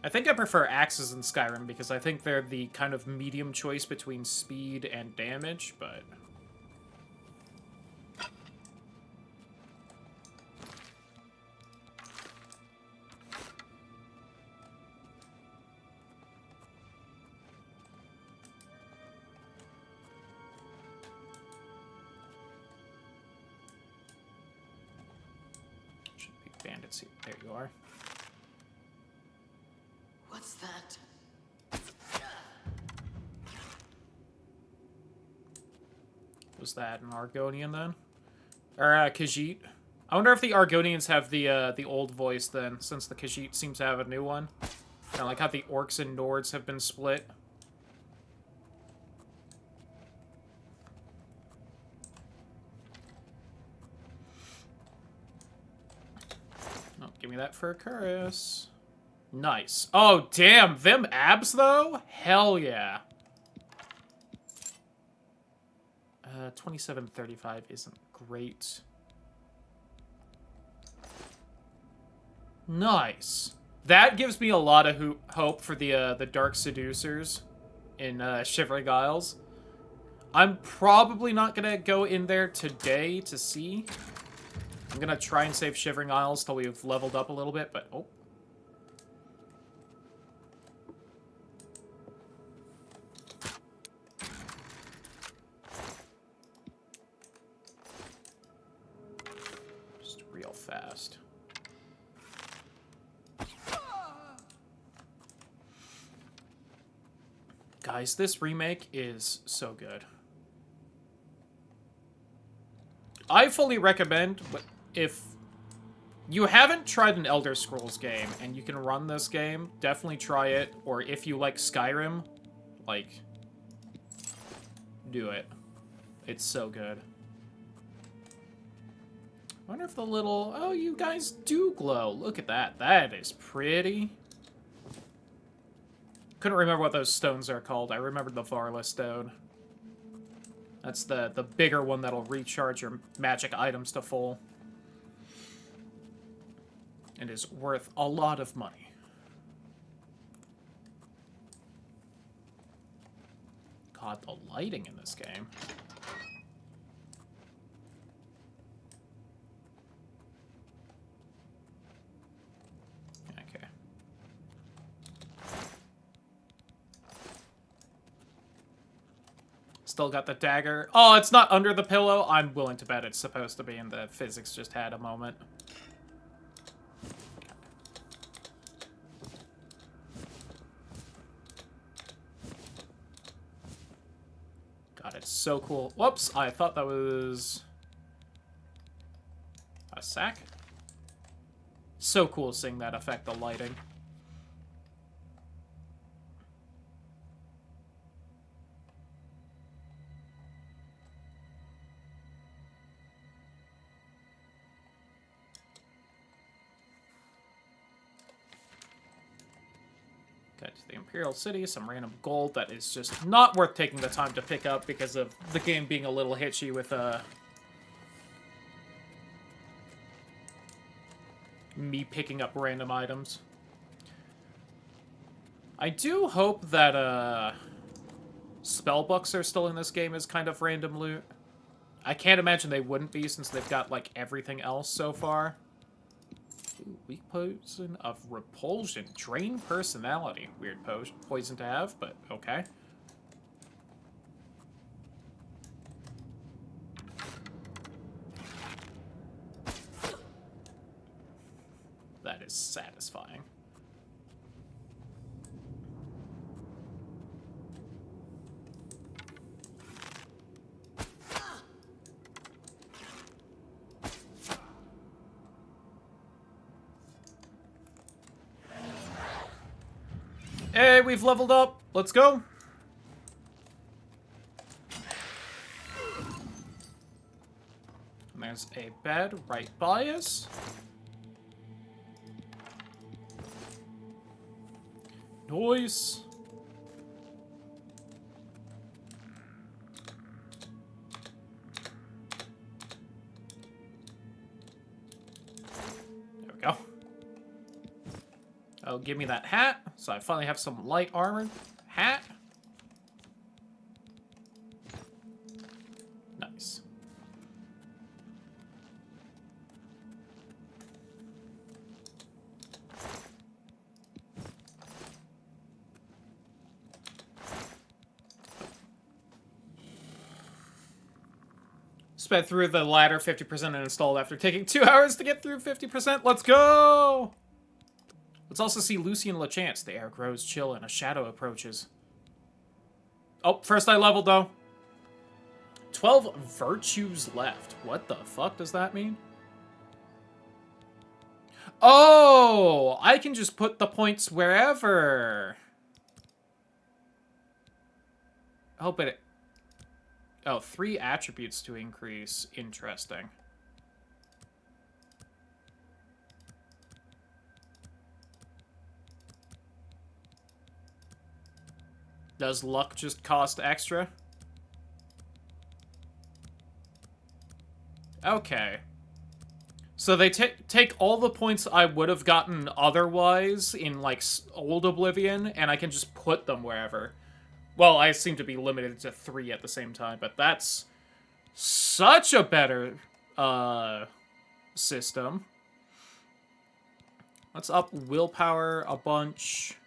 I think I prefer axes in Skyrim because I think they're the kind of medium choice between speed and damage, but... Should be bandits here. There you are. What's that? Was that an Argonian then? Or Khajiit? I wonder if the Argonians have the old voice then, since the Khajiit seems to have a new one. Kind of like how the Orcs and Nords have been split. Oh, give me that for Icarus. Nice. Oh, damn. Them abs, though? Hell yeah. 2735 isn't great. Nice. That gives me a lot of hope for the Dark Seducers in Shivering Isles. I'm probably not going to go in there today to see. I'm going to try and save Shivering Isles till we've leveled up a little bit, but... Oh. Just real fast. Guys, this remake is so good. I fully recommend, if you haven't tried an Elder Scrolls game and you can run this game, definitely try it. Or if you like Skyrim, like, do it. It's so good. I wonder if the little... Oh, you guys do glow. Look at that. That is pretty. Couldn't remember what those stones are called. I remembered the Varla stone. That's the bigger one that'll recharge your magic items to full. And is worth a lot of money. God, the lighting in this game. Okay. Still got the dagger. Oh, it's not under the pillow. I'm willing to bet it's supposed to be, and the physics just had a moment. God, it's so cool. Whoops, I thought that was a sack. So cool seeing that affect the lighting. Okay, to the Imperial City, some random gold that is just not worth taking the time to pick up because of the game being a little hitchy with me picking up random items. I do hope that spellbooks are still in this game as kind of random loot. I can't imagine they wouldn't be since they've got like everything else so far. Ooh, weak poison of repulsion. Drain personality. Weird poison to have, but okay. That is satisfying. Hey, we've leveled up. Let's go. And there's a bed right by us. Nice. There we go. Oh, give me that hat. So I finally have some light armor. Hat. Nice. Sped through the ladder 50% and installed after taking 2 hours to get through 50%. Let's go! Let's also see Lucy and LeChance. The air grows chill and a shadow approaches. Oh, first I leveled, though. 12 virtues left. What the fuck does that mean? Oh! I can just put the points wherever. I hope it... Oh, 3 attributes to increase. Interesting. Does luck just cost extra? Okay. So they take all the points I would have gotten otherwise in, like, old Oblivion, and I can just put them wherever. Well, I seem to be limited to 3 at the same time, but that's such a better system. Let's up willpower a bunch,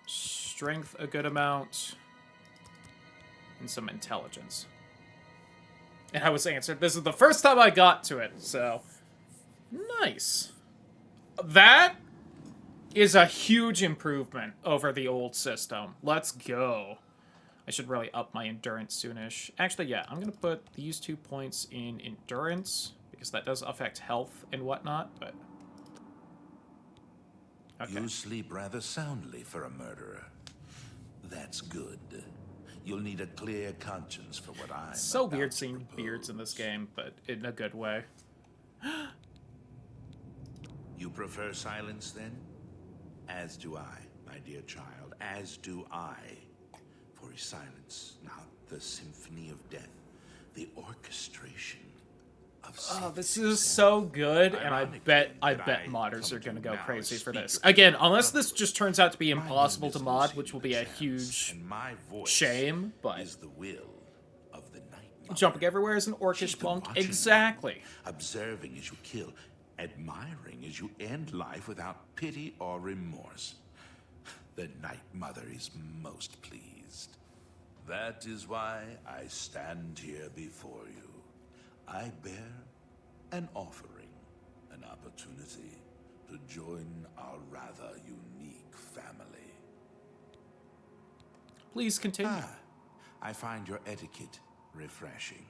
strength a good amount, and some intelligence. And I was answered. This is the first time I got to it, so nice. That is a huge improvement over the old system. Let's go. I should really up my endurance soonish. Actually, yeah, I'm going to put these 2 points in endurance, because that does affect health and whatnot, but... Okay. You sleep rather soundly for a murderer. That's good. You'll need a clear conscience for what I'm It's so weird seeing beards in this game, but in a good way. You prefer silence, then? As do I, my dear child, as do I. For is silence not the symphony of death, the orchestration of Oh, this is so good, and I bet modders are gonna go crazy for this. Again, unless this just turns out to be impossible to mod, which will be a huge shame, but jumping everywhere is an orcish monk. Exactly. Observing as you kill, admiring as you end life without pity or remorse. The Night Mother is most pleased. That is why I stand here before you. I bear an offering, an opportunity to join our rather unique family. Please continue. I find your etiquette refreshing.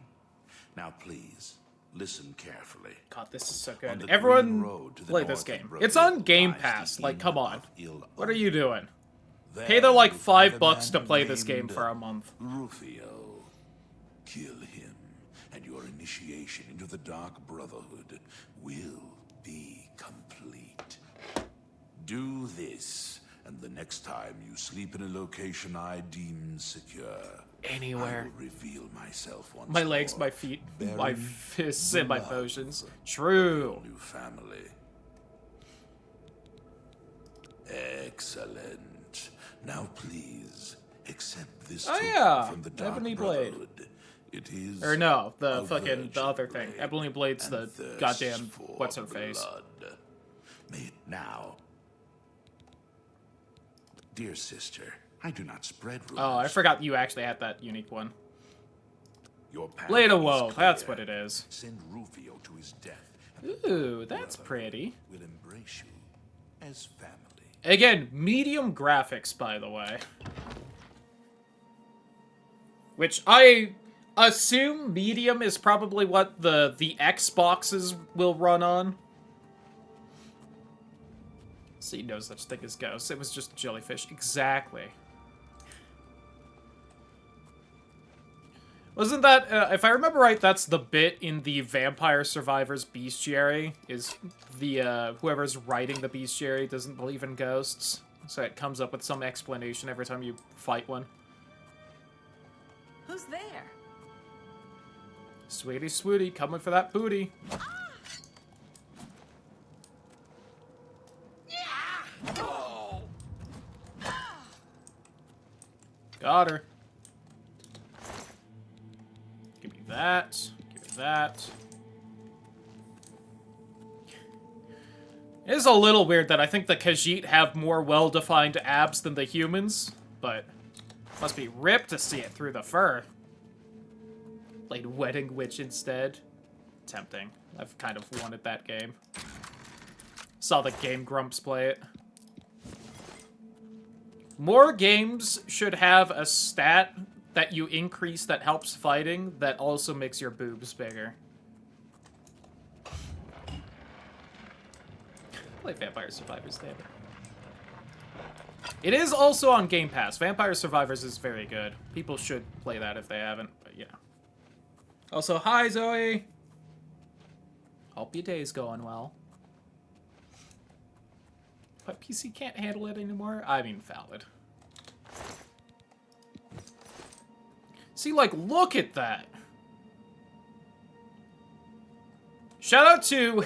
Now please, listen carefully. God, this is so good. Everyone play this game. It's on Game Pass. Like, come on. What are you doing? Pay the, like, $5 to play this game for a month. Rufio, kill him, and your initiation into the Dark Brotherhood will be complete. Do this, and the next time you sleep in a location I deem secure, anywhere, I will reveal myself once my legs, more, my feet, my fists, and my potions. True. New family. Excellent. Now please accept this from the Dark Ebony Blade. Brotherhood. It is Or no, the fucking the other thing. Ebony Blade's the goddamn what's her face. May it now. Dear sister, I do not spread rumors. Oh, I forgot you actually had that unique one. Your path Blade of is Woe, clear. that's what it is. Send Rufio to his death. Ooh, that's pretty. Will embrace you as family. Again, medium graphics, by the way. Which I assume medium is probably what the Xboxes will run on. See, no such thing as ghosts. It was just a jellyfish. Exactly. Wasn't that, if I remember right, that's the bit in the Vampire Survivors bestiary, is the, whoever's writing the bestiary doesn't believe in ghosts. So it comes up with some explanation every time you fight one. Who's there? Sweetie Swooty, coming for that booty. daughter. Give me that. Give me that. It is a little weird that I think the Khajiit have more well-defined abs than the humans, but must be ripped to see it through the fur. Played Wedding Witch instead. Tempting. I've kind of wanted that game. Saw the Game Grumps play it. More games should have a stat that you increase that helps fighting that also makes your boobs bigger. Play Vampire Survivors, damn it. It is also on Game Pass. Vampire Survivors is very good. People should play that if they haven't, but yeah. Also, hi Zoe! Hope your day's going well. But PC can't handle it anymore? I mean, valid. See, like, look at that! Shout out to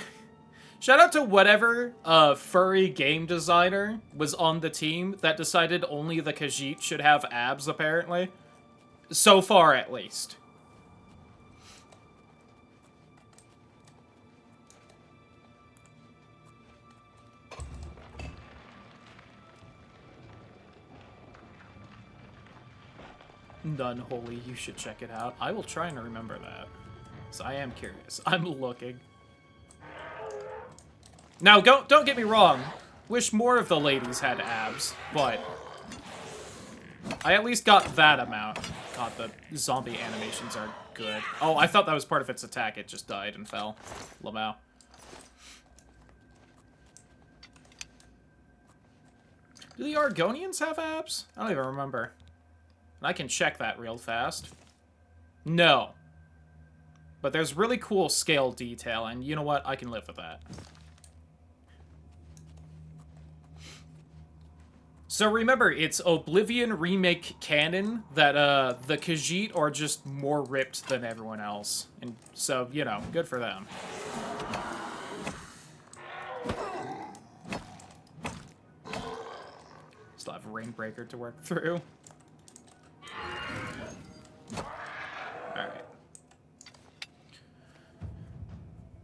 whatever furry game designer was on the team that decided only the Khajiit should have abs, apparently. So far, at least. Unholy, you should check it out. I will try and remember that. So I am curious. I'm looking. Now, don't get me wrong. Wish more of the ladies had abs, but I at least got that amount. God, the zombie animations are good. Oh, I thought that was part of its attack. It just died and fell. Lamau. Do the Argonians have abs? I don't even remember. I can check that real fast. No. But there's really cool scale detail, and you know what? I can live with that. So remember, it's Oblivion remake canon that the Khajiit are just more ripped than everyone else. And so, you know, good for them. Still have Rainbreaker to work through. Alright.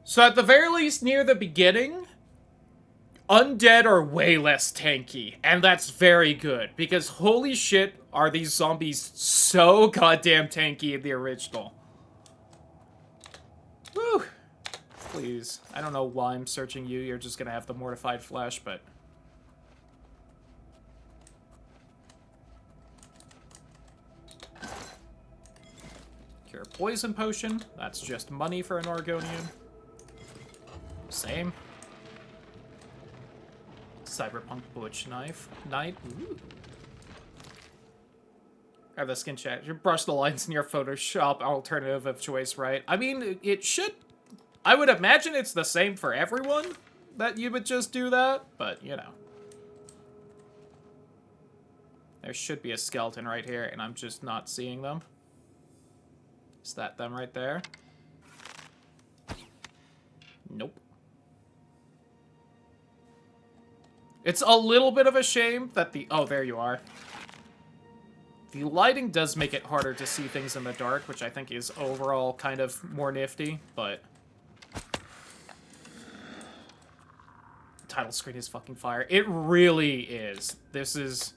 So at the very least, near the beginning, undead are way less tanky, and that's very good, because holy shit are these zombies so goddamn tanky in the original. Woo! Please. I don't know why I'm searching you, you're just gonna have the mortified flesh, but... Cure poison potion. That's just money for an Argonian. Same. Cyberpunk butch knife. Knight. Ooh. Grab the skin chat. You brush the lines in your Photoshop alternative of choice, right? I mean, it should... I would imagine it's the same for everyone, that you would just do that, but, you know. There should be a skeleton right here, and I'm just not seeing them. Is that them right there? Nope. It's a little bit of a shame that the... Oh, there you are. The lighting does make it harder to see things in the dark, which I think is overall kind of more nifty, but... The title screen is fucking fire. It really is. This is...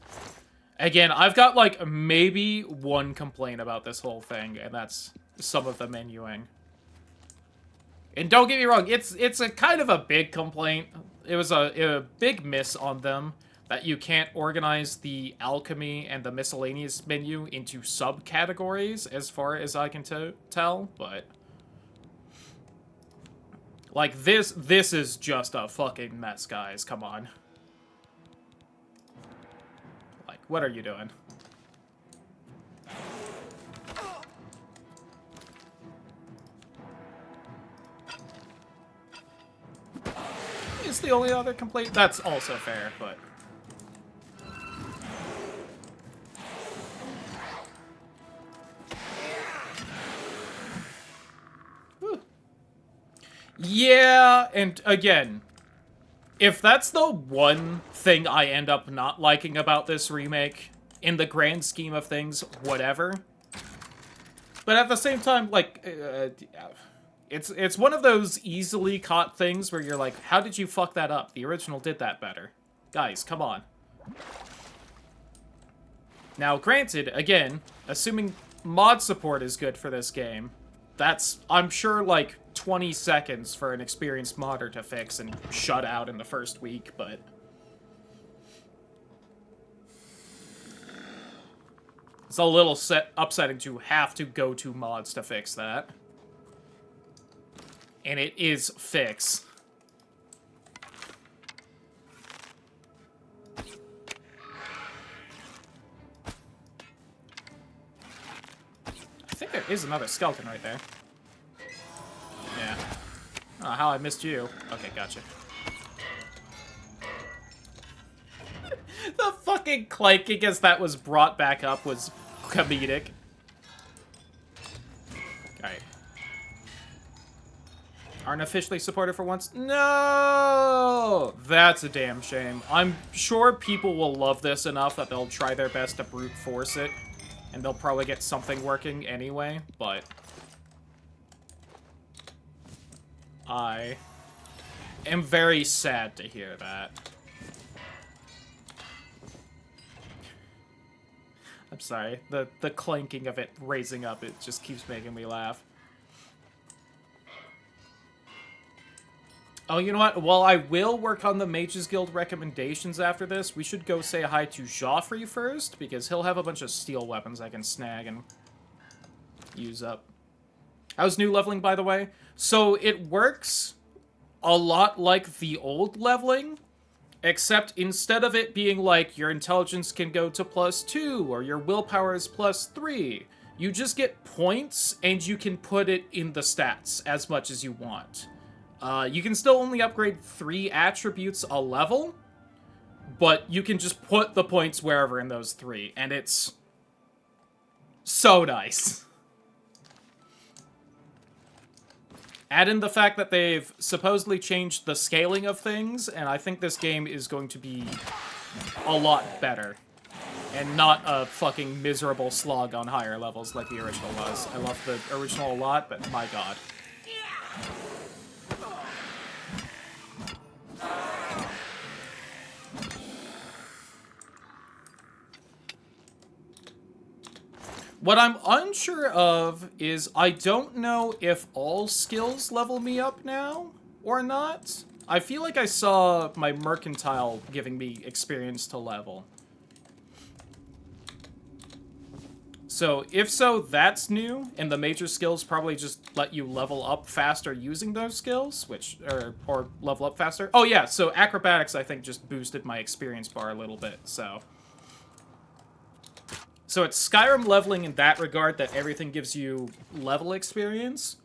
Again, I've got, like, maybe one complaint about this whole thing, and that's some of the menuing. And don't get me wrong, it's a kind of a big complaint. It was a big miss on them that you can't organize the alchemy and the miscellaneous menu into subcategories, as far as I can tell, but... Like, this is just a fucking mess, guys. Come on. Like, what are you doing? It's the only other complaint. That's also fair, but... Whew. Yeah, and again, if that's the one thing I end up not liking about this remake, in the grand scheme of things, whatever. But at the same time, like, it's one of those easily caught things where you're like, how did you fuck that up? The original did that better. Guys, come on. Now, granted, again, assuming mod support is good for this game, that's, I'm sure, like, 20 seconds for an experienced modder to fix and shut out in the first week, but... it's a little upsetting to have to go to mods to fix that. And it is fixed. I think there is another skeleton right there. Yeah. Oh, how I missed you. Okay, gotcha. The fucking clanking as that was brought back up was comedic. Alright. Aren't officially supported for once? No! That's a damn shame. I'm sure people will love this enough that they'll try their best to brute force it. And they'll probably get something working anyway, but... I am very sad to hear that. I'm sorry. The clanking of it raising up, it just keeps making me laugh. Oh, you know what? While I will work on the Mages Guild recommendations after this, we should go say hi to Joffrey first, because he'll have a bunch of steel weapons I can snag and use up. How's new leveling, by the way? So it works a lot like the old leveling, except instead of it being like your intelligence can go to +2 or your willpower is +3, you just get points and you can put it in the stats as much as you want. You can still only upgrade 3 attributes a level, but you can just put the points wherever in those 3, and it's so nice. Add in the fact that they've supposedly changed the scaling of things, and I think this game is going to be a lot better. And not a fucking miserable slog on higher levels like the original was. I love the original a lot, but my god. What I'm unsure of is I don't know if all skills level me up now or not. I feel like I saw my mercantile giving me experience to level. So if so, that's new, and the major skills probably just let you level up faster using those skills, which, or level up faster. Oh yeah, so acrobatics I think just boosted my experience bar a little bit, so. So it's Skyrim leveling in that regard, that everything gives you level experience.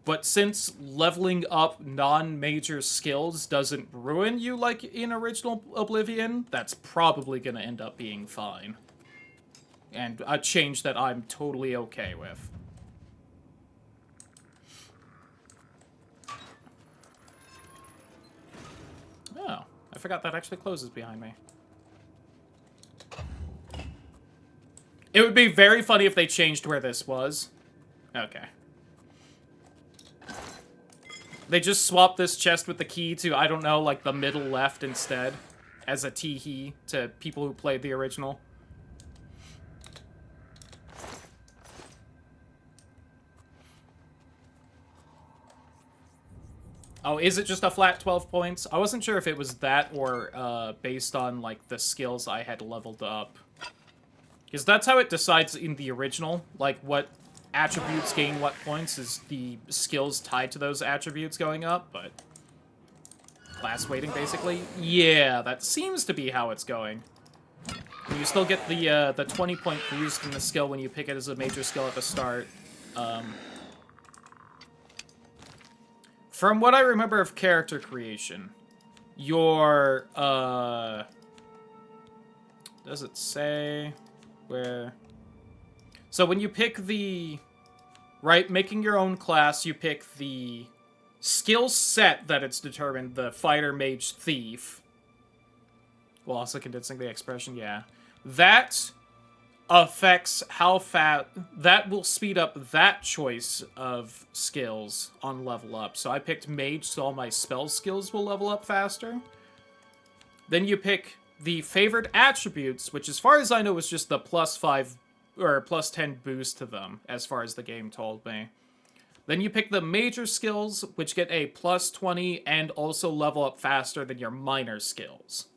But since leveling up non-major skills doesn't ruin you like in original Oblivion, that's probably going to end up being fine. And a change that I'm totally okay with. Oh, I forgot that actually closes behind me. It would be very funny if they changed where this was. Okay. They just swapped this chest with the key to, I don't know, like the middle left instead. As a tee-hee to people who played the original. Oh, is it just a flat 12 points? I wasn't sure if it was that or based on, like, the skills I had leveled up. Because that's how it decides in the original. Like, what attributes gain what points is the skills tied to those attributes going up, but... class weighting, basically? Yeah, that seems to be how it's going. You still get the 20-point boost in the skill when you pick it as a major skill at the start. From what I remember of character creation, your, does it say where? So when you pick the, right, making your own class, you pick the skill set that it's determined, the fighter, mage, thief. Well, also condensing the expression, yeah. That affects how fast that will speed up that choice of skills on level up. So I picked mage, so all my spell skills will level up faster. Then you pick the favored attributes, which as far as I know is just the +5 or +10 boost to them, as far as the game told me. Then you pick the major skills, which get a +20 and also level up faster than your minor skills.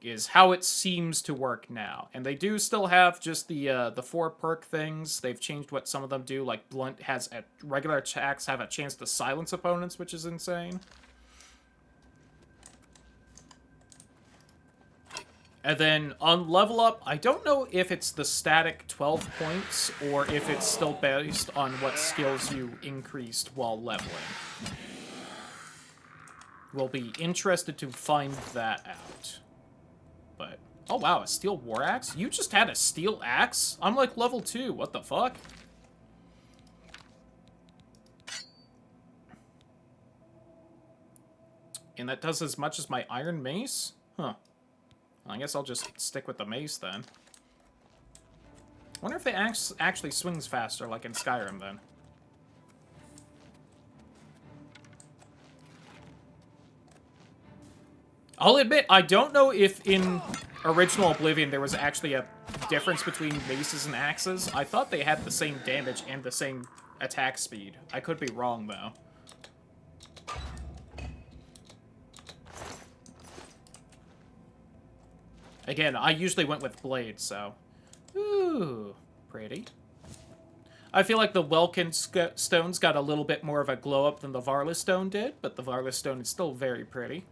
Is how it seems to work now. And they do still have just the 4 perk things. They've changed what some of them do, like Blunt has regular attacks have a chance to silence opponents, which is insane. And then on level up, I don't know if it's the static 12 points or if it's still based on what skills you increased while leveling. We'll be interested to find that out. But, oh wow, a steel war axe? You just had a steel axe? I'm like level 2, what the fuck? And that does as much as my iron mace? Huh. Well, I guess I'll just stick with the mace then. I wonder if it actually swings faster like in Skyrim then. I'll admit, I don't know if in original Oblivion there was actually a difference between maces and axes. I thought they had the same damage and the same attack speed. I could be wrong, though. Again, I usually went with blades, so... Ooh, pretty. I feel like the Welkin stones got a little bit more of a glow-up than the Varla stone did, but the Varla stone is still very pretty.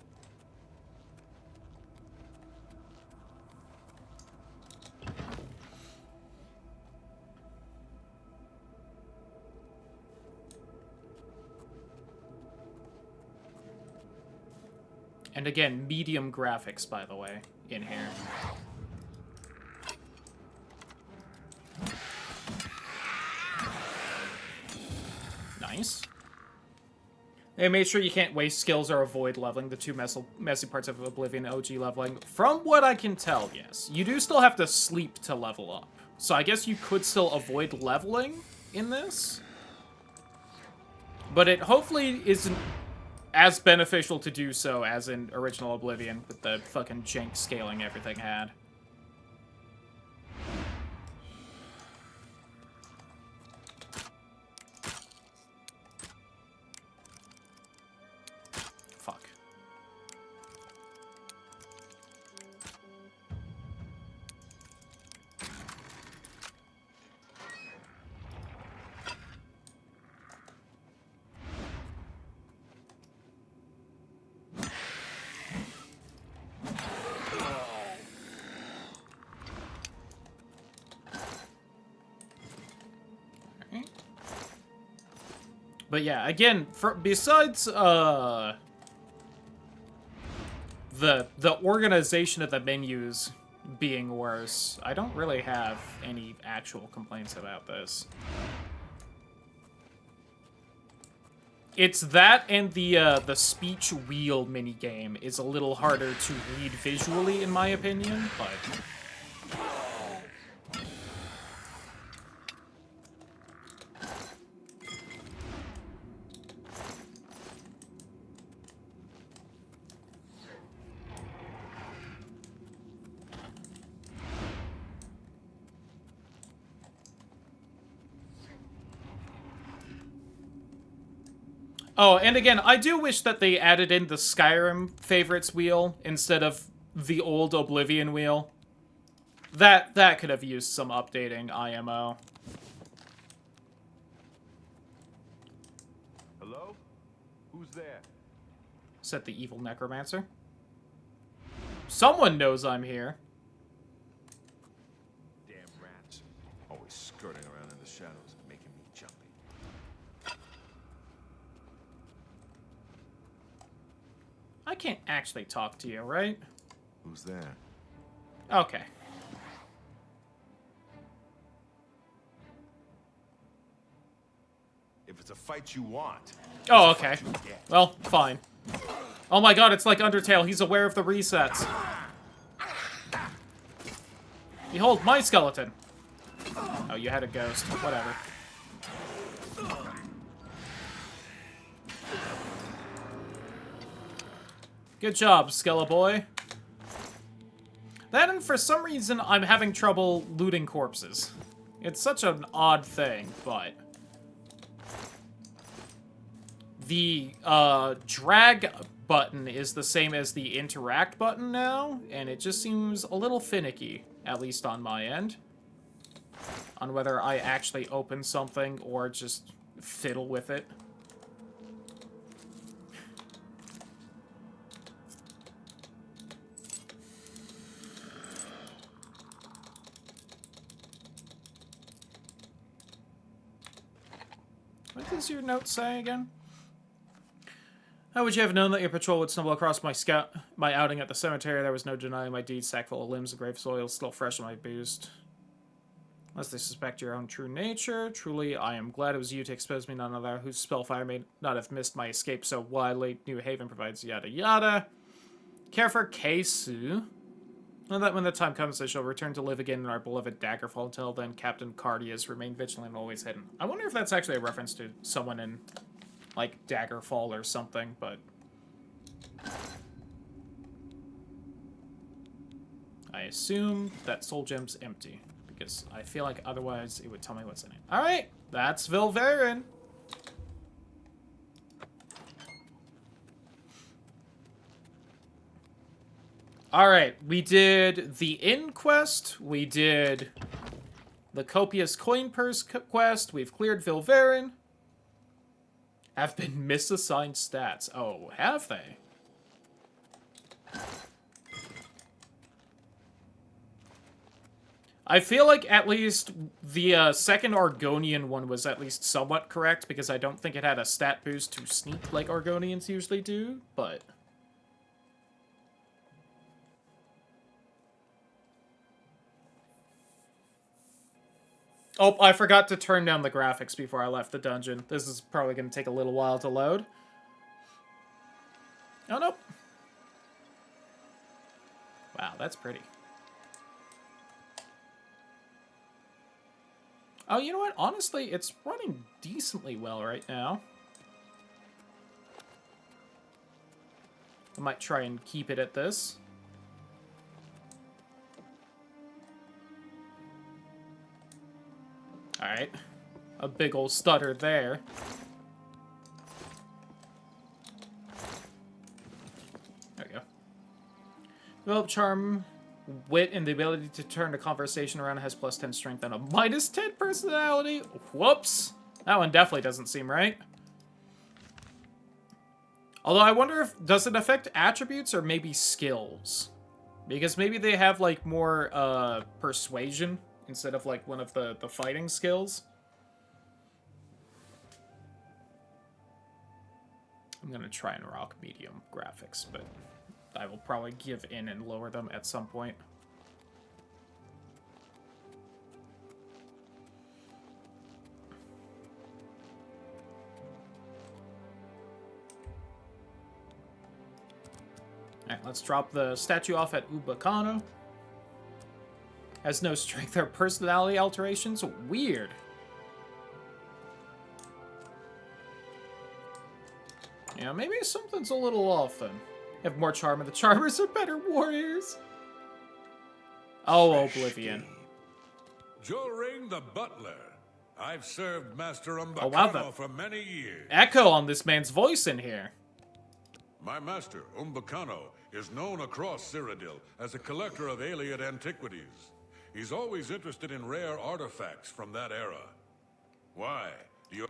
And again, medium graphics, by the way, in here. Nice. And make sure you can't waste skills or avoid leveling, the two messy parts of Oblivion OG leveling. From what I can tell, yes. You do still have to sleep to level up. So I guess you could still avoid leveling in this. But it hopefully isn't as beneficial to do so as in original Oblivion with the fucking jank scaling everything had. Fuck. But yeah, again, besides the organization of the menus being worse, I don't really have any actual complaints about this. It's that and the speech wheel minigame is a little harder to read visually, in my opinion, but... Oh, and again, I do wish that they added in the Skyrim favorites wheel instead of the old Oblivion wheel. That could have used some updating, IMO. Hello? Who's there? Said the evil necromancer. Someone knows I'm here. Damn rats. Always skirting around in the shadows, making me jumpy. I can't actually talk to you, right? Who's there? Okay. If it's a fight you want. Oh, okay. Well, fine. Oh my god, it's like Undertale. He's aware of the resets. Behold, my skeleton! Oh, you had a ghost. Whatever. Good job, Skeleboy. That, and for some reason, I'm having trouble looting corpses. It's such an odd thing, but... The, drag button is the same as the interact button now, and it just seems a little finicky, at least on my end. On whether I actually open something or just fiddle with it. What does your note say again? How would you have known that your patrol would stumble across my outing at the cemetery? There was no denying my deed. Sack full of limbs and grave soil, still fresh on my boost. Unless they suspect your own true nature. Truly, I am glad it was you to expose me, none other, whose spellfire may not have missed my escape so widely. New Haven provides yada yada. Care for Keisu. And that when the time comes, I shall return to live again in our beloved Daggerfall. Until then, Captain Cardias, remain vigilant and always hidden. I wonder if that's actually a reference to someone in, like, Daggerfall or something, but... I assume that Soul Gem's empty, because I feel like otherwise it would tell me what's in it. Alright, that's Vilverin. Alright, we did the Inn quest, we did the Copious Coin Purse quest, we've cleared Vilverin. Have been misassigned stats. Oh, have they? I feel like at least the second Argonian one was at least somewhat correct, because I don't think it had a stat boost to sneak like Argonians usually do, but... Oh, I forgot to turn down the graphics before I left the dungeon. This is probably going to take a little while to load. Oh, nope. Wow, that's pretty. Oh, you know what? Honestly, it's running decently well right now. I might try and keep it at this. Alright. A big old stutter there. There we go. Develop charm, wit, and the ability to turn the conversation around. Has plus 10 strength and a minus 10 personality. Whoops. That one definitely doesn't seem right. Although I wonder if, does it affect attributes or maybe skills? Because maybe they have, like, more, persuasion instead of, like, one of the fighting skills. I'm gonna try and rock medium graphics, but I will probably give in and lower them at some point. Alright, let's drop the statue off at Ubacano. Has no strength or personality alterations? Weird. Yeah, maybe something's a little off then. Have more charm, and the charmers are better warriors. Oh, Oblivion. Joring the butler. I've served Master Umbacano for many years. Echo on this man's voice in here. My master, Umbacano, is known across Cyrodiil as a collector of Ayleid antiquities. He's always interested in rare artifacts from that era. Why? Do you...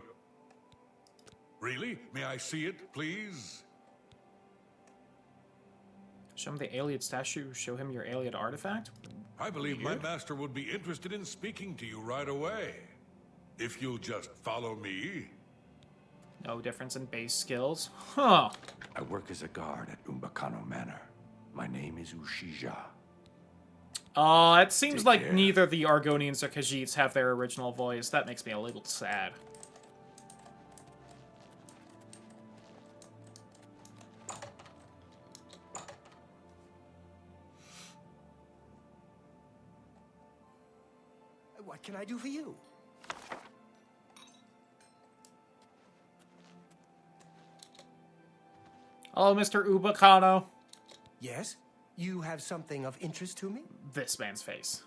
Really? May I see it, please? Show him the Ayleid statue, show him your Ayleid artifact? I believe my master would be interested in speaking to you right away. If you'll just follow me. No difference in base skills? Huh. I work as a guard at Umbacano Manor. My name is Ushija. It seems Take like care. neither the Argonians or Khajiits have their original voice. That makes me a little sad. What can I do for you? Hello, Mr. Ubacano. Yes? You have something of interest to me? This man's face.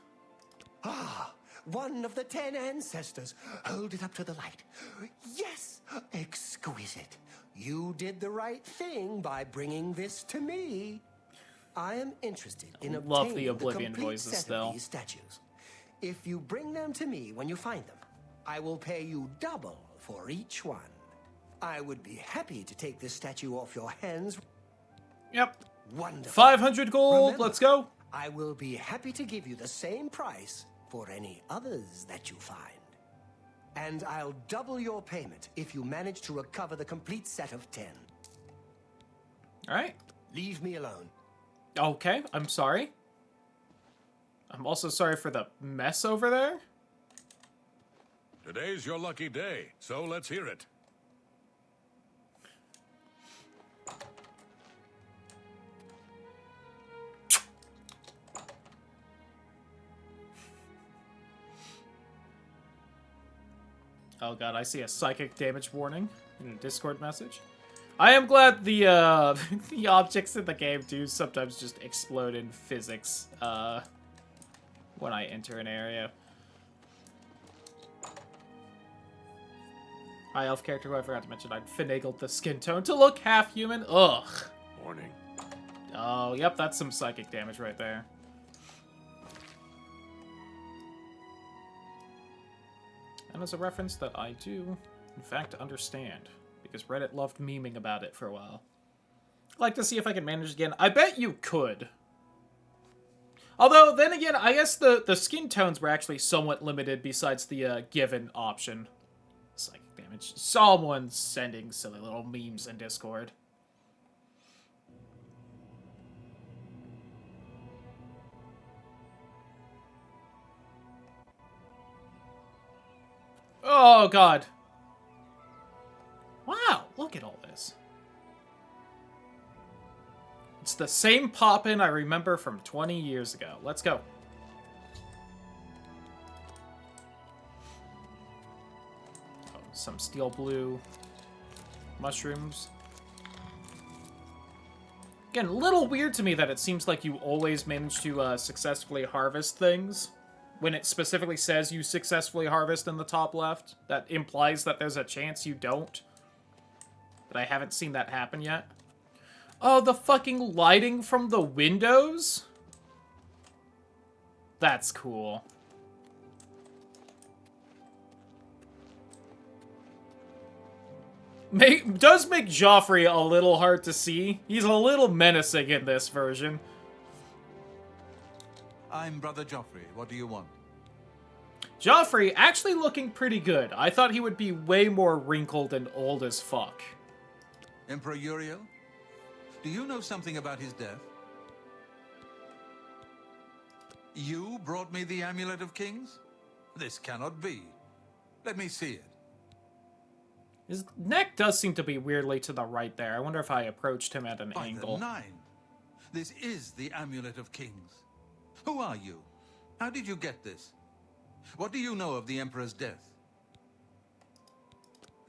Ah, one of the 10 ancestors. Hold it up to the light. Yes, exquisite. You did the right thing by bringing this to me. I am interested in Love the obtaining Oblivion complete voices set still. of these statues. If you bring them to me when you find them, I will pay you double for each one. I would be happy to take this statue off your hands. Yep. Wonderful. 500 gold. Remember, Let's go. I will be happy to give you the same price for any others that you find. And I'll double your payment if you manage to recover the complete set of 10. All right. Leave me alone. Okay, I'm sorry. I'm also sorry for the mess over there. Today's your lucky day, so let's hear it. Oh god, I see a psychic damage warning in a Discord message. I am glad the the objects in the game do sometimes just explode in physics when I enter an area. High elf character who I forgot to mention, I'd finagled the skin tone to look half human. Ugh. Warning. Oh, yep, that's some psychic damage right there. And as a reference that I do, in fact, understand. Because Reddit loved memeing about it for a while. I'd like to see if I can manage again. I bet you could. Although, then again, I guess the skin tones were actually somewhat limited besides the given option. Psychic damage. Someone's sending silly little memes in Discord. Oh, God. Wow, look at all this. It's the same pop-in I remember from 20 years ago. Let's go. Oh, some steel blue mushrooms. Again, a little weird to me that it seems like you always manage to successfully harvest things. When it specifically says you successfully harvest in the top left, that implies that there's a chance you don't. But I haven't seen that happen yet. Oh, the fucking lighting from the windows? That's cool. Does make Joffrey a little hard to see. He's a little menacing in this version. I'm Brother Joffrey. What do you want? Joffrey actually looking pretty good. I thought he would be way more wrinkled and old as fuck. Emperor Uriel? Do you know something about his death? You brought me the Amulet of Kings? This cannot be. Let me see it. His neck does seem to be weirdly to the right there. I wonder if I approached him at an By angle. the Nine. This is the Amulet of Kings. Who are you? How did you get this? What do you know of the Emperor's death?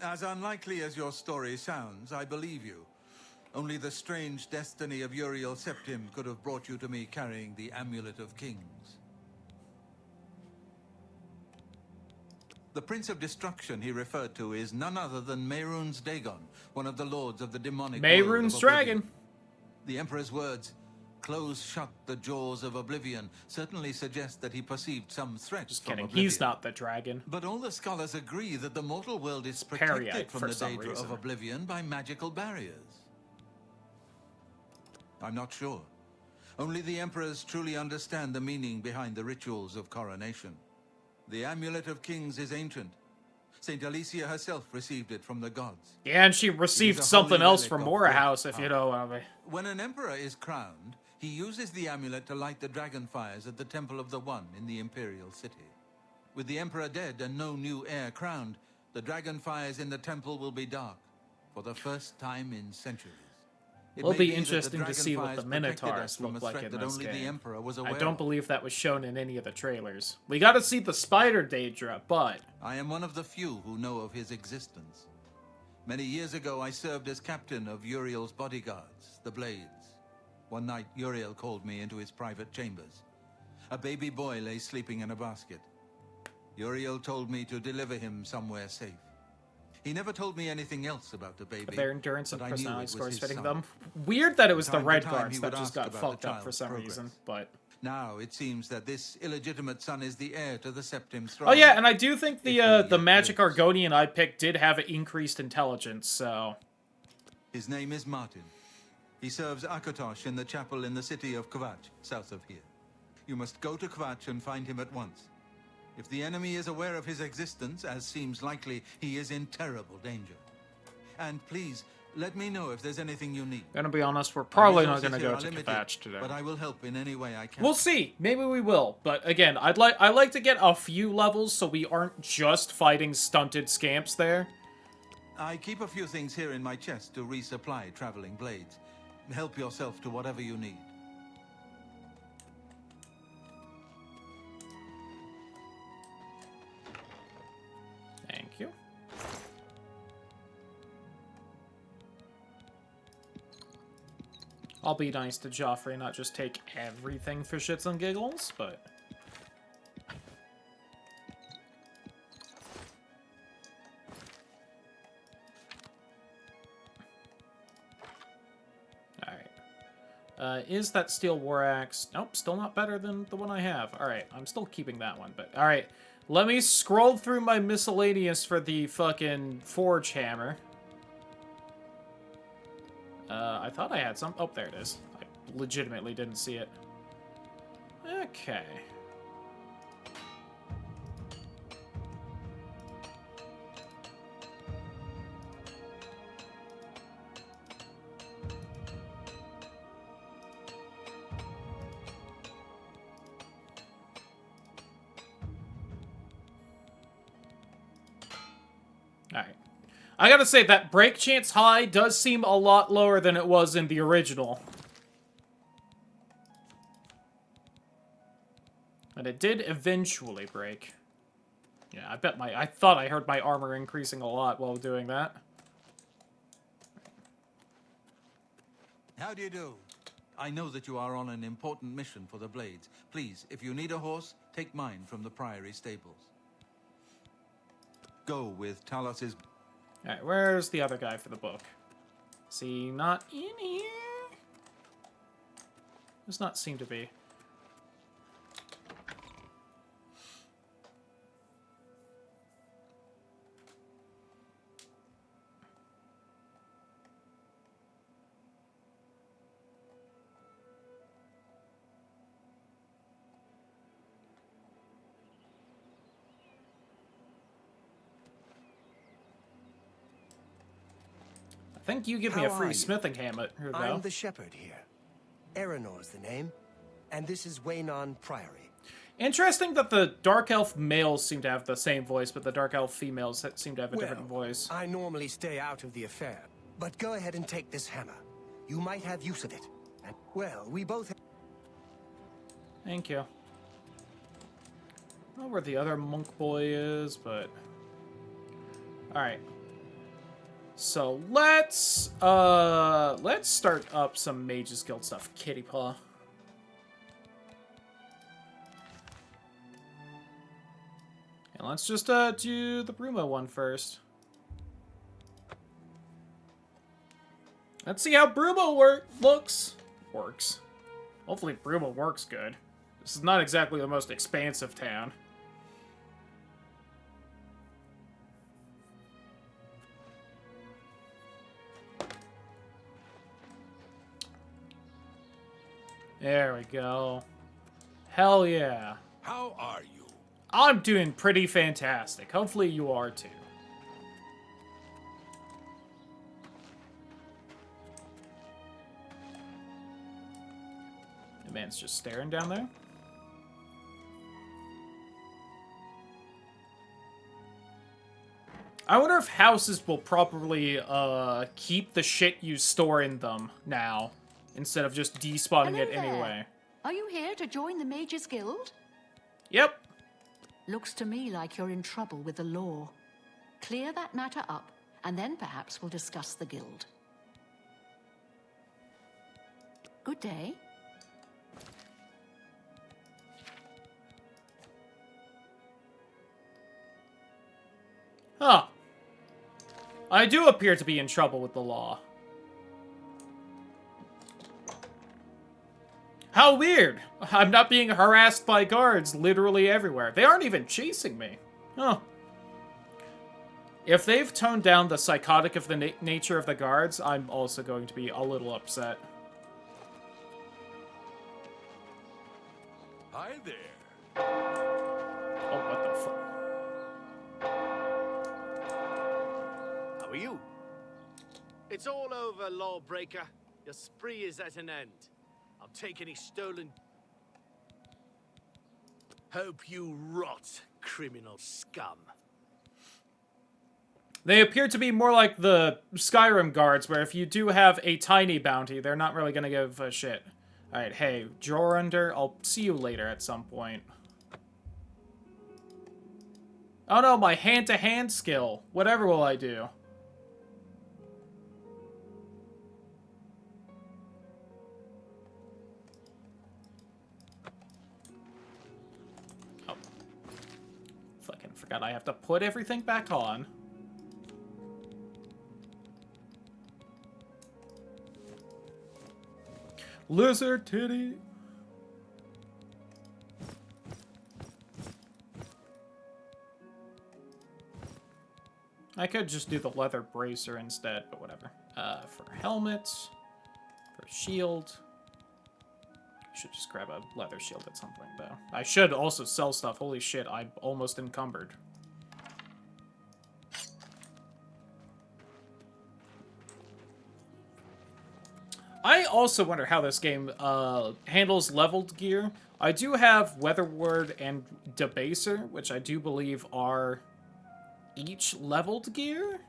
As unlikely as your story sounds, I believe you. Only the strange destiny of Uriel Septim could have brought you to me carrying the Amulet of Kings. The Prince of Destruction he referred to is none other than Mehrunes Dagon, one of the lords of the demonic world of Mehrunes Oblivion. Dragon. The Emperor's words, "Close shut the jaws of Oblivion," certainly suggest that he perceived some threat Just from kidding. Oblivion. He's not the dragon. But all the scholars agree that the mortal world is Periite protected from for the some danger reason. of Oblivion by magical barriers. I'm not sure. Only the Emperors truly understand the meaning behind the rituals of coronation. The Amulet of Kings is ancient. Saint Alicia herself received it from the gods. Yeah, and she received something else from Morahouse, if you know what I mean. When an emperor is crowned, he uses the amulet to light the dragon fires at the Temple of the One in the Imperial City. With the emperor dead and no new heir crowned, the dragon fires in the temple will be dark for the first time in centuries. It'll may be that the interesting to see what dragonflies the protected Minotaurs us from look a like threat in that this only the game. Emperor was I aware don't of. believe that was shown in any of the trailers. We got to see the spider Daedra, but I am one of the few who know of his existence. Many years ago, I served as captain of Uriel's bodyguards, the Blades. One night, Uriel called me into his private chambers. A baby boy lay sleeping in a basket. Uriel told me to deliver him somewhere safe. He never told me anything else about the baby. their endurance and but I knew it personality was scores his fitting son. them. Weird that it was the From time red to time, guards he that would just ask got about fucked the up for child's some progress. reason, but... Now it seems that this illegitimate son is the heir to the Septim throne. Oh yeah, and I do think the Magic Argonian I picked did have increased intelligence, so... His name is Martin. He serves Akatosh in the chapel in the city of Kvatch, south of here. You must go to Kvatch and find him at once. If the enemy is aware of his existence, as seems likely, he is in terrible danger. And please, let me know if there's anything you need. Gonna be honest, we're probably Our not gonna resources go here to are limited, Kvatch today. but I will help in any way I can. We'll see. Maybe we will. But again, I like to get a few levels so we aren't just fighting stunted scamps there. I keep a few things here in my chest to resupply traveling blades. Help yourself to whatever you need. Thank you. I'll be nice to Joffrey, not just take everything for shits and giggles, but... Alright. Is that steel war axe? Nope, still not better than the one I have. Alright, I'm still keeping that one, but... Alright, let me scroll through my miscellaneous for the fucking forge hammer. I thought I had some. Oh, there it is. I legitimately didn't see it. Okay. Alright. I gotta say, that break chance high does seem a lot lower than it was in the original. And it did eventually break. Yeah, I thought I heard my armor increasing a lot while doing that. How do you do? I know that you are on an important mission for the Blades. Please, if you need a horse, take mine from the Priory stables. Go with Talos's... Alright, where's the other guy for the book? Is he not in here? Does not seem to be. I think you give me a free smithing hammer, though. I'm the shepherd here. Eranor's the name, and this is Waynon Priory. Interesting that the Dark Elf males seem to have the same voice, but the Dark Elf females seem to have a different voice. I normally stay out of the affair, but go ahead and take this hammer. You might have use of it. And, well, we both... Thank you. I don't know where the other monk boy is, but... Alright. So let's start up some Mage's Guild stuff. Kitty Paw. And let's just do the Brumo one first. Let's see how Brumo works. Hopefully Brumo works good. This is not exactly the most expansive town. There we go. Hell yeah. How are you? I'm doing pretty fantastic. Hopefully you are too. The man's just staring down there. I wonder if houses will properly keep the shit you store in them now, instead of just despawning Hello it there. anyway. Are you here to join the Mages Guild? Yep. Looks to me like you're in trouble with the law. Clear that matter up, and then perhaps we'll discuss the guild. Good day. Huh. I do appear to be in trouble with the law. How weird! I'm not being harassed by guards literally everywhere. They aren't even chasing me. Huh. If they've toned down the psychotic of the nature of the guards, I'm also going to be a little upset. Hi there. Oh, what the fuck? How are you? It's all over, lawbreaker. Your spree is at an end. I'll take any stolen... Hope you rot, criminal scum. They appear to be more like the Skyrim guards, where if you do have a tiny bounty, they're not really gonna give a shit. Alright, hey, drawer under, I'll see you later at some point. Oh no, my hand-to-hand skill. Whatever will I do? Oh. Fucking forgot I have to put everything back on. Lizard titty. I could just do the leather bracer instead, but whatever. For helmets, for shield. I should just grab a leather shield at some point, though. I should also sell stuff. Holy shit, I'm almost encumbered. I also wonder how this game handles leveled gear. I do have Weatherward and Debaser, which I do believe are each leveled gear.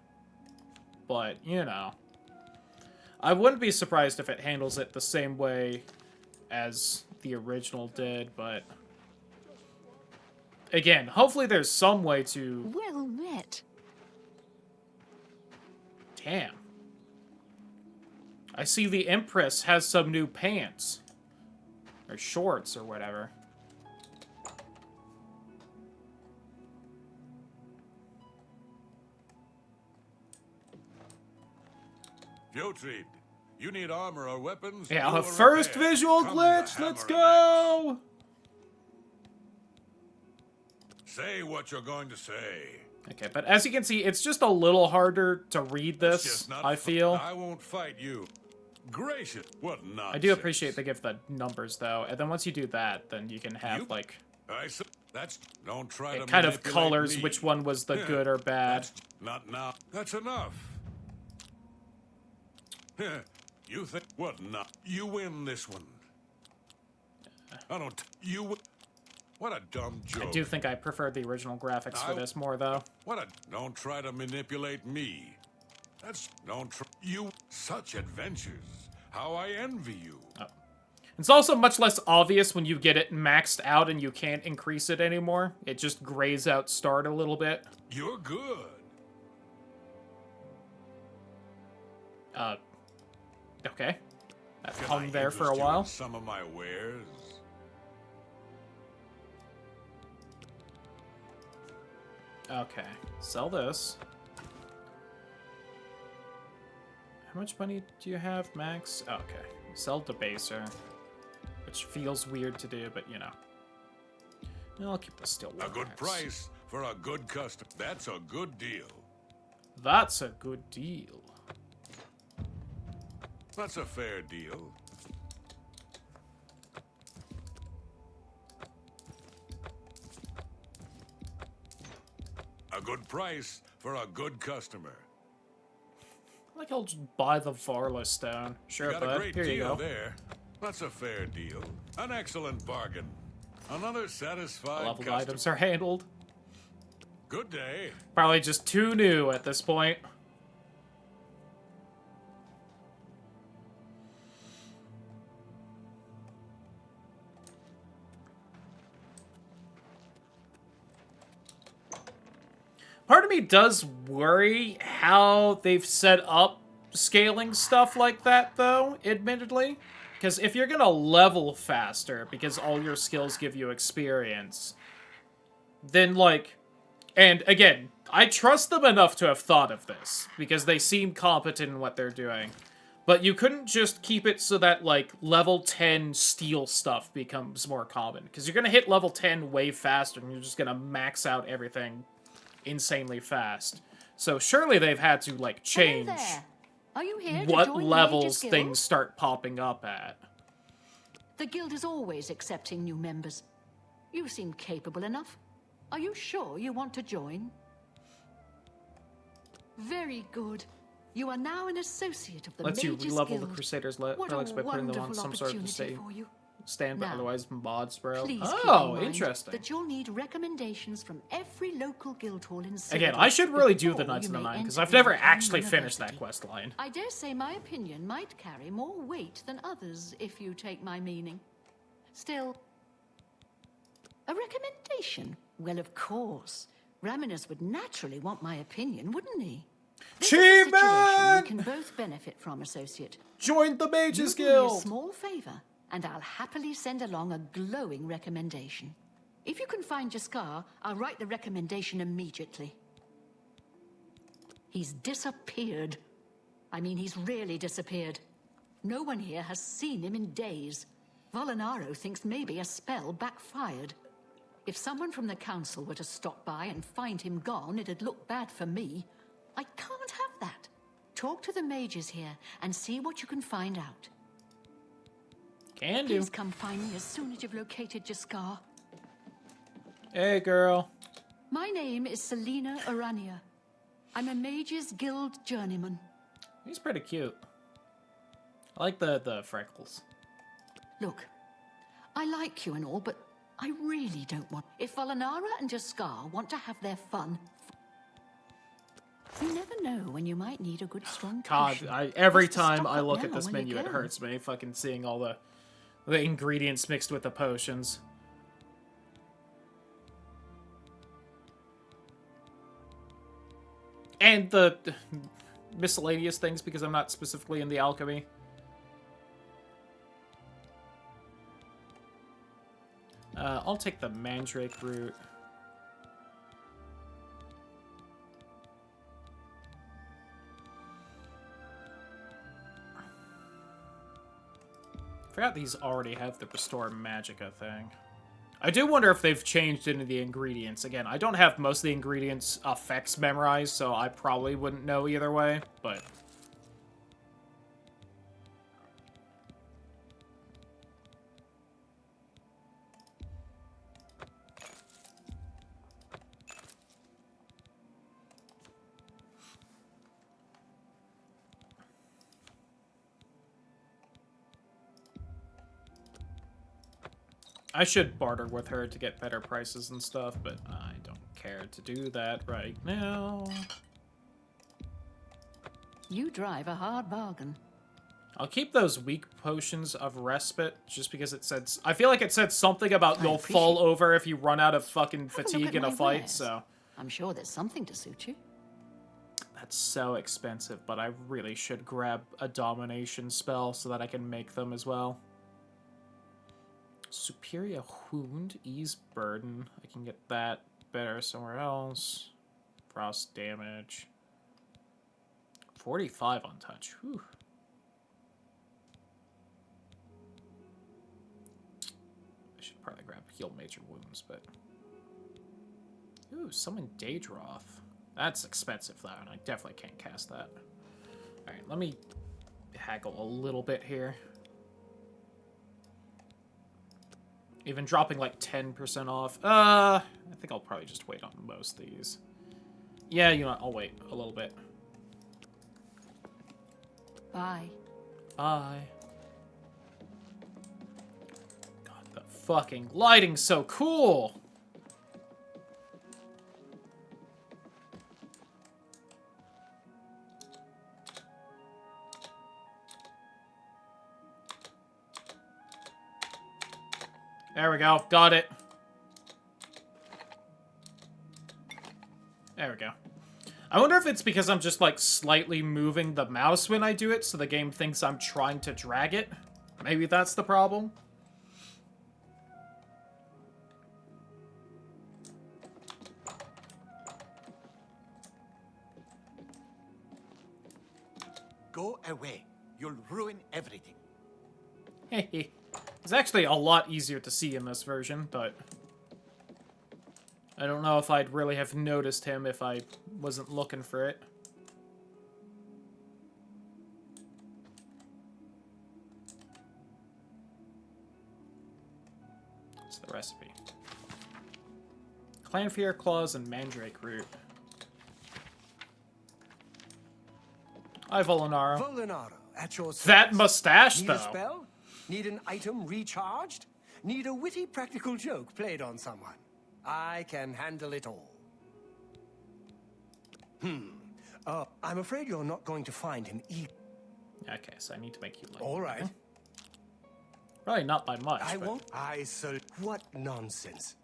But, you know. I wouldn't be surprised if it handles it the same way as the original did, but... Again, hopefully there's some way to... Well met. Damn. I see the Empress has some new pants. Or shorts, or whatever. Putrid, you need armor or weapons? Yeah, You the will first repair. visual Come glitch, to let's hammer go! Say what you're going to say. Okay, but as you can see, it's just a little harder to read It's this, just not I feel. I won't fight you. Gracious, what nonsense. I do appreciate they give the numbers, though, and then once you do that, then you can have, like... That's... Don't try to It kind of manipulate colors me. which one was the good or bad. Not now. That's enough. You think... What not? You win this one. I don't... You win... What a dumb joke. I do think I prefer the original graphics for this more, though. What a... Don't try to manipulate me. That's... Don't try... You... Such adventures. How I envy you. Oh. It's also much less obvious when you get it maxed out and you can't increase it anymore. It just grays out start a little bit. You're good. Okay. That Can hung I there for a interest you while. in some of my wares? Okay. Sell this. How much money do you have, Max? Okay. Sell Debaser. Which feels weird to do, but you know. I'll keep the steel A good price for a good customer. That's a good deal. That's a good deal. That's a fair deal. A good price for a good customer. Like I'll just buy the Varla stone. Sure, You got a bud. great Here you deal go. there. That's a fair deal. An excellent bargain. Another satisfied Leveled customer. items are handled. Good day. Probably just too new at this point. Part of me does worry how they've set up scaling stuff like that, though, admittedly. Because if you're gonna level faster, because all your skills give you experience, then, like... And, again, I trust them enough to have thought of this, because they seem competent in what they're doing. But you couldn't just keep it so that, like, level 10 steel stuff becomes more common. Because you're gonna hit level 10 way faster, and you're just gonna max out everything insanely fast. So surely they've had to, like, change Are you here to what join the levels Mages Guild? things start popping up at. The guild is always accepting new members. You seem capable enough. Are you sure you want to join? Very good. You are now an associate of the Lets you Mages re-level the Guild. Crusaders What relics a by putting them on wonderful some sort of opportunity for you. stand, but Now, otherwise mods, bro. Please Oh, keep in interesting. mind that you'll need recommendations from every local guild hall in Again, Cyrodiil I should really do the before Knights you of the may Nine, because enter I've never the actually finished university. that quest line. I dare say my opinion might carry more weight than others, if you take my meaning. Still, a recommendation? Well, of course. Raminus would naturally want my opinion, wouldn't he? This is a situation you can both benefit from, associate. Join the Mages You do me a Guild! small favor, and I'll happily send along a glowing recommendation. If you can find Jaskar, I'll write the recommendation immediately. He's disappeared. I mean, he's really disappeared. No one here has seen him in days. Volinaro thinks maybe a spell backfired. If someone from the council were to stop by and find him gone, it'd look bad for me. I can't have that. Talk to the mages here and see what you can find out. Can do. Please come find me as soon as you've located Jaskar. Hey, girl. My name is Selena Arania. I'm a Mages Guild journeyman. He's pretty cute. I like the freckles. Look, I like you and all, but I really don't want... If Volinara and Jaskar want to have their fun... You never know when you might need a good strong God, potion. every Best to time stock I up look now at this when you menu, it can. hurts me fucking seeing all the ingredients mixed with the potions. And the miscellaneous things, because I'm not specifically in the alchemy. I'll take the Mandrake route. Forgot these already have the Restore Magicka thing. I do wonder if they've changed any of the ingredients. Again, I don't have most of the ingredients effects memorized, so I probably wouldn't know either way, but... I should barter with her to get better prices and stuff, but I don't care to do that right now. You drive a hard bargain. I'll keep those weak potions of respite, just because it said... I feel like it said something about you'll fall over if you run out of fucking fatigue in a fight, so... I'm sure there's something to suit you. That's so expensive, but I really should grab a domination spell so that I can make them as well. Superior Wound, Ease Burden. I can get that better somewhere else. Frost damage. 45 on touch. Whew. I should probably grab Heal Major Wounds, but... Ooh, summon Daedroth. That's expensive, though, and I definitely can't cast that. Alright, let me haggle a little bit here. Even dropping like 10% off. I think I'll probably just wait on most of these. Yeah, you know what? I'll wait a little bit. Bye. Bye. God, the fucking lighting's so cool! There we go. Got it. There we go. I wonder if it's because I'm just, like, slightly moving the mouse when I do it, so the game thinks I'm trying to drag it. Maybe that's the problem. Go away. You'll ruin everything. Hey, it's actually a lot easier to see in this version, but I don't know if I'd really have noticed him if I wasn't looking for it. What's the recipe? Clanfear claws and mandrake root. Hi, Volinaro. Volinaro, at your service. That mustache, Need though. a spell? Need an item recharged? Need a witty practical joke played on someone? I can handle it all. I'm afraid you're not going to find him either. Okay, so I need to make you like. All right. Probably not by much. I but... won't. What nonsense.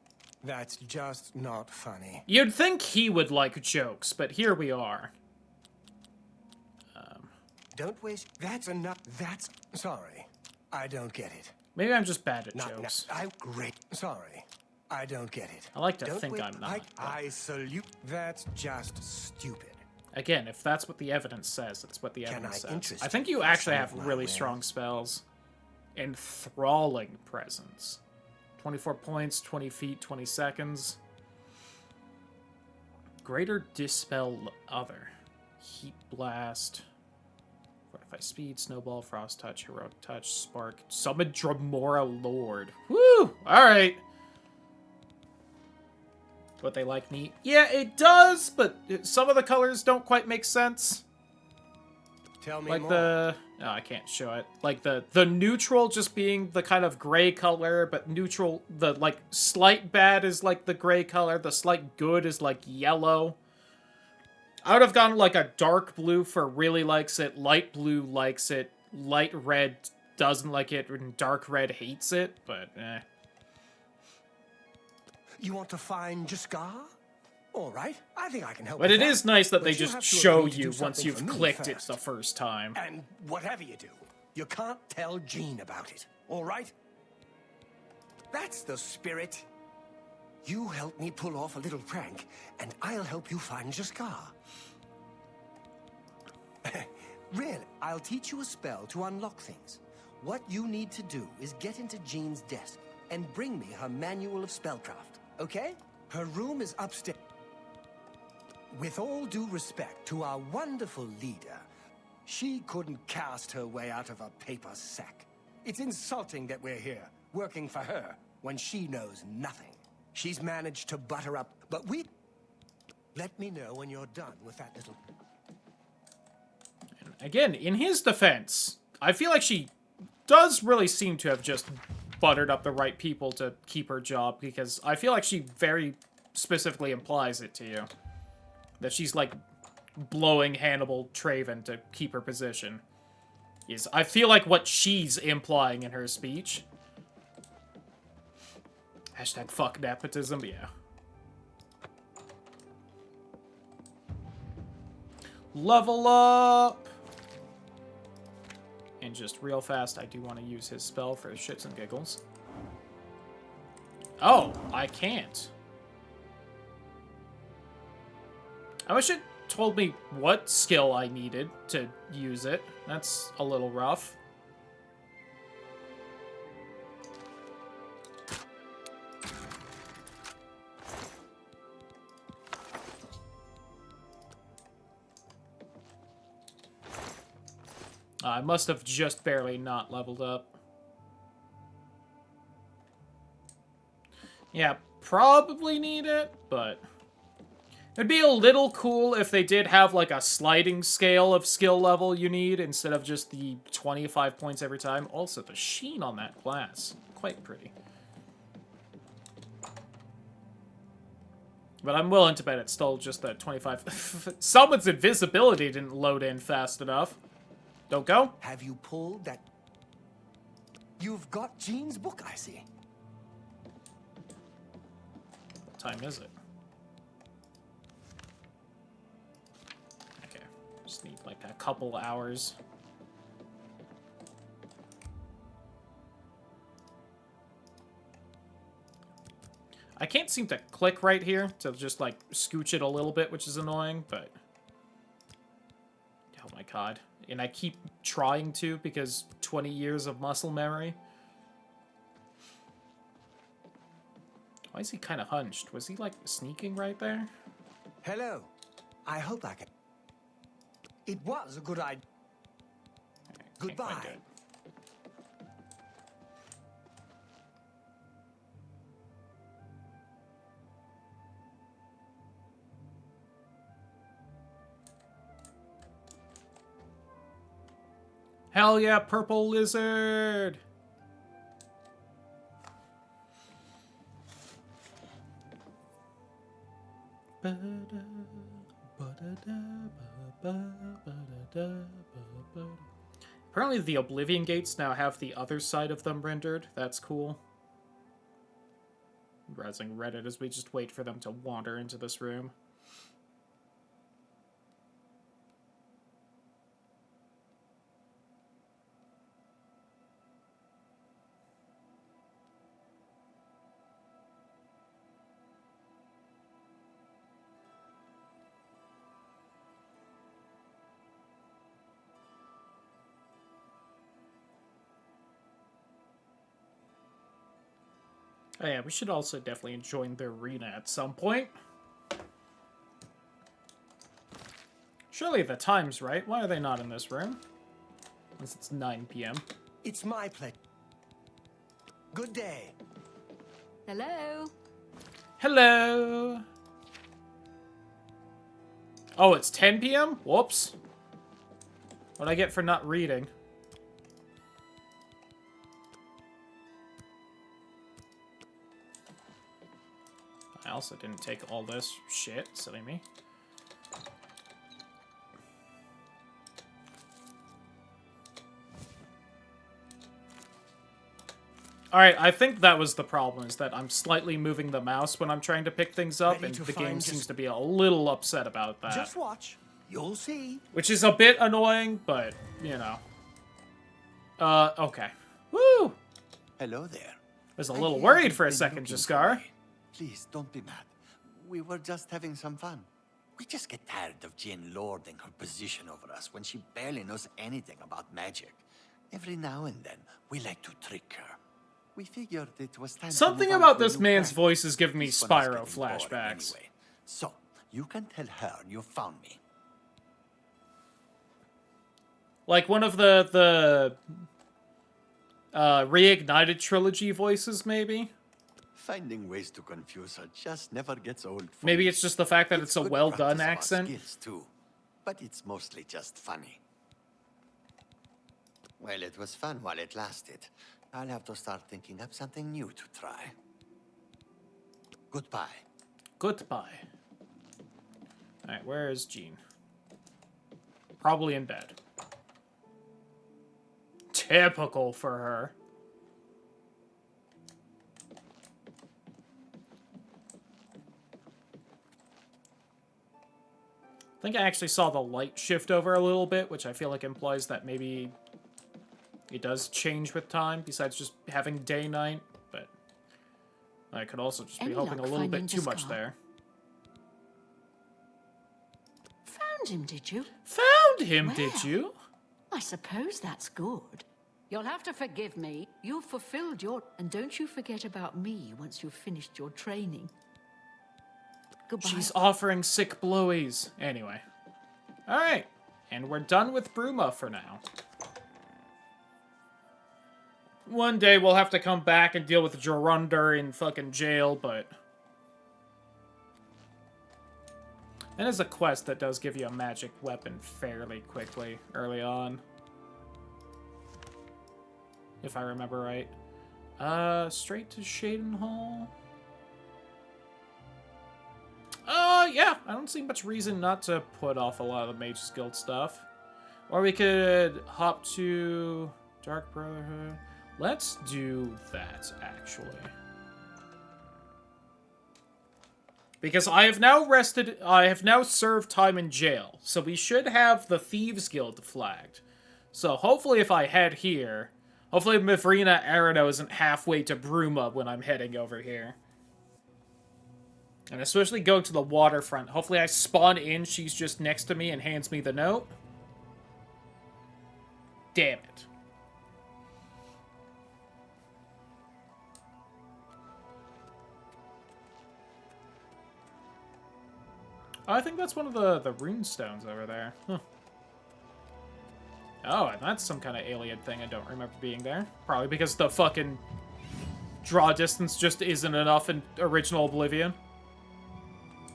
That's just not funny. You'd think he would like jokes, but here we are. Don't waste. That's enough. That's. Sorry. I don't get it. Maybe I'm just bad at jokes. Great. Sorry. I don't get it. I like to Don't think wait. I'm not. I salute. That's just stupid. Again, if that's what the evidence says, it's what the evidence says. interest I think you you actually in have some of my really wares? strong spells. Enthralling presence. 24 points, 20 feet, 20 seconds. Greater Dispel Other. Heat Blast. Fortify Speed, Snowball, Frost Touch, Heroic Touch, Spark. Summon Dremora Lord. Woo! Alright. What they like neat. Yeah, it does, but some of the colors don't quite make sense. Tell me Like more. the... Oh, I can't show it. Like the neutral just being the kind of gray color, but neutral, the like slight bad is like the gray color, the slight good is like yellow. I would have gone like a dark blue for really likes it, light blue likes it, light red doesn't like it, and dark red hates it, but eh. You want to find Jaskar? All right. I think I can help. But with it that. is nice that But they you just have to show agree to do you once something you've for me clicked it first. the first time. And whatever you do, you can't tell Jean about it. All right? That's the spirit. You help me pull off a little prank, and I'll help you find Jaskar. Really, I'll teach you a spell to unlock things. What you need to do is get into Jean's desk and bring me her manual of spellcraft, okay? Her room is upstairs. With all due respect to our wonderful leader, she couldn't cast her way out of a paper sack. It's insulting that we're here, working for her, when she knows nothing. She's managed to butter up, but we... Let me know when you're done with that little... Again, in his defense, I feel like she does really seem to have just buttered up the right people to keep her job, because I feel like she very specifically implies it to you. That she's, like, blowing Hannibal Traven to keep her position. Is I feel like what she's implying in her speech. Hashtag fuck nepotism, yeah. Level up! And just real fast, I do want to use his spell for shits and giggles. Oh, I can't. I wish it told me what skill I needed to use it. That's a little rough. I must have just barely not leveled up. Yeah, probably need it, but... It'd be a little cool if they did have, like, a sliding scale of skill level you need, instead of just the 25 points every time. Also, the sheen on that glass. Quite pretty. But I'm willing to bet it's still just that 25... Someone's invisibility didn't load in fast enough. Don't go. Have you pulled that... You've got Jean's book, I see. time is it? Okay, just need like a couple hours. I can't seem to click right here to just like scooch it a little bit, which is annoying, but oh my god. And I keep trying to because 20 years of muscle memory. Why is he kind of hunched? Was he like sneaking right there? Hello. I hope I can. It was a good idea. Goodbye. Hell yeah, purple lizard! Apparently the Oblivion gates now have the other side of them rendered. That's cool. Browsing Reddit as we just wait for them to wander into this room. Oh yeah, we should also definitely join the arena at some point. Surely the time's right. Why are they not in this room? Unless it's 9 p.m. It's my pleasure. Good day. Hello? Hello! Oh, it's 10 p.m.? Whoops. What'd I get for not reading? I also didn't take all this shit. Silly me. Alright, I think that was the problem, is that I'm slightly moving the mouse when I'm trying to pick things up, and the game seems to be a little upset about that. Just watch. You'll see. Which is a bit annoying, but, you know. Okay. Woo! Hello there. I was a little worried for a second, Jaskar. Please, don't be mad. We were just having some fun. We just get tired of Jane lording her position over us when she barely knows anything about magic. Every now and then, we like to trick her. We figured it was time Something to move on about to a this new man's plan. voice is giving me This one is Spyro getting boring flashbacks. Anyway. So, you can tell her you found me. Like one of the Reignited trilogy voices, maybe? Finding ways to confuse her just never gets old. Maybe it's just the fact that it's a good well-done practice of our accent. skills too, but it's mostly just funny. Well, it was fun while it lasted. I'll have to start thinking up something new to try. Goodbye. Goodbye. Alright, where is Jean? Probably in bed. Typical for her. I think I actually saw the light shift over a little bit, which I feel like implies that maybe it does change with time, besides just having day-night, but I could also just be hoping a little bit too much there. Found him, did you? Found him, Well, did you? I suppose that's good. You'll have to forgive me. You've fulfilled your... And don't you forget about me once you've finished your training. Goodbye. She's offering sick blowies. Anyway. Alright. And we're done with Bruma for now. One day we'll have to come back and deal with Jorunder in fucking jail, but... That is a quest that does give you a magic weapon fairly quickly early on. If I remember right. Straight to Shaden Hall? Yeah, I don't see much reason not to put off a lot of the Mage's Guild stuff. Or we could hop to Dark Brotherhood. Let's do that, actually. Because I have now served time in jail, so we should have the Thieves Guild flagged. So hopefully if I head here, hopefully Mavrina Arano isn't halfway to Bruma when I'm heading over here. And especially going to the waterfront. Hopefully I spawn in, she's just next to me and hands me the note. Damn it. Oh, I think that's one of the rune stones over there. Huh. Oh, and that's some kind of alien thing I don't remember being there. Probably because the fucking draw distance just isn't enough in original Oblivion.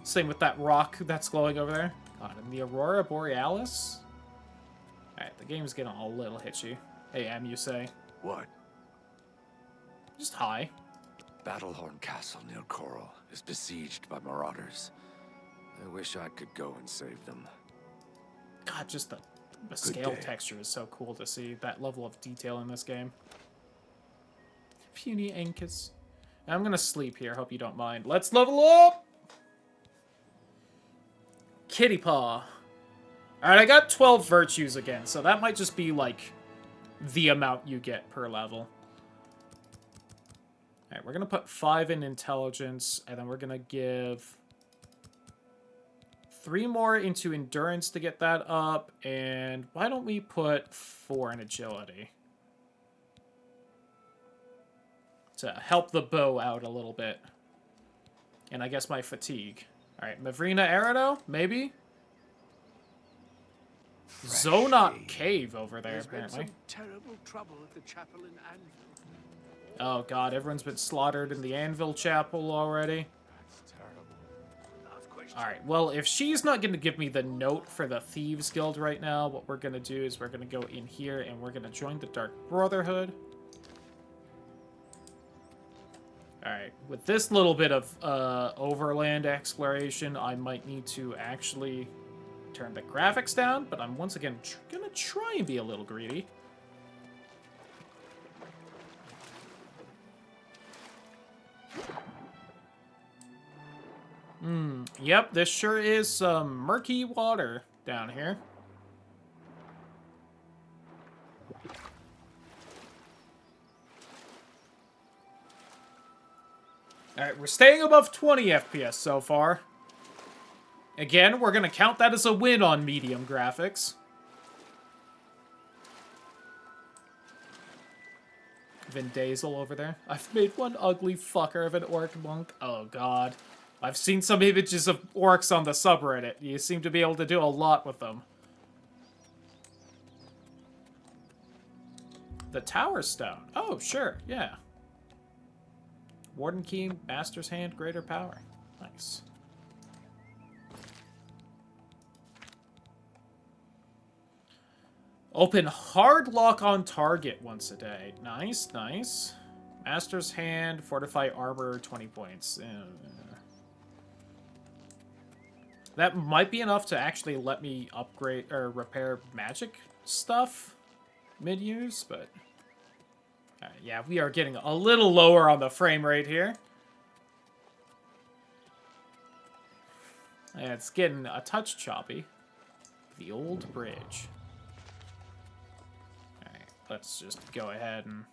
Same with that rock that's glowing over there. God, and the Aurora Borealis? Alright, the game's getting a little hitchy. Hey, M, you say? What? Just hi. Battlehorn Castle near Coral is besieged by marauders. I wish I could go and save them. God, just the scale texture is so cool to see. That level of detail in this game. Puny Ankus. I'm gonna sleep here, hope you don't mind. Let's level up! Kitty Paw. Alright, I got 12 virtues again, so that might just be, like, the amount you get per level. Alright, we're gonna put 5 in intelligence, and then we're gonna give 3 more into endurance to get that up, and why don't we put 4 in agility? To help the bow out a little bit. And I guess my fatigue. Alright, Mavrina Arano, maybe? Zonot Cave over there, apparently. Some terrible trouble at the chapel in Anvil. Oh god, everyone's been slaughtered in the Anvil Chapel already. That's terrible. Alright, well, if she's not going to give me the note for the Thieves Guild right now, what we're going to do is we're going to go in here and we're going to join the Dark Brotherhood. Alright, with this little bit of overland exploration, I might need to actually turn the graphics down, but I'm once again going to try and be a little greedy. Yep, this sure is some murky water down here. Alright, we're staying above 20 FPS so far. Again, we're going to count that as a win on medium graphics. Vindazel over there. I've made one ugly fucker of an orc monk. Oh god. I've seen some images of orcs on the subreddit. You seem to be able to do a lot with them. The Tower Stone. Oh, sure, yeah. Warden Key, Master's Hand, Greater Power. Nice. Open hard lock on target once a day. Nice, nice. Master's Hand, Fortify Armor, 20 points. That might be enough to actually let me upgrade or repair magic stuff mid-use, but... yeah, we are getting a little lower on the frame rate here. Yeah, it's getting a touch choppy. The old bridge. Alright, let's just go ahead and...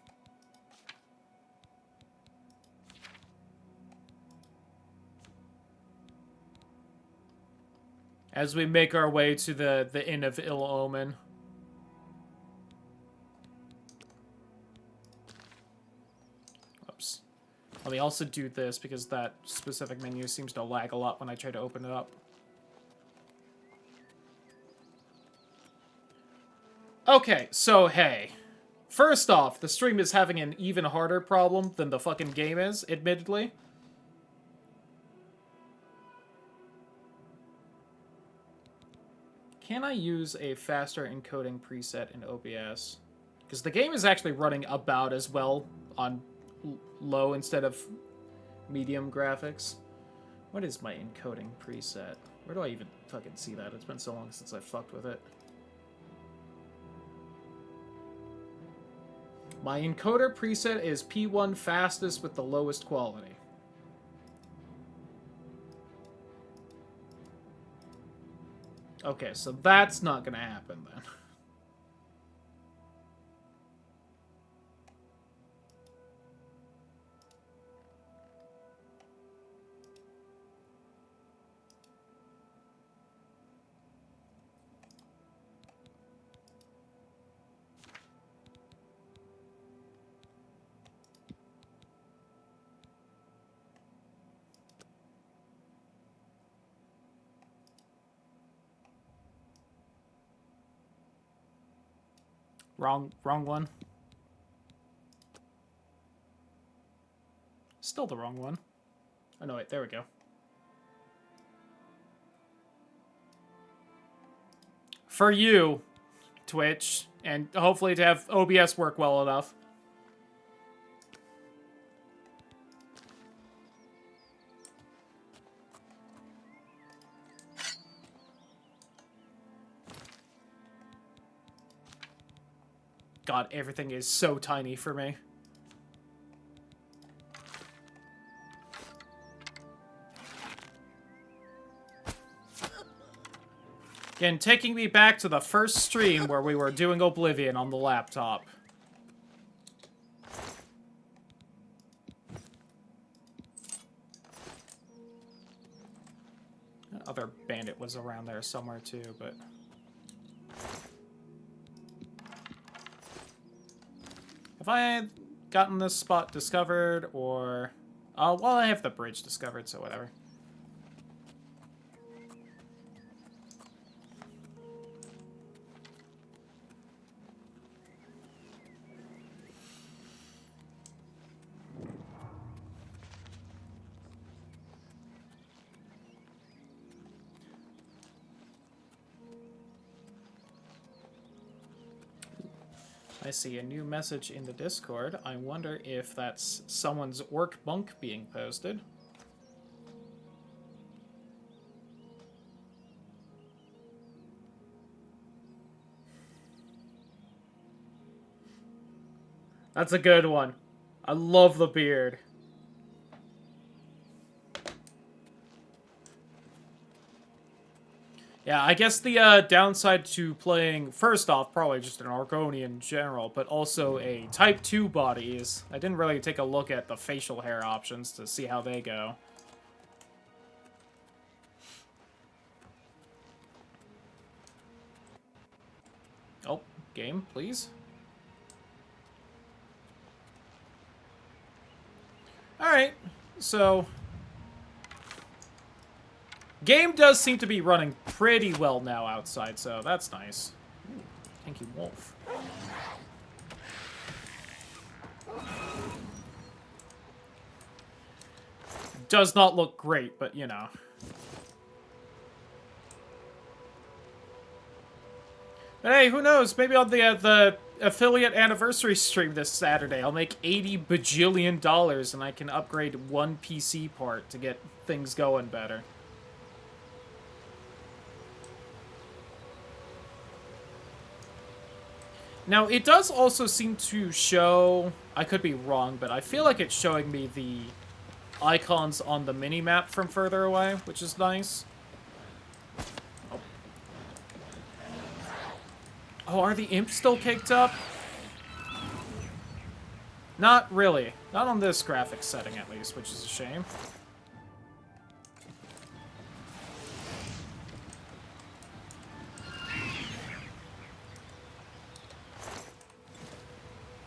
as we make our way to the Inn of Ill Omen. Oops. Let me also do this because that specific menu seems to lag a lot when I try to open it up. Okay, so hey. First off, the stream is having an even harder problem than the fucking game is, admittedly. Can I use a faster encoding preset in OBS? Because the game is actually running about as well on low instead of medium graphics. What is my encoding preset? Where do I even fucking see that? It's been so long since I fucked with it. My encoder preset is P1 fastest with the lowest quality. Okay, so that's not gonna happen then. Wrong one. Still the wrong one. Oh no, wait, there we go. For you, Twitch, and hopefully to have OBS work well enough. God, everything is so tiny for me. Again, taking me back to the first stream where we were doing Oblivion on the laptop. Other bandit was around there somewhere too, but... Have I gotten this spot discovered, or... well, I have the bridge discovered, so whatever. I see a new message in the Discord. I wonder if that's someone's orc bunk being posted. That's a good one. I love the beard. Yeah, I guess the downside to playing, first off, probably just an Argonian in general, but also a Type 2 body is, I didn't really take a look at the facial hair options to see how they go. Oh, game, please. Alright, so... Game does seem to be running pretty well now outside, so that's nice. Ooh, thank you, Wolf. Does not look great, but you know. But hey, who knows? Maybe on the affiliate anniversary stream this Saturday, I'll make $80 bajillion and I can upgrade one PC part to get things going better. Now, it does also seem to show... I could be wrong, but I feel like it's showing me the icons on the mini-map from further away, which is nice. Oh. Oh, are the imps still caked up? Not really. Not on this graphics setting, at least, which is a shame.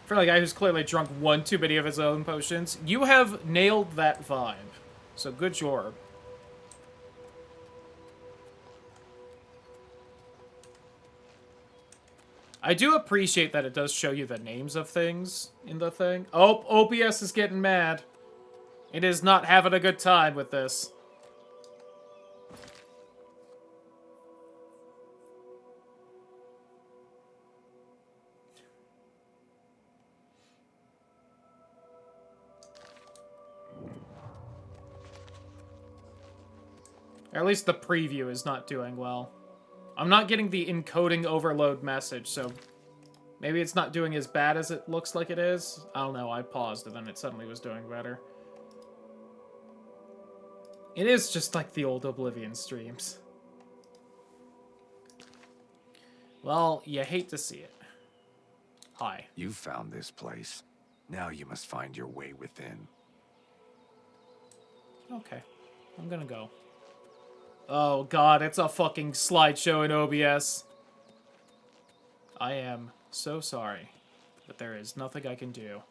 For a guy who's clearly drunk one too many of his own potions, you have nailed that vibe. So good job. I do appreciate that it does show you the names of things in the thing. Oh, OBS is getting mad. It is not having a good time with this. Or at least the preview is not doing well. I'm not getting the encoding overload message, so maybe it's not doing as bad as it looks like it is. I don't know, I paused and then it suddenly was doing better. It is just like the old Oblivion streams. Well, you hate to see it. Hi. You found this place. Now you must find your way within. Okay. I'm gonna go. Oh god, it's a fucking slideshow in OBS. I am so sorry, but there is nothing I can do.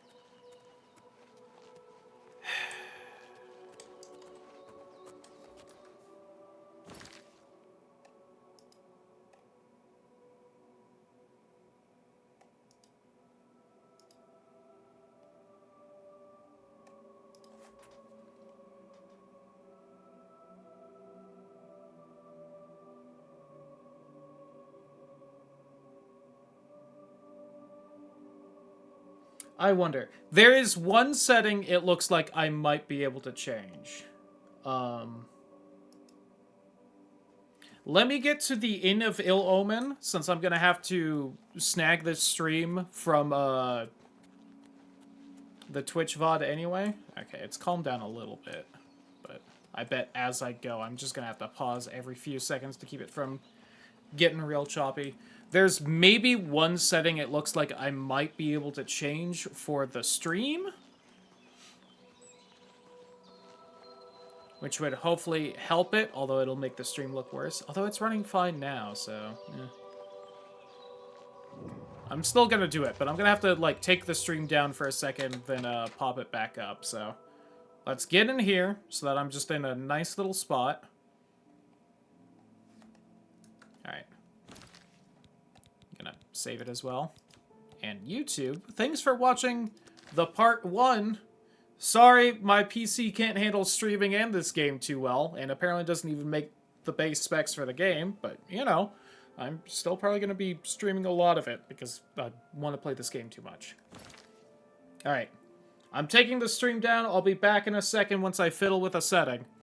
I wonder. There is one setting it looks like I might be able to change. Let me get to the Inn of Ill Omen, since I'm going to have to snag this stream from the Twitch VOD anyway. Okay, it's calmed down a little bit, but I bet as I go, I'm just going to have to pause every few seconds to keep it from getting real choppy. There's maybe one setting it looks like I might be able to change for the stream, which would hopefully help it, although it'll make the stream look worse. Although it's running fine now, so yeah. I'm still gonna do it, but I'm gonna have to like take the stream down for a second, then pop it back up. So let's get in here so that I'm just in a nice little spot. All right. Gonna save it as well. And YouTube, thanks for watching the part 1. Sorry, my PC can't handle streaming and this game too well, and apparently doesn't even make the base specs for the game, but, you know, I'm still probably going to be streaming a lot of it, because I want to play this game too much. Alright, I'm taking the stream down. I'll be back in a second once I fiddle with a setting.